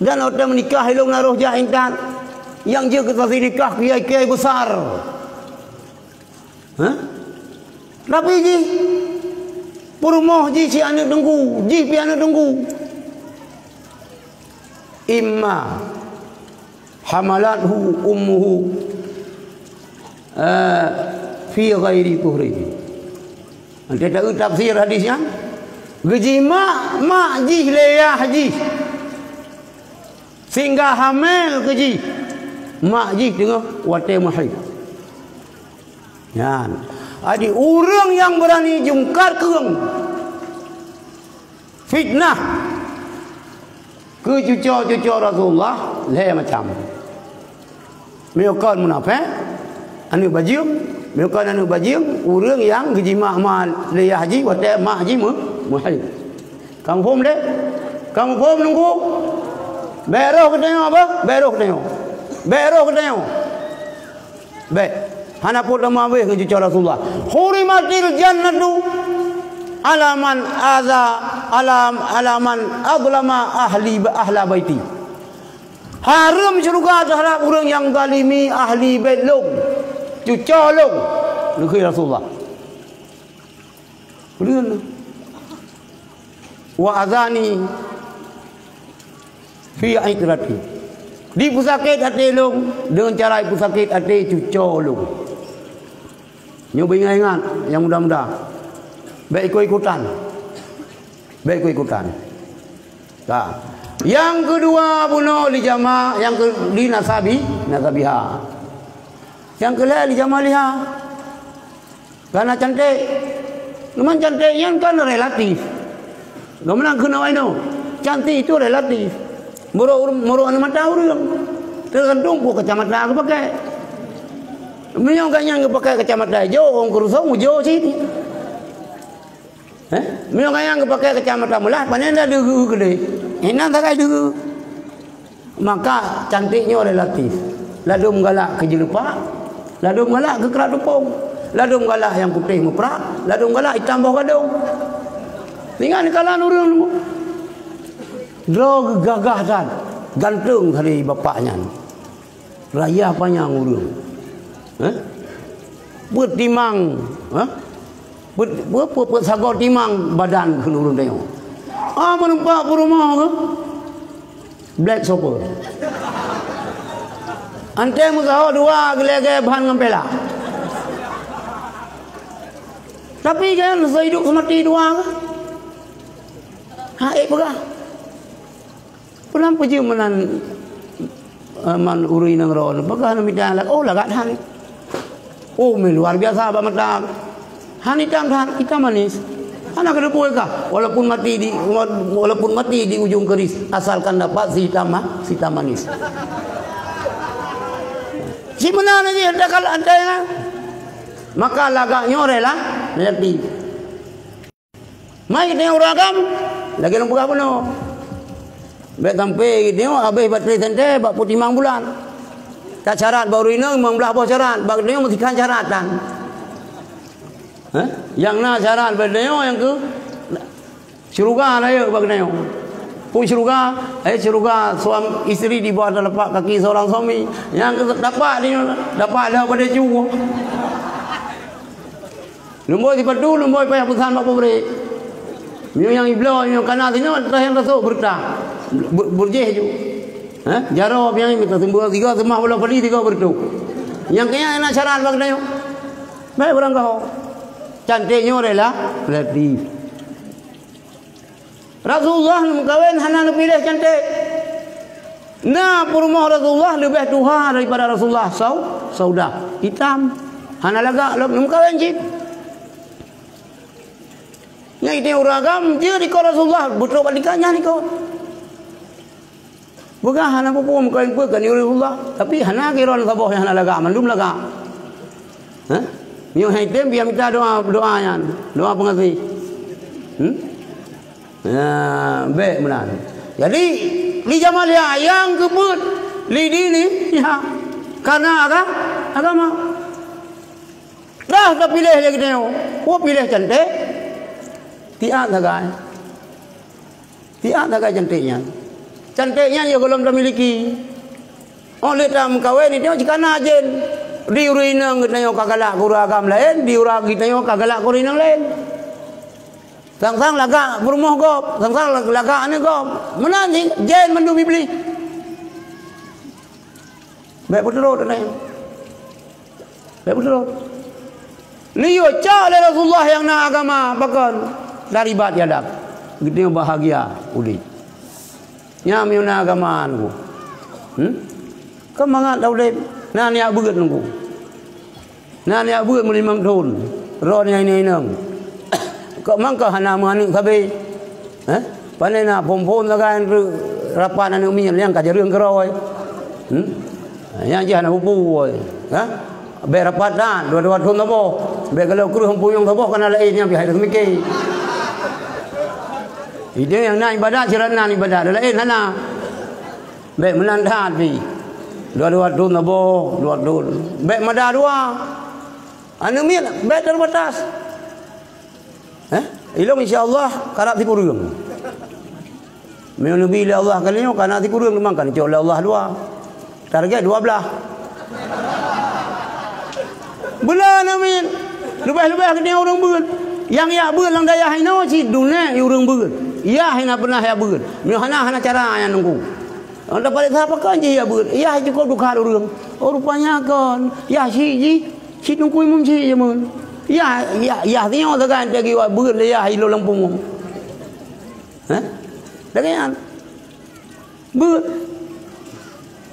Speaker 2: Dan orang menikah hilung naruh jahintan yang je kita nikah kiai-kiai besar. Tapi ji Purumoh ji si anak tunggu, ji pi anak tunggu. Imma hamalathu ummuhu fi ghairi tuhri. Nanti tahu tafsir hadisnya. Gaji mak ji leyah ji. Sehingga hamil gaji mak ji tengah wate mahid. Yan. Adi orang yang berani jungkar keung fitnah ke cucu Rasulullah le macam meokan munafik anu bajing meokan anu bajing orang yang gaji mak le haji wate mak haji muhid. Kamu faham deh? Kamu faham nunggu? Beroh ke tengok apa? Beroh ke tengok. Beroh ke tengok. Baik. Hana pun nama weh dengan cucu Rasulullah. Hurimatil jannatu alaman adza alaman azlama ahla baiti. Haram syurga terhadap orang yang zalimi ahli bait long. Cucu long. Negeri Rasulullah. Kemudian wa azani fi aitrati. Di pusakit hati long dengan cara pusakit hati cucu long. Nyoba ingat yang mudah-mudah. Baik ikut-ikutan. Baik ikut-ikutan. Nah. Yang kedua bunuh li jama', yang di nasabiha. Yang kedua li jamaliha. Karena cantik. Memang cantik yang kan relatif. Gimana kena waino? Cantik itu relatif. Muru anu mata urang. Tergantung ku kacamata aku pakai. Minyak kanya nggak pakai kacamata hijau, orang kurusong hijau sini. Minyak kanya nggak pakai kacamata mulah, panen dah dulu gede. Enak tak kayak dulu. Maka cantiknya relatif. Ladum galak ke jelupak, ladum galak ke kerak tupung, ladum galak yang putih muprak, ladum galak hitam bawah gadung. Tinggal kalah nurun. Drog gagah dan gantung hari bapaknya. Raya panjang urung. Buat timang, buat sagor timang badan kelurun tengok. Menumpak rumah ke? Black sopa. Ante musaho dua gele-gele bahan ngempela. Tapi kan sehidup semati dua ke? Haik pegah. Pernah pergi man uri nang ron. Pegah nama jalan. Oh lagat han. Oh luar biasa apa mata. Han hitam manis. Anak kena puai kah? Walaupun mati di ujung keris, asalkan dapat si hitam manis. Si mana ni ada kalau ada yang maka lagaknya rela relatif. Mai kita uragam lagi lumpuh apa no? Bet sampai kita habis bateri sente, bat putih mang bulan. Tak syarat baru ini membelah bawah syarat, bagi dia mesti kan syaratan. Yang na syarat bagi dia yang ke syurga lah ya bagi dia. Pun syurga, syurga suami isteri di bawah telapak kaki seorang suami. Yang dapat dia dapat dah pada juga. Lumboy dipadu, lumboy payah pesan mak pemberi. Yang iblo, yang kanan sini terakhir rasuk bertah, berjeh juga. Jarab yang ini kita sembuh tiga semua bola padi tiga bertu. Yang kaya nak syarat bagi tayo. Baik orang kau. Cantiknya adalah relatif. Rasulullah mengkawin hana pilih cantik. Nah, rumah Rasulullah lebih tuha daripada Rasulullah. Saudah hitam. Hana laga mengkawin cip. Yang itu uragam dia di Rasulullah betul balikannya ni kau. Bukan hana pupu mengkawin pun kan Rasulullah. Tapi hana kira orang sabah yang hana laga mandum laga. Hah? Yang hitam biar minta doanya, doa pengasih. Baik benar. Jadi li jamalia yang kebut li dini ya karena agama. Dah pilih lagi dia. Oh pilih cantik. Tiada tagai. Tiada tagai cantiknya. Cantiknya dia belum memiliki. Oleh tam kawin ini dia jika najen diurinang kita yo kagalak kuragam lain, diurag kita yo kagalak kurinang lain. Sang-sang laga berumah gop, sang-sang laga ane gop. Menanti jen mendu bibli. Baik betul tak ni? Baik betul. Liyo cale Rasulullah yang nak agama bahkan dari bat yadak. Gitu bahagia uli. Nya miuna agama anu. Kemangat daulem. Nah ni abu gat nunggu. Nah ni abu melimang tahun. Roh ni ini nang. Kau mangkah hana mani kabe. Pandai nak pom-pom lagan rapat anu mi yang kaja reung keroi. Yang je hana pupu oi. Be rapat dah dua-dua tahun tabo. Be kalau kru hempuyung tabo kana lain yang pihak mikir. Ide yang nak ibadat cerana ibadat lain hana. Be melandat pi. Dua-dua tahun tabo, dua tahun. Be mada dua. Anu mi be terbatas. Ilmu insya-Allah karak tipu reung. Meu nabi Allah kalinya kana tipu reung memang kan oleh Allah dua. Target 12. Bulan amin. Lebih-lebih kena orang beul. Yang ya beul lang daya haino ci dunia orang beul. Ya hina pernah ya beul. Meu hana cara yang nunggu. Anda balik apa kan je ya beul. Ya cukup duka orang. Oh rupanya kan ya si nunggu mum si je mun. Ya tengok tekan lagi buat berat ya hilo lampung. Dengan berat.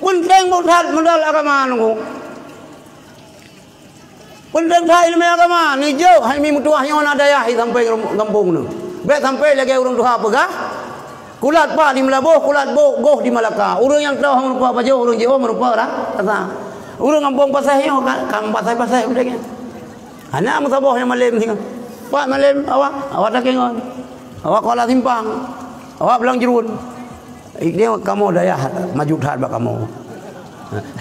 Speaker 2: Penting buat modal agama nunggu. Penting tak ilmu agama ni jauh hai mi mutuah yang ada ya sampai kampung tu. Baik sampai lagi orang tuha pegah. Kulat pa di Melabuh, kulat goh di Malaka. Orang yang tahu hang rupa baju orang Jawa merupa dah. Kata. Orang kampung pasai yo kan pasai udahnya. Anak musabah yang malam sini. Pak malam awak tak kengon. Awak kolah simpang. Awak belang jerun. Dia kamu daya maju dah bak kamu.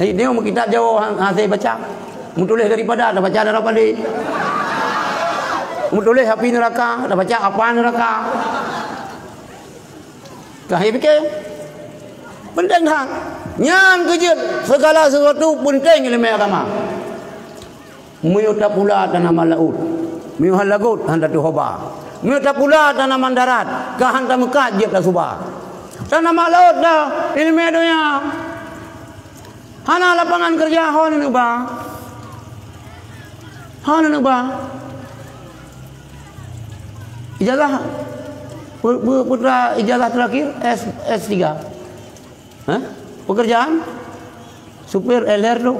Speaker 2: Dia mau kitab Jawa hasil baca. Mutulis daripada dah baca dah apa ni. Mutulis api neraka, dah baca apa neraka. Kahai fikir. Penting dah. Nyan kejut segala sesuatu penting ilmu agama. Muyuta pula tanaman laut. Muyuhan lagut handa tu hoba. Muyuta pula tanaman darat. Kahanta mekat je tak subah. Tanaman laut dah ilmu dunia. Hana lapangan kerja hon nu ba. Hon nu ba. Ijazah putra ijazah terakhir S3. Pekerjaan supir LR tu.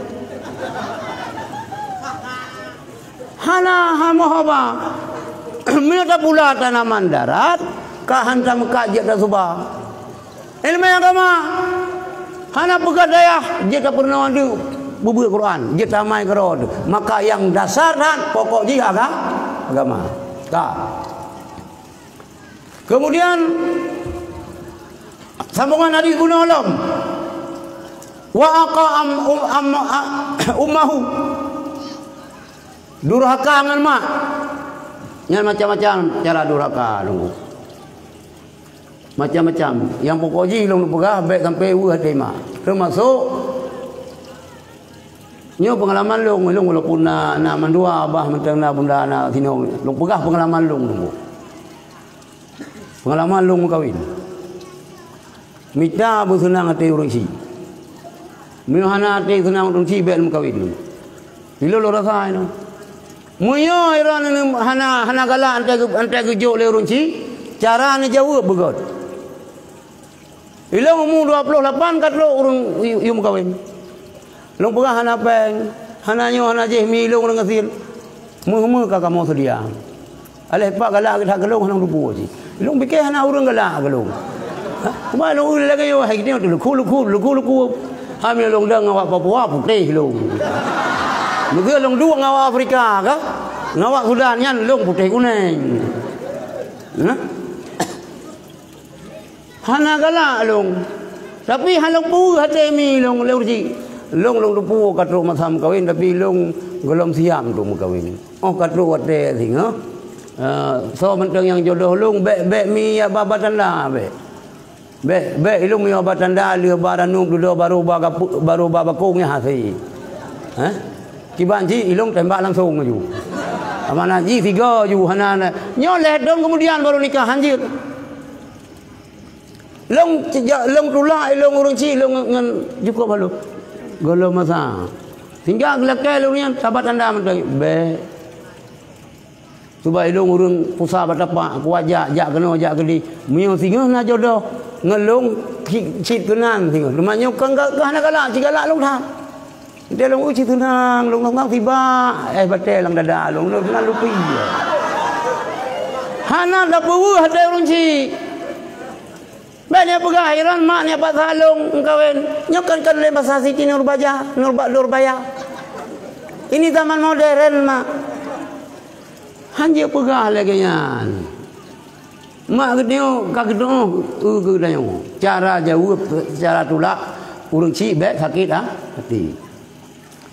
Speaker 2: Hana hamohaba. Muyuta pula tanaman darat. Kahanta mekat je tak subah. Ilmu agama. Hana pegadayah jika pernah ada bubuh Quran, jika mai kerod, maka yang dasar dan pokok jihad agama. Tak. Kemudian sambungan hadis Ibnu Alam. Wa aqam ummahu. Durhaka dengan mak. Yang macam-macam cara durhaka dulu. Macam-macam. Yang pokok ji long pegah baik sampai wah tema. Termasuk nyo pengalaman long walaupun na mandua abah mentang na bunda na sino long pegah pengalaman long dulu. Pengalaman long kawin. Mita bu senang ate urang si. Mihana ate senang urang si baik kawin. Ilo lo rasa ino. Muyo iran hana gala ante gejo le urun ci. Cara ni jawab begot. Ilo umur 28 kat lo urang yum kawin. Long pegah hana peng, hana nyo hana jehmi long urang ngasil. Mu ka kamu sedia. Aleh pak galak kita gelong hana rupu ji. Long pikir hana urang galak gelong. Kuma long ul lagi yo hai ni lu ku. Hamil long dang ngawak Papua putih long. Lu long dua ngawak Afrika ka? Ngawak Sudan nyan long putih kuning. Hana galak long. Tapi halong pu hate mi long leuji. Long pu katro masam kawin tapi long golom siam tu kawin. Oh katro wate singa. So mentang yang jodoh long be mi ya babatan dah be. Be ilung mi babatan dah le baranung dulu baru babakung nya hasi. Kibanji ilung tembak langsung ju. Amana ji tiga ju hanana. Nyolet dong kemudian baru nikah anjir. Long tulak long urang ci long ngan cukup balu. Golo masa. Tinggal gelakai long yang sahabat anda mentai be. Cuba long urang pusa batapa kuaja jak kena jak gedi. Mio singa na jodoh ngelong cit kenan singa. Rumahnya kan hana galak cigala long tha. Dia long uci tunang long tiba batel lang dada long lupi. Hana da puwu hada urang ci. Banyak pegah iran maknya Pak Salong kawin nyokan le bahasa Siti Nurbaya. Ini zaman modern mak. Hanya pegah lagi nyan. Mak gedeo kagedong gedayo. Cara jauh cara tulak urang ci be sakit hati.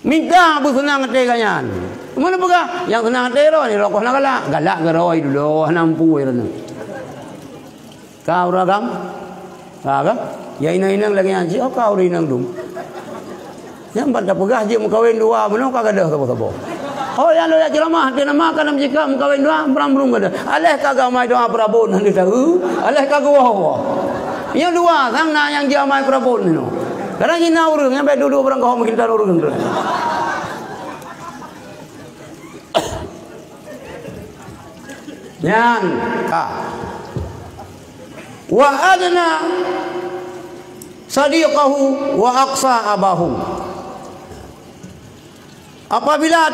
Speaker 2: Minta bu senang hati kanyan. Mana pegah yang senang hati ro ni rokok nak galak geroi dulu nampu iran. Kau ragam kan? Ya inang lagi anji, kau inang dum. Yang pada pegah je mukawin dua, benar kagak ada sabo-sabo. Oh yang lo ya ceramah, dia nama kan jika mukawin dua, beram kada. Aleh kagak mai doa Prabon nanti tahu. Aleh kagak wah. Yang dua, sang na yang dia mai Prabon ni. Karena ini urang yang dulu orang kau mungkin tahu urang tu. Yang wa adna sadiqahu wa aqsa abahu. Apabila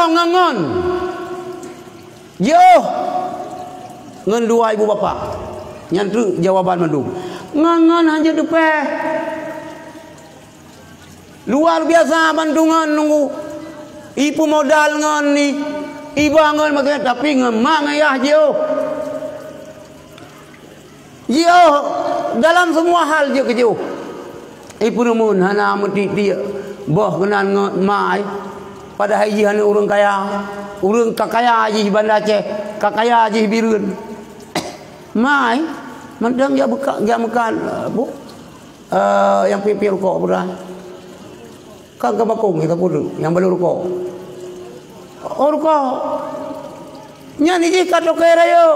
Speaker 2: ngangon jauh ngan dua ibu bapa nyantu jawaban mendung ngangon hanya depe luar biasa bandungan nunggu ibu modal ngan ni ibangun makanya tapi ngemak ngayah jauh dalam semua hal je kejauh. Ibu namun hana mesti dia boh kenan mai pada haji hana urang kaya, urang kakaya haji Banda Aceh, kakaya haji Birun. Mai mendang ya buka ya makan bu yang pipi rokok beras. Kan ke bakung kita pun yang belum rokok. Oh rokok. Nya ni je kat rokok yo.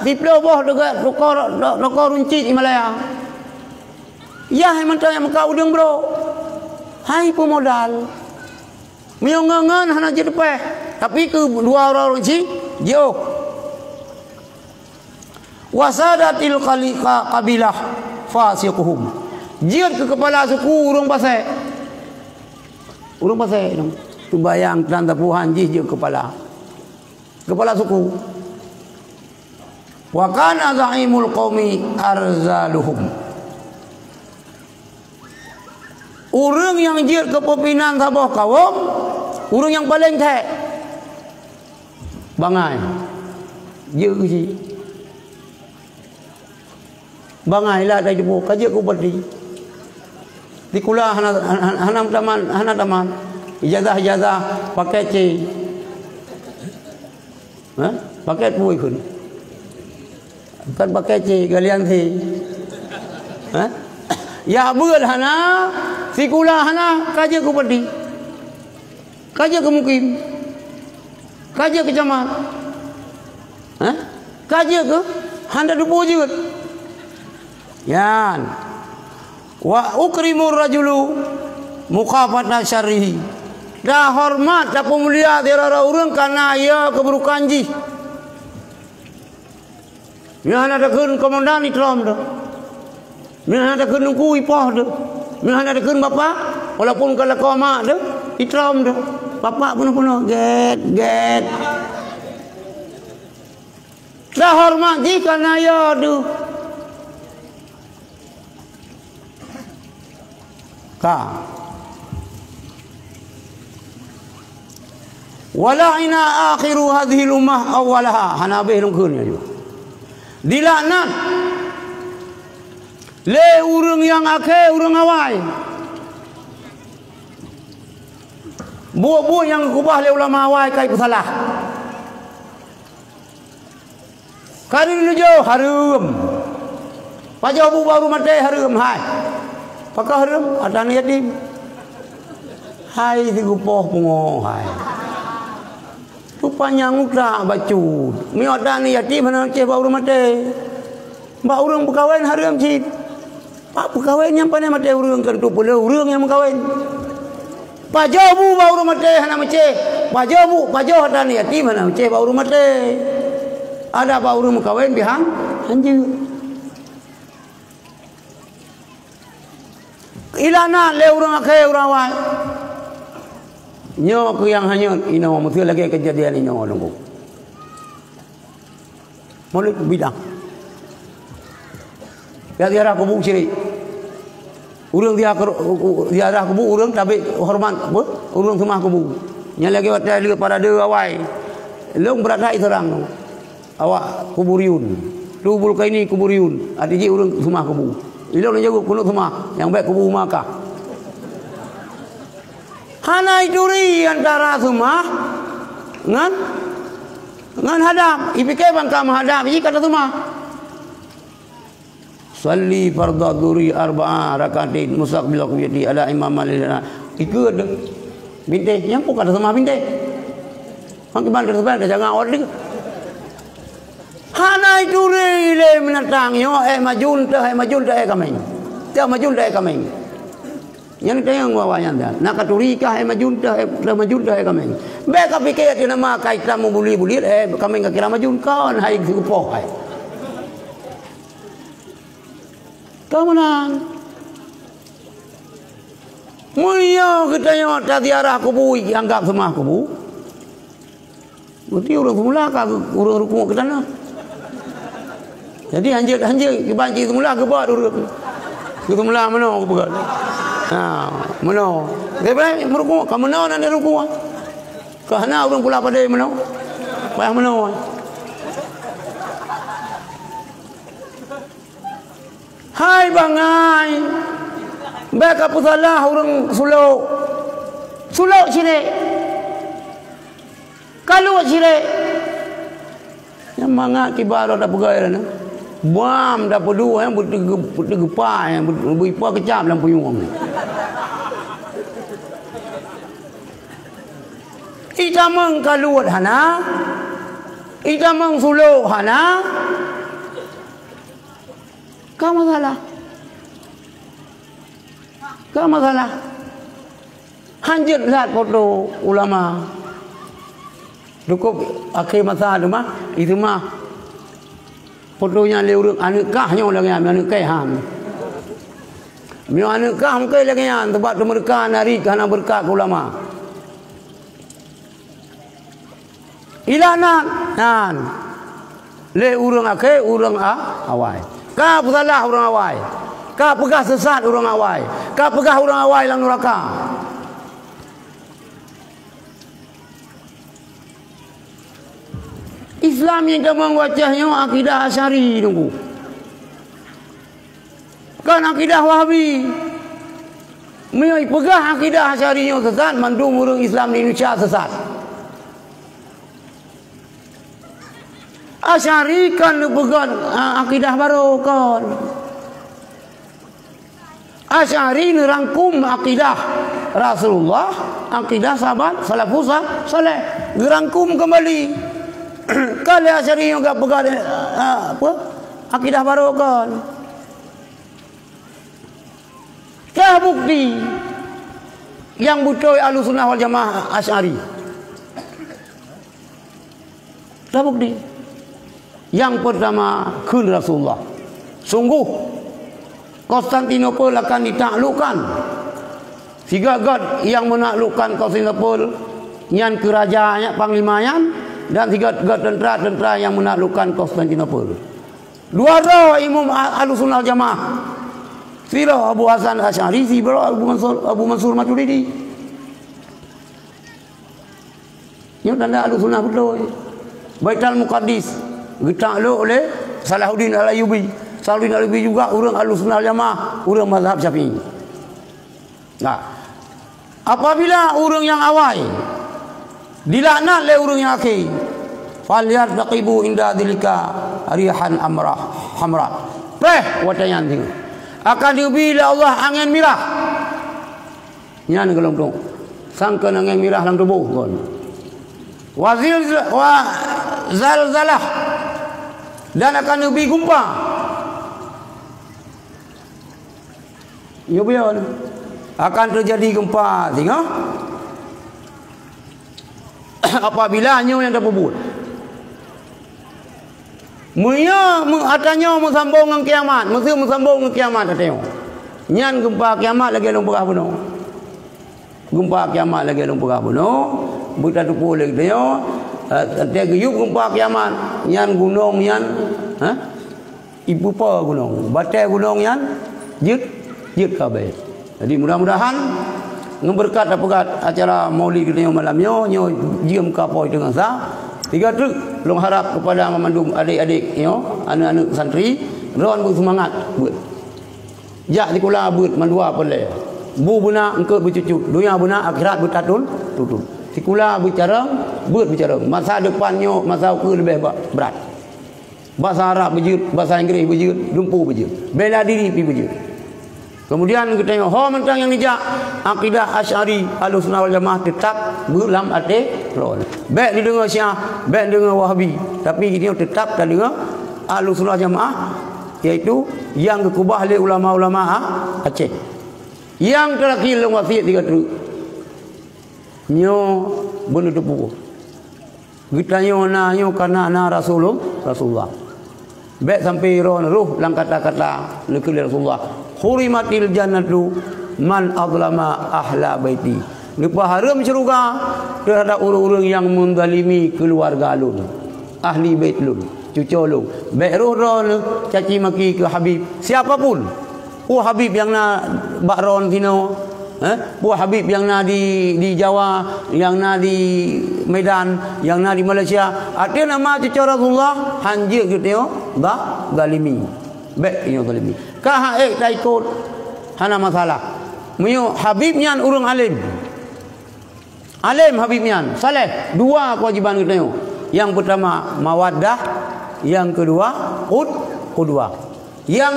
Speaker 2: Diplo boh dekat rokok runcit Himalaya. Ya mentang yang muka udang bro. Hai pemodal. Miongangan hana je depan. Tapi ke dua orang ci jauh. Wasadatil qabilah fasiquhum. Jiat ke kepala suku urang pasai. Urang pasai dong. Tu bayang tanda puhan je kepala. Kepala suku. Wa kana zaimul qaumi arzaluhum. Urang yang jiat kepimpinan sabah kaum, urang yang paling tek. Bangai. Je si. Bangai lah dah jumpa kaji ku berdi. Di kula hana taman. Ijazah pakai C. Pakai pui kun. Kan pakai C galian si. Ya beul hana sikula hana kaji ku berdi. Kaji ke mukim. Kaji ke camat. Kaji ke handa dupu juga. Yan. Wa ukrimur rajulu muqafata syarrihi. dah hormat dah pemulia tiara orang karena ia keburukan ji. Mian ada kun komandan Islam dah. Mian ada kun nungku ipah dah. Mian ada kun bapa walaupun kalau kau mak dah Islam dah. Bapa penuh-penuh get. Dah hormat ji karena ia tu. Wala'ina akhiru hadhihi ummah awwalaha hanabih lungkunnya juga dilaknat le urang yang akhir urang awal buah-buah yang kubah le ulama awal kai salah kari nujo harum pajau bu baru mate harum hai pakah harum ada ni yatim hai digupoh pungo hai rupanya ngukra bacu mi ada ni yatim mana ceh baru mate mbak urang berkahwin harum cip pak berkahwin yang pandai mate urang kan tu pula urang yang berkahwin pajau bu baru mate hana mece pajau ada ni yatim mana ceh baru mate ada pak urang berkahwin bihan anjir ilana le urang akhir urang awal nyo ke yang hanyut ino mesti lagi kejadian ino nunggu mulut bidang ya dia aku bu ciri urang dia aku bu urang tapi hormat apa urang semah aku bu nya lagi wata dia pada de awai long berada terang awak kuburiun lubul kaini kuburiun adiji urang semah aku bu ilong jago kuno semah yang baik kubu maka hana iduri antara semua ngan hadap ipike bangka menghadap ini kata semua salli fardhu dzuri arba'a rakaatin mustaqbil qibli ala imam malina ikut binte yang pun kata semua binte hang ban tersebut dah jangan order hana iduri le menatang yo majun teh kami dia majun teh kami yang tayang wawanya dah nak katurika majun teh kami beka fikir dia nama kaita membuli kami enggak kira majun kawan hai kupoh hai kamunan mulia kita yo tadiarah kubu anggap semua kubu berarti urang semula ka urang rukuk ke tanah jadi anjir kebanci semula ke buat urang ke semula mana ke buat mana dia baik merukuk kamu mana nak rukuk kahana urang pula pada mana payah mana hai bangai beka pusalah urang suluk sire kalau sire yang manga kibar ada pegawai na buam dah perlu yang bergepa yang berpa kecap dalam puyung ni ita meng kaluat hana ita meng suluk hana ka masalah hanjut lihat foto ulama cukup akhir masa tu mah itu mah fotonya leureuk anu kahnya lagi anu kaihan mi anu kah mungkin lagi tempat mereka nari kana berkah ulama ilana nan le urang ake urang awai ka salah urang awai ka pegah sesat urang awai ka pegah urang awai lang neraka Islam yang kamu wajahnya akidah Asy'ari nunggu. Kan akidah Wahabi. Mai pegah akidah Asy'ari nya sesat, mandung urang Islam di Indonesia sesat. Asy'ari kan pegang akidah baru kan. Asy'ari nerangkum akidah Rasulullah, akidah sahabat salafus saleh, dirangkum kembali. Kalau Asy'ari yang enggak pegang apa? Akidah baru kan. Dah bukti. yang betul Ahlussunnah wal Jamaah Asy'ari. Dah bukti. Yang pertama, kun Rasulullah. Sungguh Konstantinopel akan ditaklukkan. Tiga god yang menaklukkan Konstantinopel, yang kerajaannya panglimanya, dan tiga god tentera-tentera yang menaklukkan Konstantinopel. Dua roh Imam Ahlussunnah wal Jamaah. Sirah Abu Hasan Asy'ari, sirah Abu Mansur Maturidi. Ini tanda Ahlussunnah betul. Baitul Muqaddis ditakluk oleh Salahuddin Al-Ayyubi. Salahuddin Al-Ayyubi juga orang Ahlussunnah wal Jamaah, orang mazhab Syafi'i. Nah, apabila orang yang awal dilaknat oleh orang yang akhir, falyartaqibu inda dzalika rihan hamra. Watayan tengok. Akan diberi Allah angin merah. Nyan gelong-gelong. Sangka angin merah dalam tubuh kon. Zalzalah, dan akan diberi gempa. Ya biar akan terjadi gempa, tengok. Apabila nyo yang dapat buat. Mulia atanya mesambung dengan kiamat, mesti mesambung dengan kiamat tengok. Nyan gempa kiamat lagi long perah bunuh. Gempa kiamat lagi long perah bunuh. Buta tupu lagi tengok. Nanti geyup gempa kiamat, nyan gunung nyan, ibu pa gunung, batai gunung nyan, jut kabeh. Jadi mudah-mudahan ngeberkat dapat acara Maulid kita malamnya, nyo jiem kapoi dengan sah. Tiga tu, long harap kepada memandung adik-adik, anak-anak santri, ron bersemangat, buat. Jak dikula buat mandua pelai. Bu buna engkau bercucu, dunia buna akhirat bertatul, tutul. Sikula bicara, buat bicara. Masa depannya, masa ke lebih berat. Bahasa Arab berjut, bahasa Inggeris berjut, lumpuh berjut. Bela diri pergi berjut. Kemudian kita tengok, mentang yang nijak akidah Asy'ari Ahlussunnah wal Jamaah tetap dalam hati lawan. Baik didengar Syiah, baik dengar Wahabi, tapi kita tetap tak dengar Ahlussunnah wal Jamaah, iaitu yang dikubah oleh ulama-ulama Aceh. Yang terakhir long wasiat 3 teruk. Nyo benda tepu. Kita nyo karena Rasulullah. Baik sampai ruh lang kata-kata nekeli Rasulullah. Hurimatil jannatu man azlama ahla baiti. Lepas haram syurga terhadap orang-orang yang menzalimi keluarga lun, ahli bait lun, cucu lun. Baik roh caci maki ke Habib siapapun. Habib yang na bakron sino, Habib yang na di Jawa, yang na di Medan, yang na di Malaysia. Ada nama cucu Rasulullah hanjir gitu zalimi. Baik ini zalimi. Kah tak ikut hana masalah. Mio Habib nyan urang alim. Alim Habib nyan, saleh. Dua kewajiban kita. Yang pertama mawaddah, yang kedua qudwah. Yang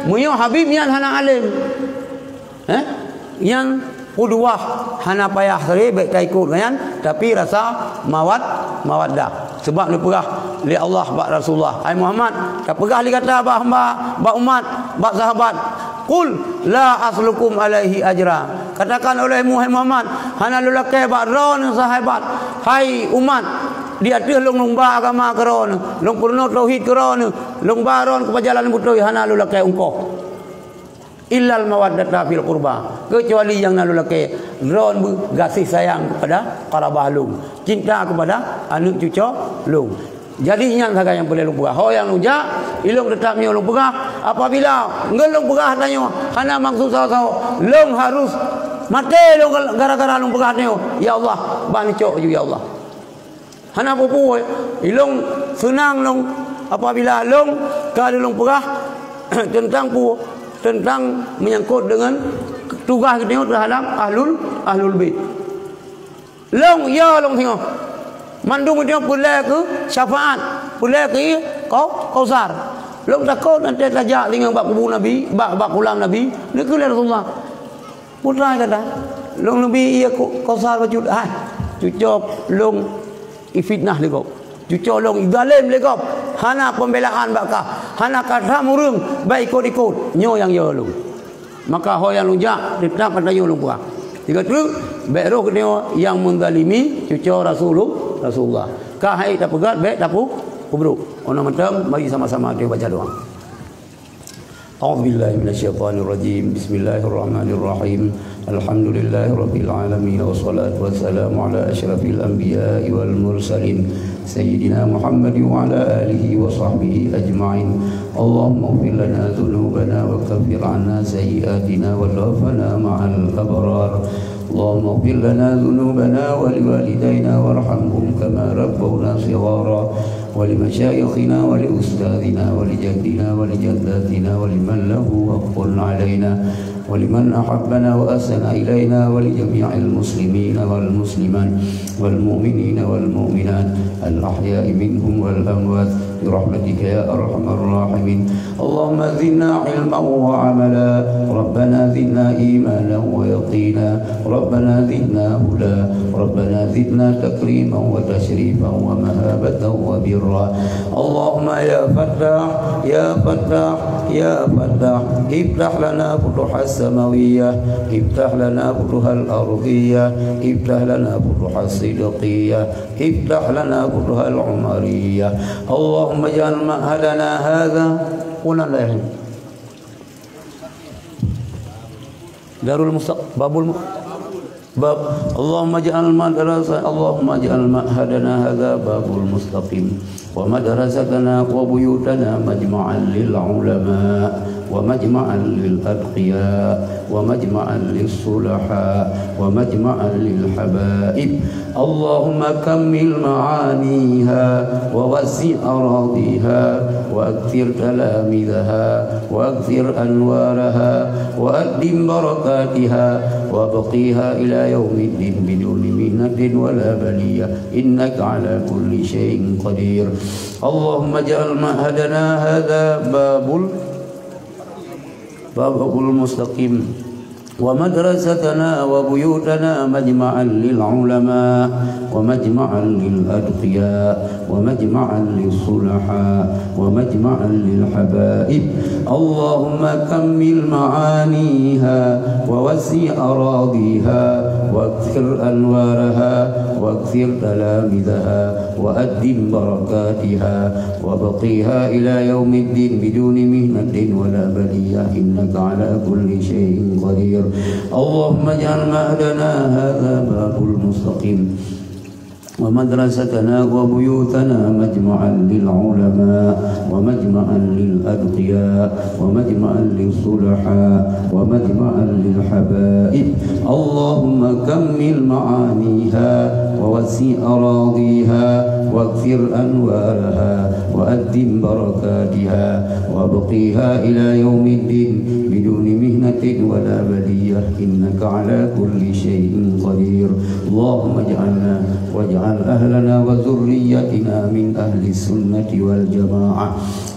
Speaker 2: mio Habib nyan hana alim. Yang qudwah hana payah seri baik tak ikut kan, tapi rasa mawaddah. Sebab ni perah li Allah bak Rasulullah. Hai Muhammad, tak perah li kata bak hamba, bak umat, bak sahabat. Qul la aslukum alaihi ajra. Katakan oleh Muhammad, hana lulakai bak ron sahabat. Hai umat, dia teh long ba agama keron, long purno tauhid keron, long baron ke jalan betul hana lulakai engkau. Illal mawaddata fil qurba, kecuali yang nalulakai ron kasih sayang kepada qarabah lung, cinta kepada anak cucu lung. Jadi ingat saja yang boleh lung pegah. Ho yang lujak ilung tetap nyo lung pegah. Apabila ngelung pegah tanyo hana maksud saw lung harus mati lung gara-gara lung pegah tanyo. Ya Allah, ban cok ju ya Allah. Hana pupu ilung senang lung apabila lung ka lung pegah tentang menyangkut dengan tugas kita terhadap ahlul bait. Long ya long tengok. Mandung dia pulai ke syafaat, pulai ke kausar. Long takut nanti tajak dengan bab kubur Nabi, bab ulam Nabi, ni ke Rasulullah. Putra kata, long Nabi ia kausar wajud. Cucuk long ifitnah legop. Cucuk long zalim legop. Hana pembelaan bakah, hana kata murung baik ikut nyo yang yo lu. Maka ho yang lunjak tetap pada yo lu buah. Tiga tu beroh kena yang menzalimi cucu Rasulullah. Kahai tak pegat baik tak kubruk. Ono macam mari sama-sama dia baca doa. A'udzubillahi minasyaitonirrajim. Bismillahirrahmanirrahim. Alhamdulillahirabbil alamin wassalatu wassalamu ala asyrafil anbiya'i wal mursalin sayyidina Muhammad wa ala alihi wa sahbihi ajma'in. Allahumma ighfir lana dhunubana wa kaffir 'anna sayyi'atina wa tawaffana ma'al abrar. Allahumma ighfir lana dhunubana wa liwalidayna warhamhum kama rabbawna shighara. ولمشايخنا ولأستاذنا ولجدنا ولجداتنا ولمن له حق علينا ولمن أحبنا وأحسن إلينا ولجميع المسلمين والمسلمات والمؤمنين والمؤمنات الأحياء منهم والأموات برحمتك يا أرحم الراحمين. اللهم زدنا علما وعملا ربنا زدنا إيمانا ويقينا ربنا زدنا هدى ربنا زدنا تكريما وتشريفا ومهابة وبرا. اللهم يا فتاح يا فتاح يا فتاح افتح لنا فتوح السماوية افتح لنا فتوح الأرضية افتح لنا فتوح الصدقية افتح لنا فتوح العمرية. اللهم اجعل معهدنا هذا قلنا لا يحب darul babul bab. Allahumma ij'al madrasah Allahumma ij'al ma'hadana hadza babul mustaqim wa madrasatana wa buyutana majma'an lil ulama wa majma'an lil atqiya wa majma'an lis sulaha wa majma'an lil habaib. Allahumma kammil ma'aniha wa wasi' aradiha wa akthir talamidaha wa akthir anwaraha wa addim barakatiha wa baqiha ila yaumiddin biduni minnatin wala baliyah innaka ala kulli syai'in qadir. Allahumma ja'al ma'hadana hadha babul mustaqim wa madrasatana wa buyutana majma'an lil ulama wa majma'an lil adqiya wa majma'an lis sulaha wa majma'an lil habaib. Allahumma kammil ma'aniha wa wasi' aradiha wa akthir anwaraha wa akthir talamidaha wa addim barakatiha wa baqiha ila yaumiddin biduni mihnatin wala baliyah innaka ala kulli syai'in qadir. Allahumma ij'al ma'hadana hadza babul mustaqim wa madrasatana wa buyutana majma'an lil ulama wa majma'an lil adqiya wa majma'an lis sulaha wa majma'an lil habaib. Allahumma kammil ma'aniha wa wasi' aradiha واغفر أنوارها وأدم بركاتها وابقيها إلى يوم الدين بدون مهنة ولا بلية إنك على كل شيء قدير. اللهم اجعلنا واجعل أهلنا وذريتنا من أهل السنة والجماعة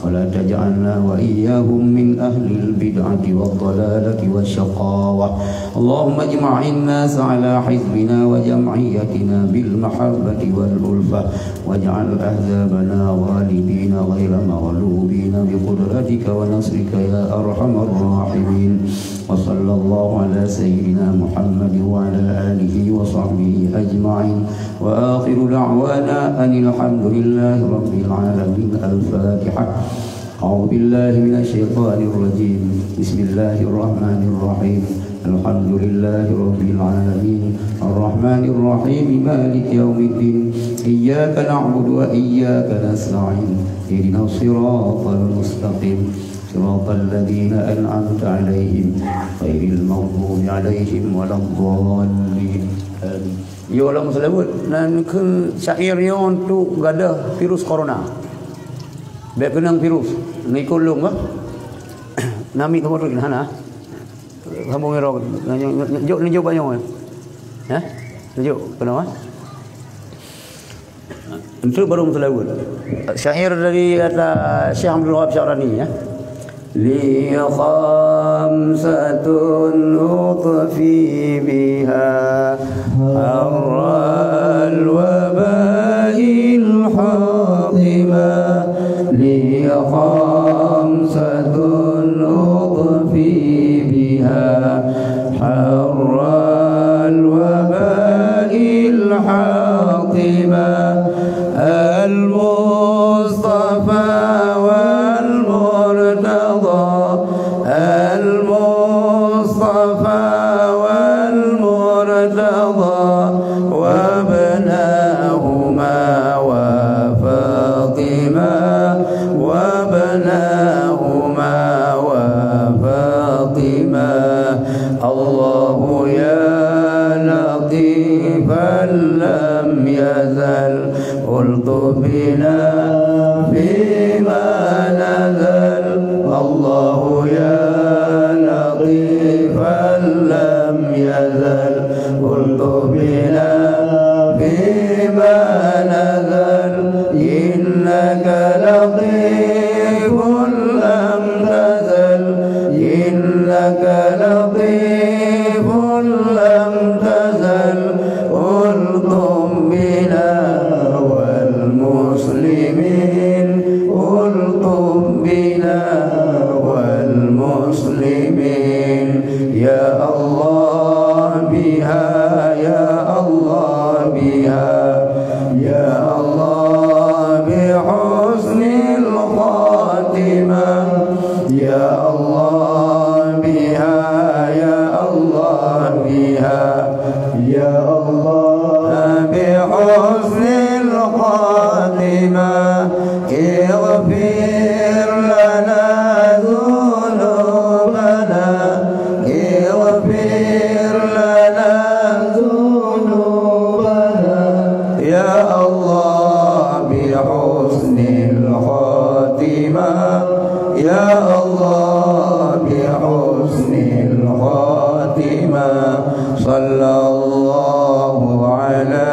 Speaker 2: ولا تجعلنا وإياهم من أهل البدعة والضلالة والشقاوة. اللهم اجمع الناس على حزبنا وجمعيتنا بالمحبة والألفة واجعل أحزابنا غالبين غير مغلوبين بقدرتك ونصرك يا أرحم الراحمين. وصلى الله على سيدنا محمد وعلى آله وصحبه أجمعين وآخر دعوانا أن الحمد لله رب العالمين. الفاتحة. أعوذ بالله من الشيطان الرجيم. بسم الله الرحمن الرحيم. الحمد لله رب العالمين الرحمن الرحيم مالك يوم الدين إياك نعبد وإياك نستعين اهدنا الصراط المستقيم صراط الذين أنعمت عليهم غير المغضوب عليهم ولا الضالين. Ya Allah selawat dan ke syair yon tu gadah virus corona. Baik kenang virus ni kolong ah. Nami kamu tu hana. Kamu ngerok nunjuk banyak ya? Nunjuk kenapa? Itu baru selawat. Syair dari kata Syekh Abdul Wahab Syarani ya. Li khamsatun utfi biha arral wabail hatima li khamsatun utfi biha harral وابناهما وفاطمة وابناهما وفاطمة الله يا لطيفا لم يزل الطفنا فيما نزل الله يا لطيفا لم يزل الطفنا فيما نزل إنك لطيف لم تزل إنك لطيف لم تزل ألطم بنا والمسلمين ألطم بنا والمسلمين يا الله بها يا الله بها يا الله بحسن الخاتمة يا الله بها يا الله بها يا الله بحسن الخاتمة اغفر لنا ذنوبنا اغفر لنا ذنوبنا يا الله بحسن الخاتمة يا الله بحسن الخاتمة صلى الله على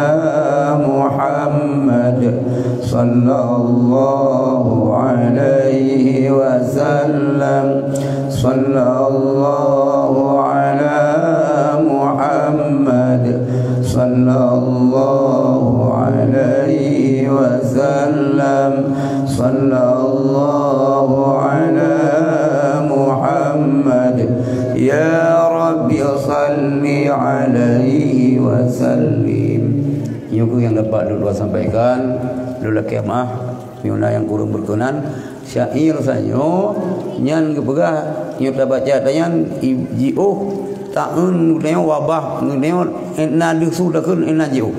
Speaker 2: محمد صلى الله عليه وسلم صلى الله على محمد صلى الله عليه وسلم صلى الله على محمد يا رب صل عليه وسلم. Itu yang dapat dulu sampaikan dulu kemah miuna yang kurang berkenan syair saja nyan kepegah nyuta baca tanyan IGO taun neo wabah neo ena sudah kun ena jiu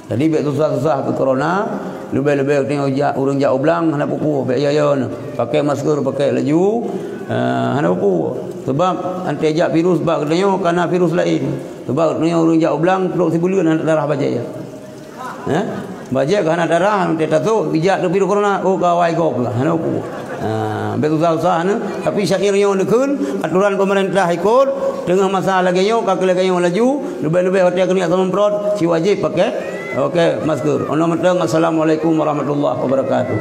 Speaker 2: jadi bet susah-susah ke corona lebih-lebih tengok urang jauh belang hana pupu bet yayon pakai masker pakai laju hana pupu sebab anti ajak virus bak neo karena virus lain sebab neo urang jauh belang peluk sibulan darah baca ya baca karena darah kita tu bijak tu virus corona oh kawai gop lah hana pupu betul susah tapi syairnya nekun aturan pemerintah ikut dengan masalah lagi yo kaki lagi yo laju lebih-lebih hotel kena semprot si wajib pakai okey masker. Assalamualaikum warahmatullahi wabarakatuh.